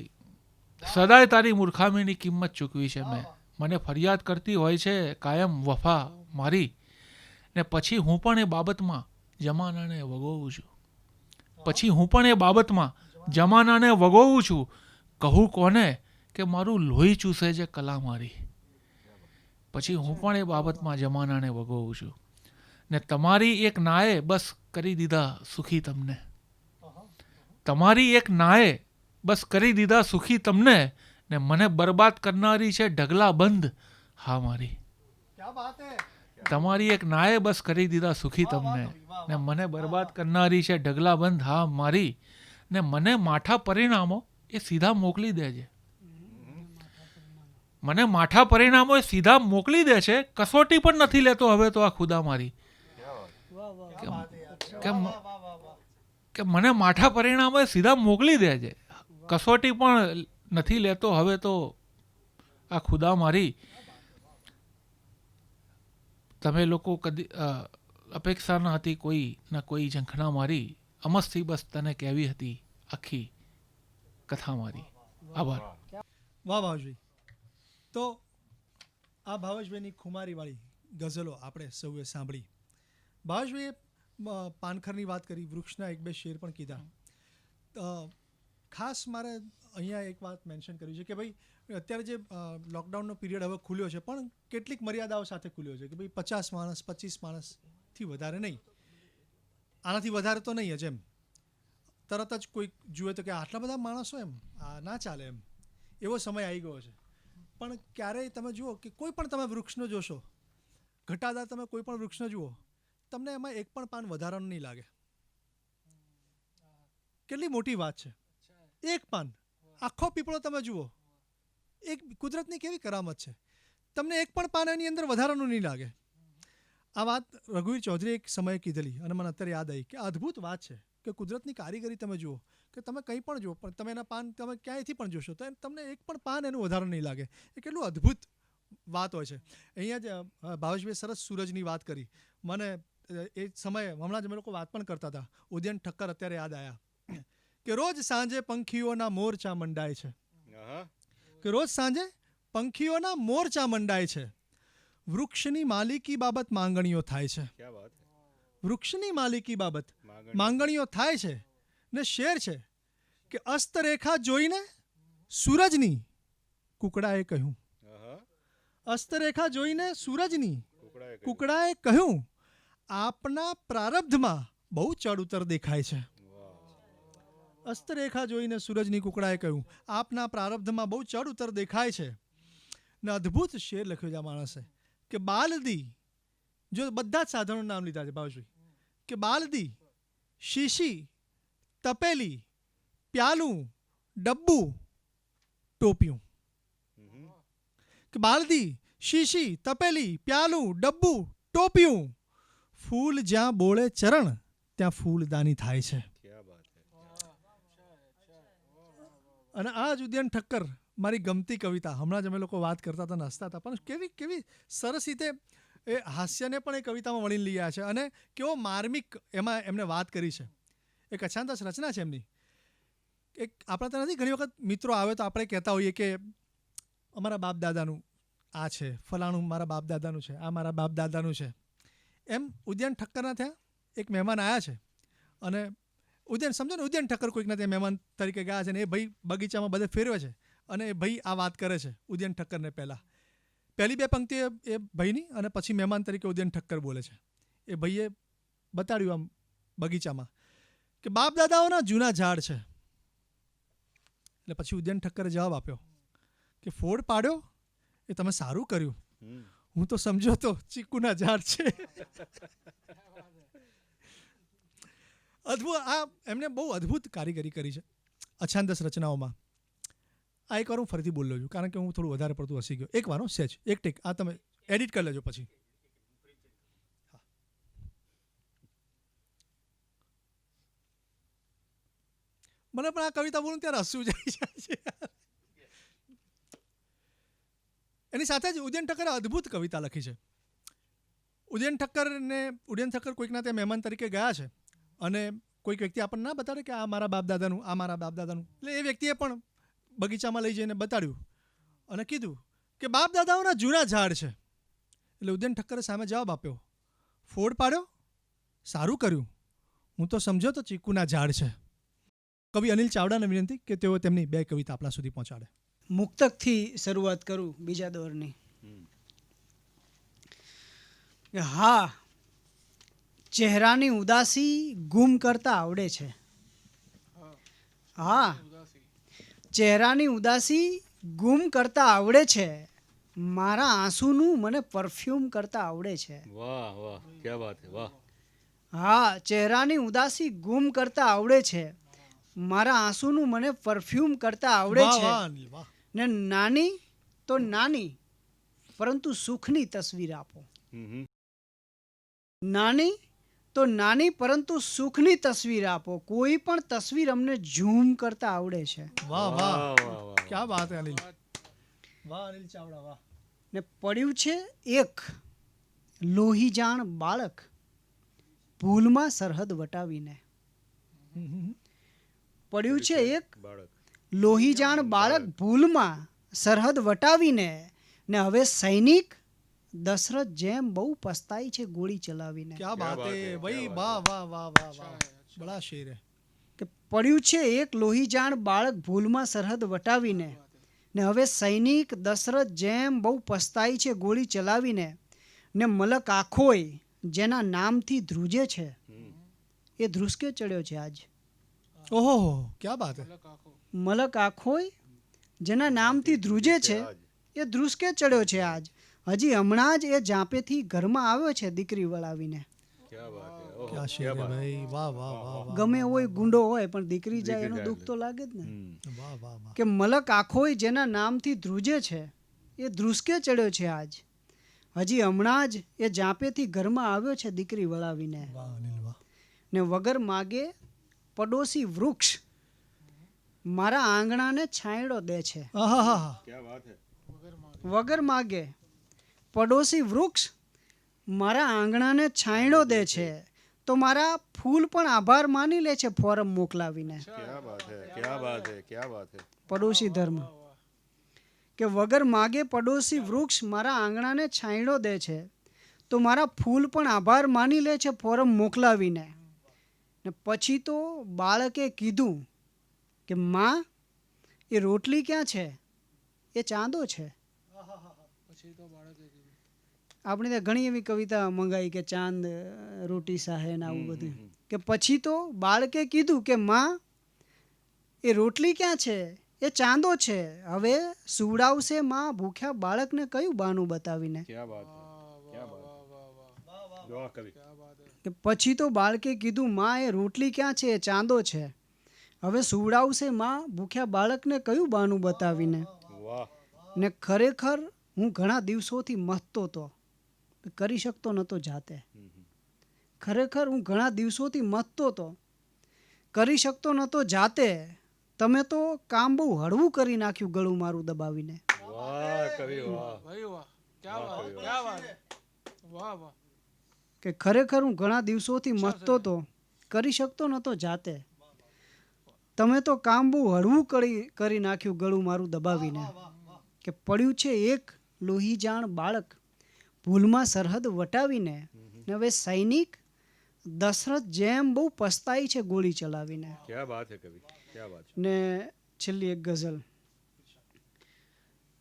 સદાય તારી મૂર્ખામીની કિંમત ચૂકવી છે મેં, મને ફરિયાદ કરતી હોય છે કાયમ વફા મારી. ને પછી હું પણ એ બાબતમાં જમાનાને વગોવું છું, પછી હું પણ એ બાબતમાં જમાનાને વગોવું છું, કહું કોને કે મારું લોહી ચૂસે છે કલા મારી. પછી હું પણ એ બાબતમાં જમાનાને વગોવું છું. ને તમારી એક નાએ બસ કરી દીધા સુખી તમને, તમારી એક નાએ બસ કરી દીધા સુખી તમને, ને મને બરબાદ કરનારી છે ઢગલા બંધ હા મારી. તમારી એક નાએ બસ કરી દીધા સુખી તમને, ને મને બરબાદ કરનારી છે ઢગલા બંધ હા મારી. ને મને માઠા પરિણામો એ સીધા મોકલી દે છે, મને માઠા પરિણામો એ સીધા મોકલી દે છે, કસોટી પણ નથી લેતો હવે તો આ ખુદા મારી. કે મને માઠા પરિણામો એ સીધા મોકલી દે છે, કસોટી પણ નથી લેતો હવે તો આ ખુદા મારી. તમે લોકો કદી અપેક્ષા ન હતી કોઈ ના કોઈ ઝંખના મારી, અમસ્તી બસ તને કેવી હતી આખી કથા મારી. આભાર. વાહ ભાવેશભાઈ. તો આ ભાવેશભાઈની ખુમારીવાળી ગઝલો આપણે સૌએ સાંભળી. ભાવેશભાઈએ પાનખરની વાત કરી, વૃક્ષના એક બે શેર પણ કીધા. ખાસ મારે અહીંયા એક વાત મેન્શન કરવી છે કે ભાઈ અત્યારે જે લોકડાઉનનો પીરિયડ હવે ખુલ્યો છે પણ કેટલીક મર્યાદાઓ સાથે ખુલ્યો છે કે ભાઈ 50 માણસ 25 માણસથી વધારે નહીં. આનાથી વધારે તો નહીં જ એમ. તરત જ કોઈ જુએ તો કે આટલા બધા માણસો એમ આ ના ચાલે એમ, એવો સમય આવી ગયો છે. પણ ક્યારેય તમે જુઓ કે કોઈ પણ તમે વૃક્ષનો જોશો, ઘટાદાર તમે કોઈ પણ વૃક્ષને જુઓ, તમને એમાં એક પણ પાન વધારાનું નહીં લાગે. કેટલી મોટી વાત છે. એક પાન, આખો પીપળો તમે જુઓ, એક કુદરતની કેવી કરામત છે, તમને એક પણ પાન એની અંદર વધારાનું નહીં લાગે. આ વાત રઘુવીર ચૌધરીએ એક સમયે કીધેલી અને મને અત્યારે યાદ આવી કે અદ્ભુત વાત છે કે કુદરતની કારીગરી તમે જુઓ કે તમે કંઈ પણ જુઓ પણ તમે એના પાન તમે ક્યાંયથી પણ જોશો તો તમને એક પણ પાન એનું વધારે નહીં લાગે. એ કેટલું અદ્ભુત વાત હોય છે. અહીંયા જ ભાવેશભાઈ સરસ સૂરજની વાત કરી. મને એ સમયે હમણાં જ અમે લોકો વાત પણ કરતા હતા, ઉદયન ઠક્કર અત્યારે યાદ આવ્યા કે રોજ સાંજે પંખીઓના મોરચા મંડાય છે, કે રોજ સાંજે પંખીઓના મોરચા મંડાય છે. વૃક્ષની માલિકી બાબત માંગણીઓ થાય છે. વૃક્ષની માલિકી બાબત માંગણીઓ થાય છે ને શેર છે કે અસ્તરેખા જોઈને સૂરજની કુકડાએ કહ્યું, અસ્તરેખા જોઈને સૂરજની કુકડાએ કહ્યું, આપના પ્રારબ્ધમાં બહુ ચડ ઉતર દેખાય છે. અસ્તરેખા જોઈને સૂરજની કુકડાએ કહ્યું, આપના પ્રારબ્ધમાં બહુ ચડ ઉતર દેખાય છે. ને અદ્ભુત શેર લખ્યો છે આ માણસે કે બાલદી, જો બધા જ સાધનોનું નામ લીધા છે ભાવેશભાઈ, કે બાલદી, શીશી, તપેલી, પ્યાલું, ડબ્બુ, ટોપિયું. કે બાલદી, શીશી, તપેલી, પ્યાલું, ડબ્બુ, ટોપિયું, ફૂલ જ્યાં બોળે ચરણ ત્યાં ફૂલદાની થાય છે. અને આ જ ઉદયન ઠક્કર મારી ગમતી કવિતા, હમણાં જ અમે લોકો વાત કરતા હતા, હસતા હતા, પણ કેવી સરસ રીતે એ હાસ્યને પણ એ કવિતામાં વણી લીધા છે અને કેવો માર્મિક એમાં એમને વાત કરી છે. એક અછાંતસ રચના છે એમની. એક આપણા ત્યાં નથી ઘણી વખત મિત્રો આવે તો આપણે કહેતા હોઈએ કે અમારા બાપ દાદાનું આ છે, ફલાણું મારા બાપ દાદાનું છે, આ મારા બાપ દાદાનું છે. એમ ઉદયન ઠક્કરના ત્યાં એક મહેમાન આવ્યા છે અને ઉદયન સમજો ને, ઉદયન ઠક્કર કોઈકના ત્યાં મહેમાન તરીકે ગયા છે ને એ ભાઈ બગીચામાં બધે ફેરવે છે અને એ ભાઈ આ વાત કરે છે ઉદયન ઠક્કરને પહેલી બે પંક્તિ એ ભાઈની અને પછી મહેમાન તરીકે ઉદયન ઠક્કર બોલે છે. એ ભાઈએ બતાડ્યું આમ બગીચામાં કે બાપ દાદાઓના જૂના ઝાડ છે. એટલે પછી ઉદયન ઠક્કરે જવાબ આપ્યો કે ફોડ પાડ્યો એ તમે સારું કર્યું, હું તો સમજો તો ચીકુના ઝાડ છે. અદ્ભુત, આ એમને બહુ અદ્ભુત કારીગરી કરી છે અછાંદસ રચનાઓમાં. આ એક વાર હું ફરીથી બોલી લઉં છું કારણ કે હું થોડું વધારે પડતું હસી ગયો. એક વાર સેજ એક ટેક, આ તમે એડિટ કરી લેજો પછી. મને પણ આ કવિતા બોલું ત્યારે હસવું જાય છે. એની સાથે જ ઉદયન ઠક્કરે અદ્ભુત કવિતા લખી છે. ઉદયન ઠક્કર કોઈકના ત્યાં મહેમાન તરીકે ગયા છે અને કોઈક વ્યક્તિ આપણને ના બતાડે કે આ મારા બાપ દાદાનું, આ મારા બાપ દાદાનું. એટલે એ વ્યક્તિએ પણ બગીચામાં લઈ જઈને બતાડ્યું અને કીધું કે બાપ દાદાઓના જૂના ઝાડ છે. એટલે ઉદયન ઠક્કરે સામે જવાબ આપ્યો, ફોડ પાડ્યો સારું કર્યું, હું તો સમજો તો ચીકુના ઝાડ છે. કવિ અનિલ ચાવડાને વિનંતી કે તેઓ તેમની બે કવિતા આપણા સુધી પહોંચાડે. મુક્તકથી શરૂઆત કરું બીજા દોરની. હા, ચહેરાની ઉદાસી ગુમ કરતા આવડે છે. હા, ચહેરાની ઉદાસી ગુમ કરતા આવડે છે. મારા આંસુનું મને પરફ્યુમ કરતા આવડે છે. વાહ વાહ, ક્યા બાત હે, વાહ. હા, ચહેરાની ઉદાસી ગુમ કરતા આવડે છે. મારા આંસુનું મને પરફ્યુમ કરતા આવડે વાહ, છે. વાહ, અનિલ, વાહ. ને નાની તો નાની પરંતુ સુખની તસવીર આપો. નાની તો નાની પરંતુ સુખની તસવીર આપો. કોઈ પણ તસવીર અમને ઝૂમ કરતા આવડે છે. વાહ વાહ, ક્યા બાત હે અનિલ. વાહ અનિલ ચાવડા, વાહ. ને પડ્યું છે એક લોહીજાણ બાળક ભૂલમાં સરહદ વટાવીને. પડ્યું છે એક લોહીજાણ બાળક ભૂલમાં સરહદ વટાવીને, ને હવે સૈનિક દશરથ જેમ બહુ પસ્તાય છે ગોળી ચલાવીને. क्या बात है भाई, वाह वाह वाह वाह वाह, बड़ा शेर है. કે પડ્યું છે એક લોહીજાણ બાળક ભૂલમાં સરહદ વટાવીને, ને હવે સૈનિક દશરથ જેમ બહુ પસ્તાય છે ગોળી ચલાવીને, ને મલક આખોય જેના નામથી ધ્રુજે છે એ ધ્રુસકે ચડ્યો છે આજ. ઓહો ક્યાં બાત હે. મલક આખોય જેના નામથી ધ્રુજે છે એ ધ્રુસકે ચડ્યો છે આજ. હજી હમણાં જ એ જાપેથી ઘરમાં આવ્યો છે દીકરી વળાવીને. ક્યાં શેર હે ભાઈ. વાહ વાહ વાહ વાહ. ગમે હોય ગુંડો હોય પણ દીકરી જાય એનું દુઃખ તો લાગે જ ને. વાહ વાહ વાહ. કે મલક આખોય જેના નામથી ધ્રુજે છે એ ધ્રુસકે ચડ્યો છે આજ. હજી હમણાં જ એ જાપેથી ઘરમાં આવ્યો છે દીકરી વળાવીને. વાહ અનિલ વાહ. ને વગર માગે પડોશી વૃક્ષ મારા આંગણાને છાંયડો દે છે. આહાહા. વગર માગે પડોશી વૃક્ષ મારા આંગણાને છાંયડો દે છે તો મારા ફૂલ પણ આભાર માની લે છે ફોરમ મોકલાવીને. પડોશી ધર્મ કે વગર માગે પડોશી વૃક્ષ મારા આંગણાને છાંયડો દે છે તો મારા ફૂલ પણ આભાર માની લે છે ફોરમ મોકલાવીને. ને પછી તો બાળકે કીધું કે માં એ રોટલી ક્યાં છે એ ચાંદો છે. આપણે ત્યાં ઘણી એવી કવિતા મંગાઈ કે ચાંદ રોટી સાહે ને આવું બધું. કે પછી તો બાળકે કીધું કે માં એ રોટલી ક્યાં છે એ ચાંદો છે. હવે સુવડાવશે માં ભૂખ્યા બાળકને કયું બાનું બતાવીને. કે પછી તો બાળકે કીધું માં એ રોટલી ક્યાં છે એ ચાંદો છે. હવે સુવડાવશે માં ભૂખ્યા બાળકને કયું બાનું બતાવીને. ને ખરેખર હું ઘણા દિવસોથી મથતો હતો કરી શકતો નહોતો જાતે. ખરેખર હું ઘણા દિવસોથી મથતો હતો કરી શકતો નહોતો જાતે. તમે તો કામ બહુ હળવું કરી નાખ્યું ગળું મારું દબાવીને. કે ખરેખર હું ઘણા દિવસોથી મથતો હતો કરી શકતો નહોતો જાતે. તમે તો કામ બહુ હળવું કરી નાખ્યું ગળું મારું દબાવીને. કે પડ્યું છે એક લોહીજાણ બાળક ભૂલમાં સરહદ વટાવીને. ને હવે સૈનિક દશરથ જેમ બહુ પસ્તાય છે ગોળી ચલાવીને. ને છેલ્લી એક ગઝલ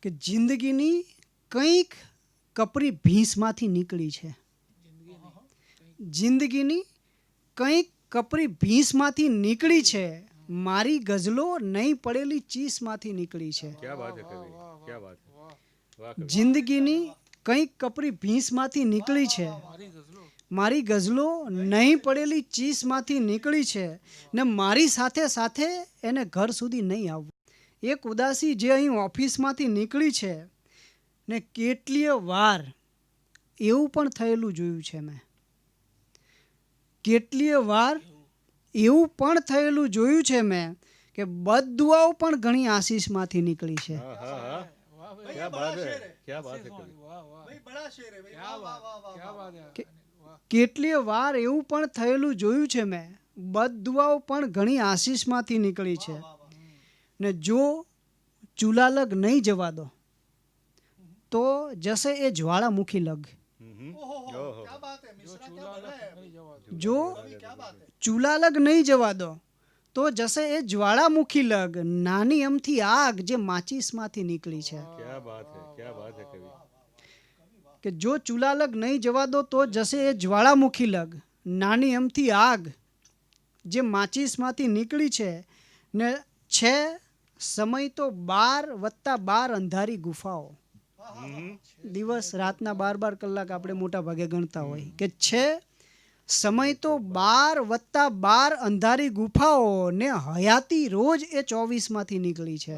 કે જિંદગીની કંઈક કપરી ભીંસમાંથી નીકળી છે. જિંદગીની કંઈક કપરી ભીંસમાંથી નીકળી છે મારી ગઝલો નહીં પડેલી ચીસમાંથી નીકળી છે. જિંદગીની કંઈક કપરી ભીંસમાંથી નીકળી છે મારી ગઝલો નહીં પડેલી ચીસમાંથી નીકળી છે ને મારી સાથે સાથે એને ઘર સુધી નહીં આવવું. એક ઉદાસી જે અહીં ઓફિસમાંથી નીકળી છે ને કેટલીય વાર એવું પણ થયેલું જોયું છે મેં. કેટલીય વાર એવું પણ થયેલું જોયું છે મેં કે બદદુઆઓ પણ ઘણી આશીષમાંથી નીકળી છે. કેટલીય વાર એવું પણ થયેલું જોયું છે મેં બદદુઆઓ પણ ઘણી આશીષમાંથી નીકળી છે. ને જો ચૂલાલગ નહીં જવા દો તો જશે એ જ્વાળામુખી લગ. જો ચૂલાલગ નહીં જવા દો તો જશે એ જ્વાળામુખી લગ નાની અમથી આગ જે માચીસમાંથી નીકળી છે. કે જો ચૂલાલગ નહીં જવા દો તો જશે એ જ્વાળામુખી લગ નાની અમથી આગ જે માચીસમાંથી નીકળી છે. ને છે સમય તો 12+12 અંધારી ગુફાઓ. દિવસ રાતના 12 કલાક આપણે મોટા ભાગે ગણતા હોય કે છે સમય તો 12+12 અંધારી ગુફાઓ ને હયાતી રોજ એ 24માંથી નીકળી છે.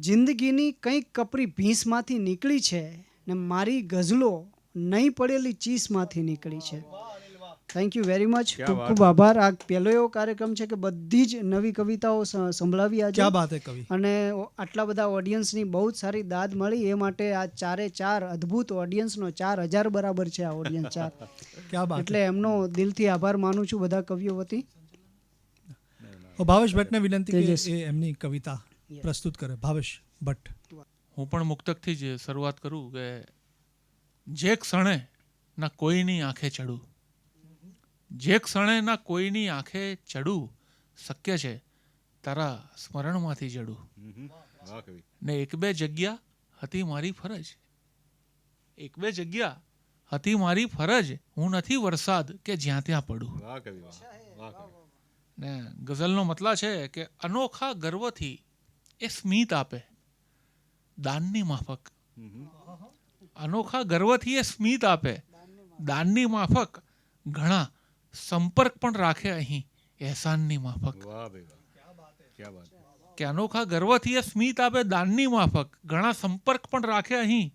જિંદગીની કંઈક કપરી ભીંસમાંથી નીકળી છે ને મારી ગઝલો નહીં પડેલી ચીસમાંથી નીકળી છે. Thank you very much. ખૂબ ખૂબ આભાર. આ પહેલો એવો કાર્યક્રમ છે કે બધી જ નવી કવિતાઓ સંભળાવી આજે. ક્યાં બાત હે કવિ. અને આટલા બધા ઓડિયન્સની બહુ જ સારી દાદ મળી એ માટે આ 4 અદ્ભુત ઓડિયન્સનો 4000 બરાબર છે આ ઓડિયન્સ 4. ક્યાં બાત. એટલે એમનો દિલથી આભાર માનું છું બધા કવિઓ વતી. ભાવેશ ભટ્ટને વિનંતી કે એ એમની કવિતા પ્રસ્તુત કરે. ભાવેશ ભટ્ટ. હું પણ મુક્તકથી જ શરૂઆત કરું કે જે ક્ષણે ના કોઈની આંખે ચડું જે ક્ષણે ના કોઈની આંખે ચડું શક્ય છે તારા સ્મરણમાંથી જડું. ને એક બે જગ્યા હતી મારી ફરજ એક બે જગ્યા હતી મારી ફરજ, હું નથી વરસાદ કે જ્યાં ત્યાં પડું. વાહ કવિ વાહ, વાહ કવિ. ને ગઝલનો મતલબ છે કે અનોખા ગર્વથી એ સ્મિત આપે દાનની માફક. હમ. અનોખા ગર્વથી એ સ્મિત આપે દાનની માફક, ઘણા સંપર્ક પણ રાખે અહીં એહસાનની માફક. વાહ ભાઈ વાહ, ક્યા બાત હે. કે અનોખા ગર્વથી એ સ્મિત આપે દાનની માફક, ઘણા સંપર્ક પણ રાખે અહીં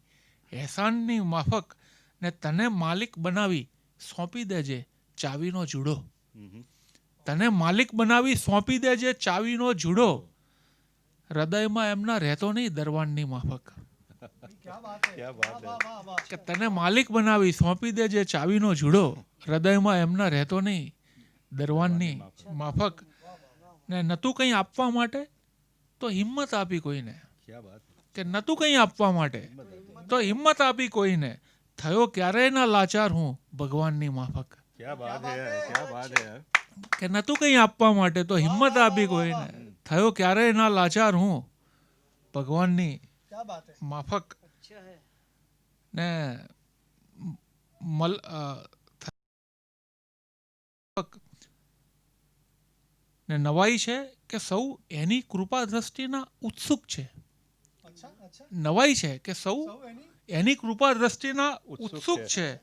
એહસાનની માફક. ને તને માલિક બનાવી સોંપી દેજે ચાવીનો જુડો. હમ. તને માલિક બનાવી સોંપી દેજે ચાવીનો જુડો, હૃદયમાં એમના રહેતો નહીં દરવાનની માફક. ક્યા બાત હે. ક્યા બાત હે. વાહ, વાહ, વાહ. કે તને માલિક બનાવી સોંપી દેજે ચાવીનો જુડો, હૃદયમાં એમના રહેતો નહીં દરવાનની માફક. ને નતું કંઈ આપવા માટે તો હિંમત આપી કોઈને, ક્યા બાત હે. કે નતું કંઈ આપવા માટે તો હિંમત આપી કોઈને, થયો ક્યારેય ના લાચાર હું ભગવાનની માફક. ક્યા બાત હે યાર, ક્યા બાત હે યાર. કે નતું કંઈ આપવા માટે તો હિંમત આપી કોઈને, થયો ક્યારેય ના લાચાર હું ભગવાનની ક્યા બાત હે. માફક. अच्छा है ને મલ ને નવાઈ છે કે સૌ એની કૃપા દ્રષ્ટિના ઉત્સુક છે. અચ્છા, અચ્છા. નવાઈ છે કે સૌ સૌ એની એની કૃપા દ્રષ્ટિના ઉત્સુક ઉત્સુક છે. છે.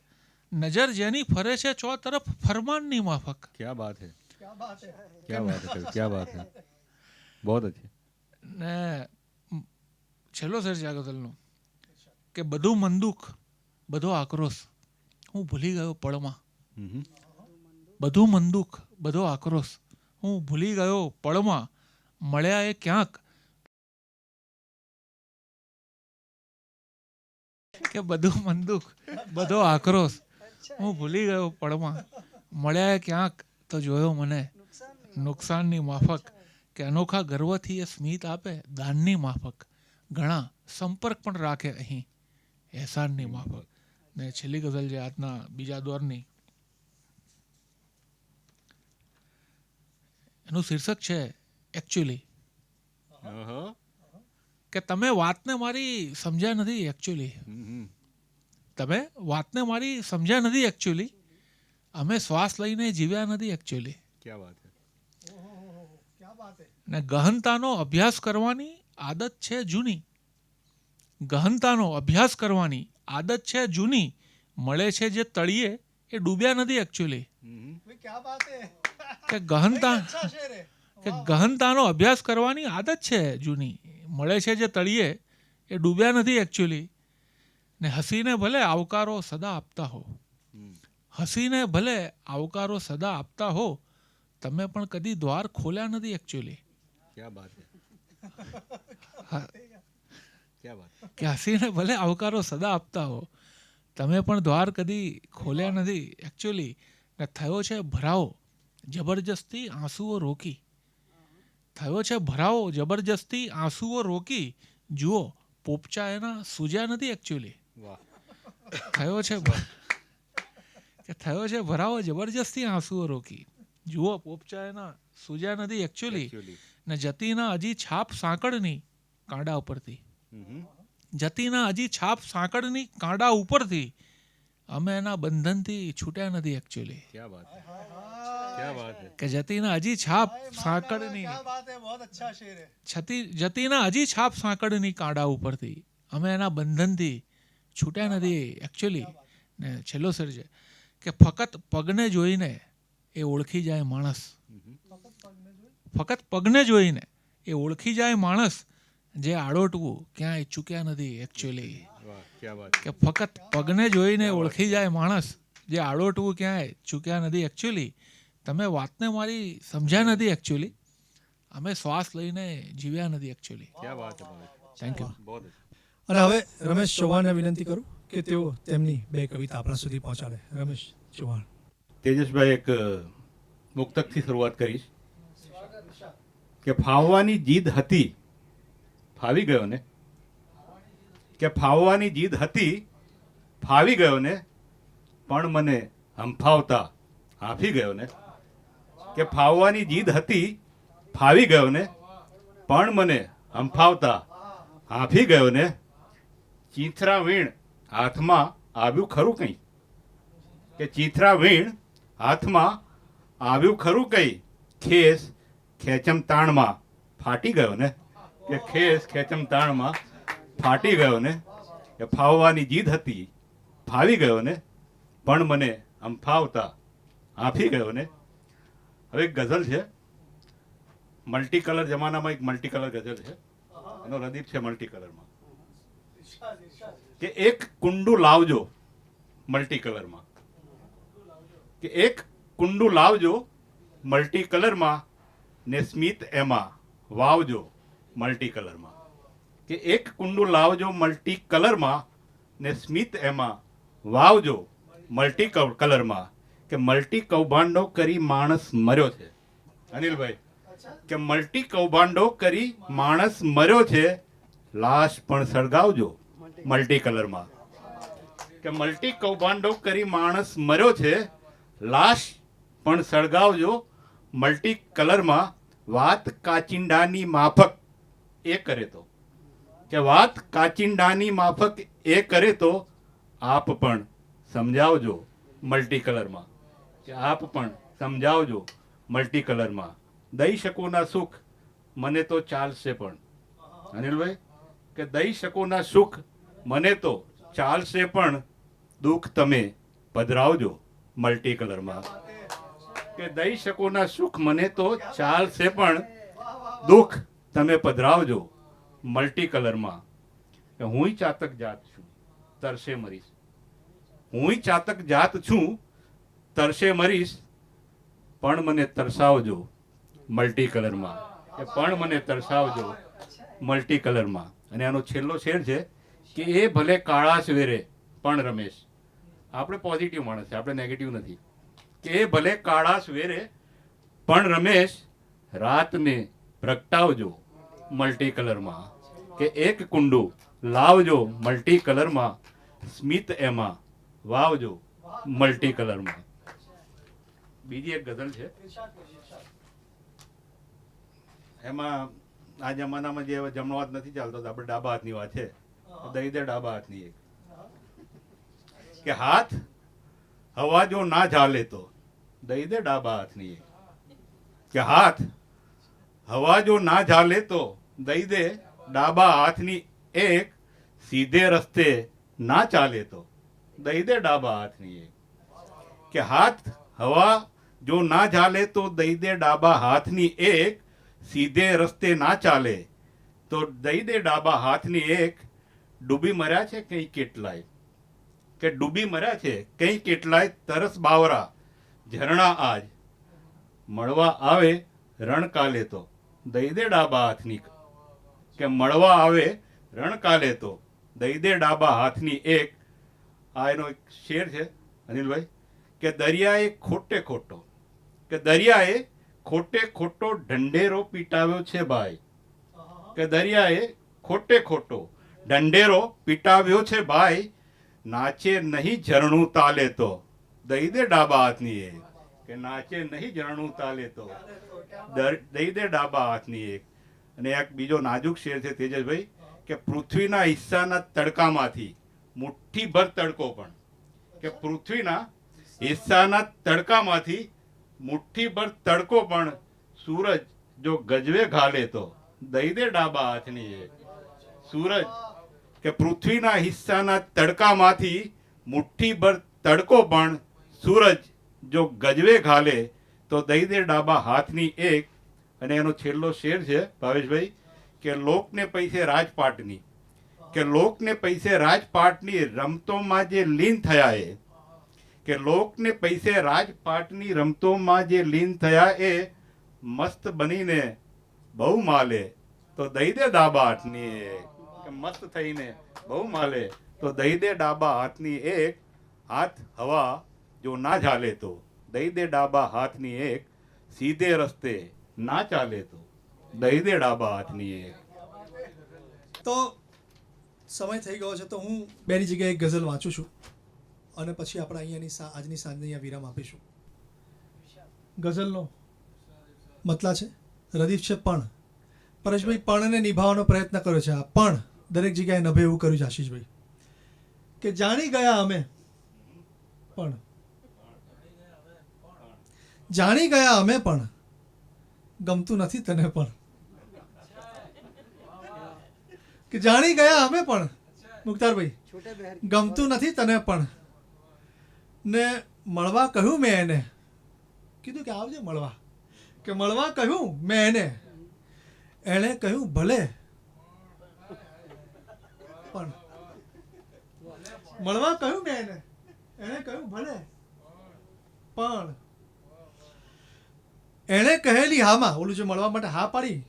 નજર જેની ફરે છે ચો તરફ ફરમાનની માફક. ક્યા બાત હે, ક્યા બાત હે. ક્યા બાત હે કવિ, ક્યા બાત હે. बहुत अच्छी. ને છેલ્લો સર છે આ ગઝલનો કે બધું મનદુખ બધો આક્રોશ હું ભૂલી ગયો પળમાં. હમ. બધું મનદુખ બધો આક્રોશ હું ભૂલી ગયો પળમાં, મળ્યા એ ક્યાંક કે બધું મનદુખ બધો આક્રોશ હું ભૂલી ગયો પળમાં, મળ્યા એ ક્યાંક તો જોયો મને નુકસાનની માફક. કે અનોખા ગર્વથી એ સ્મિત આપે દાનની માફક, ઘણા સંપર્ક પણ રાખે અહીં એહસાનની માફક. ને છેલ્લી ગઝલ છે આજના બીજા દોરની, એનું શીર્ષક છે એકચ્યુઅલી. અહં. કે તમે વાતને મારી સમજ્યા નથી એકચ્યુઅલી, હમ. તમે વાતને મારી સમજ્યા નથી એકચ્યુઅલી, અમે શ્વાસ લઈને જીવ્યા નથી એકચ્યુઅલી. ક્યા બાત હે. ક્યા બાત હે. ને ગહનતાનો અભ્યાસ કરવાની આદત છે જૂની, ગહનતાનો અભ્યાસ કરવાની આદત છે જૂની, મળે છે જે તળિયે એ ડૂબ્યા નથી એકચ્યુઅલી. હમ. ભાઈ, ક્યા બાત હે. કે ગહનતા અચ્છા શેર હે. કે ગહનતાનો અભ્યાસ કરવાની આદત છે જૂની, મળે છે જે તળિયે એ ડૂબ્યા નથી એકચ્યુઅલી. ને હસીને ભલે આવકારો સદા આપતા હો, હમ. હસીને ભલે આવકારો સદા આપતા હો, તમે પણ કદી દ્વાર ખોલ્યા નથી એકચ્યુઅલી. ક્યા બાત હે. ક્યા બાત. કે હસીને ભલે આવકારો સદા આપતા હો, તમે પણ દ્વાર કદી ખોલ્યા નથી એકચ્યુઅલી. ને થયો છે ભરાવો જબરજસ્તી આંસુઓ રોકી, થયો છે ભરાવો જબરજસ્તી આંસુઓ રોકી, જુઓ પોપચા એના સૂજ્યા નથી એકચ્યુઅલી. વાહ. થયો છે કે થયો છે ભરાવો જબરજસ્તી આંસુઓ રોકી, જુઓ પોપચા એના સૂજ્યા નથી એકચ્યુઅલી. Actually. ને જતીના હજી છાપ સાંકળની કાંડા ઉપરથી, હમ. જતીના હજી છાપ સાંકળની કાંડા ઉપરથી, અમે એના બંધનથી છૂટ્યા નથી એકચ્યુઅલી. ક્યા બાત હે. ક્યા બાત હે. કે જતીના હજી છાપ સાંકળની ક્યા બાત હે. બહુત અચ્છા શેર હે. જતીના હજી છાપ સાંકળની કાંડા ઉપરથી, અમે એના બંધનથી છૂટ્યા નથી એકચ્યુઅલી. ને છેલ્લો સર છે કે ફક્ત પગને જોઈને એ ઓળખી જાય માણસ, ફક્ત પગને જોઈને એ ઓળખી જાય માણસ, જે આડોટવું ક્યાંય ચૂક્યા નથી એકચ્યુઅલી. વાહ. ક્યા બાત. કે ફક્ત પગને જોઈને ઓળખી જાય માણસ, જે આડોટવું ક્યાંય ચૂક્યા નથી એકચ્યુઅલી. તમે વાતને મારી સમજ્યા નથી એકચ્યુઅલી, અમે શ્વાસ લઈને જીવ્યા નથી એકચ્યુઅલી. ક્યા બાત હે ભાઈ. Thank you. बहुत अच्छी. અને હવે રમેશ ચૌહાણને વિનંતી કરું કે તેઓ તેમની બે કવિતા આપણા સુધી પહોંચાડે. રમેશ ચૌહાણ. તેજસભાઈ એક મુક્તકથી શરૂઆત કરીશ કે ફાવવાની જીદ હતી ફાવી ગયો ને, કે ફાવવાની જીદ હતી ફાવી ગયો ને, પણ મને હંફાવતા હાંફી ગયો ને. કે ફાવવાની જીદ હતી ફાવી ગયો ને, પણ મને હંફાવતા હાંફી ગયો ને. ચીંથરા વીણ હાથમાં આવ્યું ખરું કંઈ, કે ચીથરા વીણ હાથમાં આવ્યું ખરું કઈ ખેસ ખેચમ તાણમાં ફાટી ગયો ને, કે ખેસ ખેચમ તાણમાં ફાટી ગયો ને, કે ફાવવાની જીદ હતી ફાવી ગયો ને, પણ મને આમ ફાવતા આફી ગયો ને. હવે એક ગઝલ છે, મલ્ટી કલર જમાનામાં એક મલ્ટી કલર ગઝલ છે, એનો રદીપ છે મલ્ટી કલરમાં, કે એક કુંડું લાવજો મલ્ટી કલરમાં, કે એક કુંડું લાવજો મલ્ટી કલરમાં ને સ્મિત એમાં વાવજો મલ્ટી કલરમાં, કે એક કુંડું લાવજો મલ્ટી કલરમાં ને સ્મિત એમાં વાવજો મલ્ટી કલરમાં, કે મલ્ટી કૌભાંડો કરી માણસ મર્યો છે. અનિલભાઈ, કે મલ્ટી કૌભાંડો કરી માણસ મર્યો છે, લાશ પણ સળગાવજો મલ્ટી કલરમાં, કે મલ્ટી કૌભાંડો કરી માણસ મર્યો છે, લાશ પણ સળગાવજો મલ્ટી કલરમાં. વાત કાચિંડાની માફક એ કરે તો, કે વાત કાચિંડાની માફક એ કરે તો આપ પણ સમજાવજો મલ્ટી કલરમાં, કે આપ પણ સમજાવજો મલ્ટી કલરમાં. દઈ શકો ના સુખ મને તો ચાલશે પણ, અનિલભાઈ, કે દઈ શકો ના સુખ મને તો ચાલશે પણ દુઃખ તમે પધરાવજો મલ્ટી કલરમાં, કે દઈ શકો ના સુખ મને તો ચાલશે પણ દુઃખ તમે પધરાવજો મલ્ટી કલરમાં. કે હુંય ચાતક જાત છું તરસે મરીશ, હુંય ચાતક જાત છું તરસે મરીશ, પણ મને તરસાવજો મલ્ટી કલરમાં, કે પણ મને તરસાવજો મલ્ટી કલરમાં. અને આનો છેલ્લો શેર છે કે એ ભલે કાળા સવેરે પણ રમેશ. આપણે પોઝિટિવ માણસ છે, આપણે નેગેટિવ નથી. કે એ ભલે કાળા સવેરે પણ રમેશ, રાતને પ્રગટાવજો મલ્ટી કલરમાં, કે એક કુંડું લાવજો મલ્ટી કલરમાં, સ્મિત એમાં વાવજો મલ્ટી કલરમાં. બીજી એક ગઝલ છે, એમાં આ જમાનામાં જે જમણો હાથ નથી ચાલતો, આપણે ડાબા હાથની વાત છે. દઈ દે ડાબા હાથની એક, કે હાથ હવા જો ના ઝાલે તો દઈ દે ડાબા હાથની એક, કે હાથ હવા જો ના ઝાલે તો દઈ દે ડાબા હાથની એક, સીધે રસ્તે ના ચાલે તો દઈ દે ડાબા હાથની એક, કે હાથ હવા જો ના ઝાલે તો દઈ દે ડાબા હાથની એક, સીધે રસ્તે ના ચાલે તો દઈ દે ડાબા હાથની એક. ડૂબી મર્યા છે કઈ કેટલાય, કે ડૂબી મર્યા છે કઈ કેટલાય તરસ બાવરા ઝરણા આજ, મળવા આવે રણકાલે તો દઈ દે ડાબા હાથની, કે મળવા આવે રણકાલે તો દઈ દે ડાબા હાથની એક. આ એનો એક શેર છે અનિલભાઈ, કે દરિયાએ ખોટે ખોટો, કે દરિયાએ ખોટે ખોટો ઢંઢેરો પીટાવ્યો છે ભાઈ, કે દરિયાએ ખોટે ખોટો ઢંઢેરો પીટાવ્યો છે ભાઈ, નાચે નહીં ઝરણું તાલે તો દઈ દે ડાબા હાથની એક, કે નાચે નહીં ઝરણું તાલે તો દઈ દે ડાબા હાથની એક. અને એક બીજો નાજુક શેર છે તેજસભાઈ, કે પૃથ્વીના હિસ્સાના તડકામાંથી મુઠ્ઠીભર તડકો પણ, કે પૃથ્વીના હિસ્સાના તડકામાંથી મુઠ્ઠીભર તડકો પણ, સૂરજ જો ગજવે ઘાલે તો દઈ દે ડાબા હાથની એક. સૂરજ, કે પૃથ્વીના હિસ્સાના તડકામાંથી મુઠ્ઠીભર તડકો પણ, સૂરજ જો ગજવે ઘાલે તો દઈ દે ડાબા હાથની એક. અને એનો છેલ્લો શેર છે ભાવેશભાઈ, કે લોકને પૈસે રાજપાટની, કે લોકને પૈસે રાજપાટની રમતોમાં જે લીન થયા એ, કે લોકને પૈસે રાજપાટની રમતોમાં જે લીન થયા એ, મસ્ત બનીને બહુ માલે તો દઈ દે ડાબા હાથની એક, કે મસ્ત થઈને બહુ માલે તો દઈ દે ડાબા હાથની એક. હાથ હવા જો ના ઝાલે તો દઈ દે ડાબા હાથની એક, સીધે રસ્તે ના ચાલે તો દઈ દે ડાબા હાથની એક. તો સમય થઈ ગયો છે, તો હું બેની જગ્યાએ એક ગઝલ વાંચું છું અને પછી આપણે અહીંયાની આજની સાંજને અહીંયા વિરામ આપીશું. ગઝલનો મતલબ છે રદીફ છે પણ. પરેશભાઈ પણને નિભાવવાનો પ્રયત્ન કર્યો છે. આ પણ દરેક જગ્યાએ નભે એવું કર્યું છે આશીષભાઈ, કે જાણી ગયા અમે પણ જાણી ગયા અમે પણ ગમતું નથી તને પણ. કે જાણી ગયા અમે પણ મુખ્તારભાઈ ગમતું નથી તને પણ ને મળવા કહ્યું મેં એને, કીધું કે આવજે મળવા, કે મળવા કહ્યું મેં એને, એણે કહ્યું ભલે, પણ મળવા કહ્યું મેં એને, એણે કહ્યું ભલે, પણ એણે કહેલી હામાં, ઓલું જે મળવા માટે હા પાડી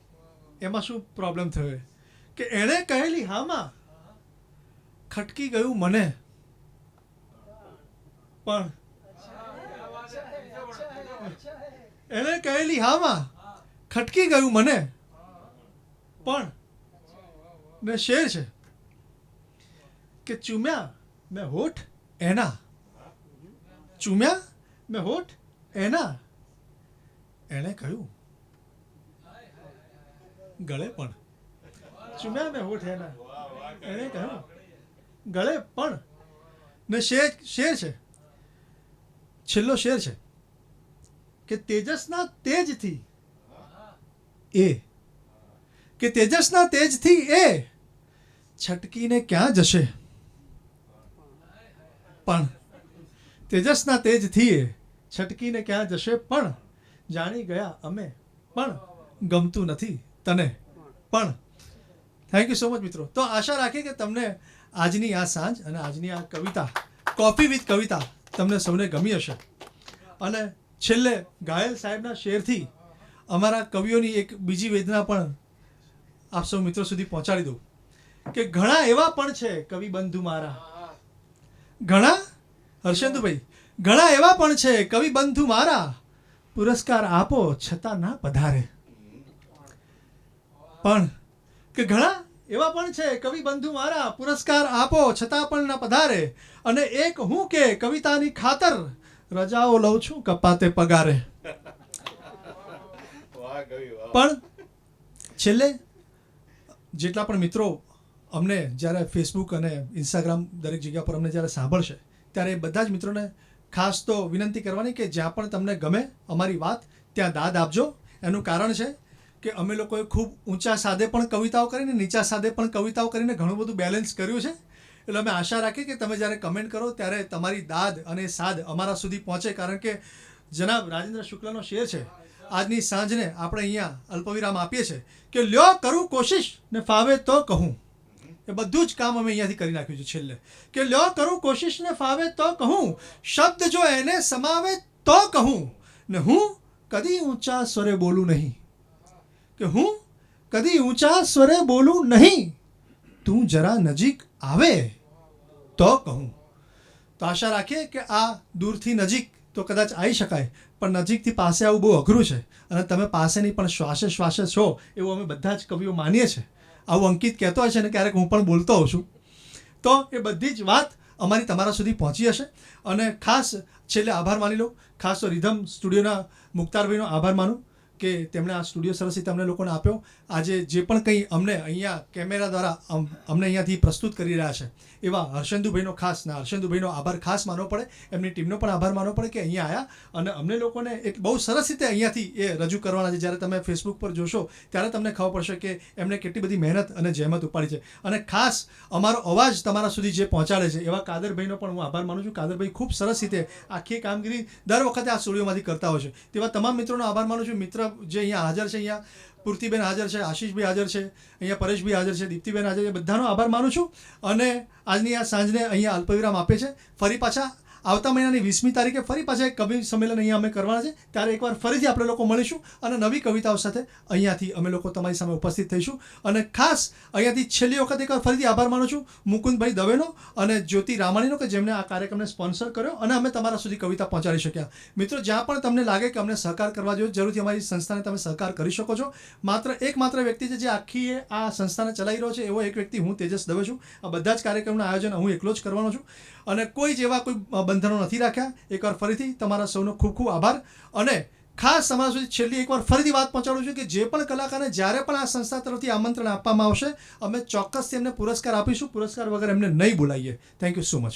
એમાં શું પ્રોબ્લેમ થયો કે એણે કહેલી હામાં ખટકી ગયું મને, પણ એણે કહેલી હામાં ખટકી ગયું મને, પણ ને શેર છે કે ચૂમ્યા મેં હોઠ એના, ચૂમ્યા મેં હોઠ એના, એણે કહ્યું ગળે પણ, ચૂમ્યા મેં હોઠ એના, એણે કહ્યું ગળે પણ ને શેર છે, છેલ્લો શેર છે કે તેજસના તેજથી એ, કે તેજસના તેજથી એ છટકીને ક્યાં જશે, પણ તેજસના તેજથી એ છટકીને ક્યાં જશે, પણ જાણી ગયા અમે પણ ગમતું નથી તને પણ. થેન્ક યુ સો મચ મિત્રો. તો આશા રાખીએ કે તમને આજની આ સાંજ અને આજની આ કવિતા કોફી વિથ કવિતા તમને સૌને ગમી હશે. અને છેલ્લે ઘાયલ સાહેબના શેરથી અમારા કવિઓની એક બીજી વેદના પણ આપ સૌ મિત્રો સુધી પહોંચાડી દઉં કે ઘણા એવા પણ છે કવિ બંધુ મારા, ઘણા હર્ષેન્દુભાઈ, ઘણા એવા પણ છે કવિ બંધુ મારા, પુરસ્કાર આપો છતાં ના પધારે, પણ કે ઘણા એવા પણ છે કવિ બંધુ મારા, પુરસ્કાર આપો છતાં પણ ના પધારે, અને એક હું કે કવિતાની ખાતર રજાઓ લઉં છું કપાતે પગારે. પણ છેલ્લે જેટલા પણ મિત્રો અમને જ્યારે ફેસબુક અને ઇન્સ્ટાગ્રામ દરેક જગ્યા પર અમને જ્યારે સાંભળશે ત્યારે બધા જ મિત્રોને ખાસ તો વિનંતી કરવાની કે જ્યાં પણ તમને ગમે અમારી વાત ત્યાં દાદ આપજો. એનું કારણ છે કે અમે લોકોએ ખૂબ ઊંચા સાદે પણ કવિતાઓ કરીને નીચા સાદે પણ કવિતાઓ કરીને ઘણું બધું બેલેન્સ કર્યું છે. એટલે અમે આશા રાખીએ કે તમે જ્યારે કમેન્ટ કરો ત્યારે તમારી દાદ અને સાદ અમારા સુધી પહોંચે, કારણ કે જનાબ રાજેન્દ્ર શુક્લનો શેર છે, આજની સાંજને આપણે અહીંયા અલ્પવિરામ આપીએ છીએ કે લ્યો કરું કોશિશ ને ફાવે તો કહું. એ બધું જ કામ અમે અહીંયાથી કરી નાખ્યું છે છેલ્લે કે લ્યો કરું કોશિશ ને ફાવે તો કહું, શબ્દ જો એને સમાવે તો કહું, ને હું કદી ઊંચા સ્વરે બોલું નહીં, કે હું કદી ઊંચા સ્વરે બોલું નહીં, તું જરા નજીક આવે તો કહું. તો આશા રાખીએ કે આ દૂરથી નજીક તો કદાચ આવી શકાય, પણ નજીકથી પાસે આવવું બહુ અઘરું છે, અને તમે પાસેની પણ શ્વાસે શ્વાસે છો એવું અમે બધા જ કવિઓ માનીએ છીએ. આવું અંકિત કહેતો હોય છે અને ક્યારેક હું પણ બોલતો હોઉં છું. તો એ બધી જ વાત અમારી તમારા સુધી પહોંચી હશે. અને ખાસ છેલ્લે આભાર માની લો, ખાસ તો રિધમ સ્ટુડિયોના મુખ્તારભાઈનો આભાર માનું કે તેમણે આ સ્ટુડિયો સરસ રીતે અમને લોકોને આપ્યો. આજે જે પણ કંઈ અમને અહીંયા કેમેરા દ્વારા અમને અહીંયાથી પ્રસ્તુત કરી રહ્યા છે એવા હર્ષેન્દુભાઈનો હર્ષેન્દુભાઈનો આભાર ખાસ માનવો પડે, એમની ટીમનો પણ આભાર માનવો પડે કે અહીંયા આવ્યા અને અમને લોકોને એક બહુ સરસ રીતે અહીંયાથી એ રજૂ કરવાના છે. જ્યારે તમે ફેસબુક પર જોશો ત્યારે તમને ખબર પડશે કે એમને કેટલી બધી મહેનત અને જહેમત ઉપાડી છે. અને ખાસ અમારો અવાજ તમારા સુધી જે પહોંચાડે છે એવા કાદરભાઈનો પણ હું આભાર માનું છું. કાદરભાઈ ખૂબ સરસ રીતે આખી કામગીરી દર વખતે આ સ્ટુડિયોમાંથી કરતા હોય છે. તેવા તમામ મિત્રોનો આભાર માનું છું. મિત્ર જે અહીંયા હાજર છે, અહીંયા પૂર્તિબેન હાજર છે, આશીષભાઈ હાજર છે, અહીંયા પરેશભાઈ હાજર છે, દીપ્તિબેન હાજર છે, બધાનો આભાર માનું છું. અને આજની આ સાંજને અહીંયા અલ્પવિરામ આપે છે. ફરી પાછા આવતા મહિનાની 20મી તારીખે ફરી પાછા એક કવિ સંમેલન અહીંયા અમે કરવાના છે. ત્યારે એકવાર ફરીથી આપણે લોકો મળીશું અને નવી કવિતાઓ સાથે અહીંયાથી અમે લોકો તમારી સામે ઉપસ્થિત થઈશું. અને ખાસ અહીંયાથી છેલ્લી વખત એકવાર ફરીથી આભાર માનું છું મુકુંદભાઈ દવેનો અને જ્યોતિ રામાણીનો કે જેમણે આ કાર્યક્રમને સ્પોન્સર કર્યો અને અમે તમારા સુધી કવિતા પહોંચાડી શક્યા. મિત્રો, જ્યાં પણ તમને લાગે કે અમને સહકાર કરવા જોઈએ, જરૂરથી અમારી સંસ્થાને તમે સહકાર કરી શકો છો. એકમાત્ર વ્યક્તિ છે જે આખી આ સંસ્થાને ચલાવી રહ્યો છે, એવો એક વ્યક્તિ હું તેજસ દવે છું. આ બધા જ કાર્યક્રમના આયોજન હું એકલો જ કરવાનો છું અને કોઈ જેવા કોઈ બંધનો નથી રાખ્યા. એકવાર ફરીથી તમારા સૌનો ખૂબ ખૂબ આભાર. અને ખાસ તમારા સુધી છેલ્લી એકવાર ફરીથી વાત પહોંચાડું છું કે જે પણ કલાકારને જ્યારે પણ આ સંસ્થા તરફથી આમંત્રણ આપવામાં આવશે અમે ચોક્કસથી એમને પુરસ્કાર આપીશું. પુરસ્કાર વગર એમને નહીં બોલાવીએ. Thank you so much.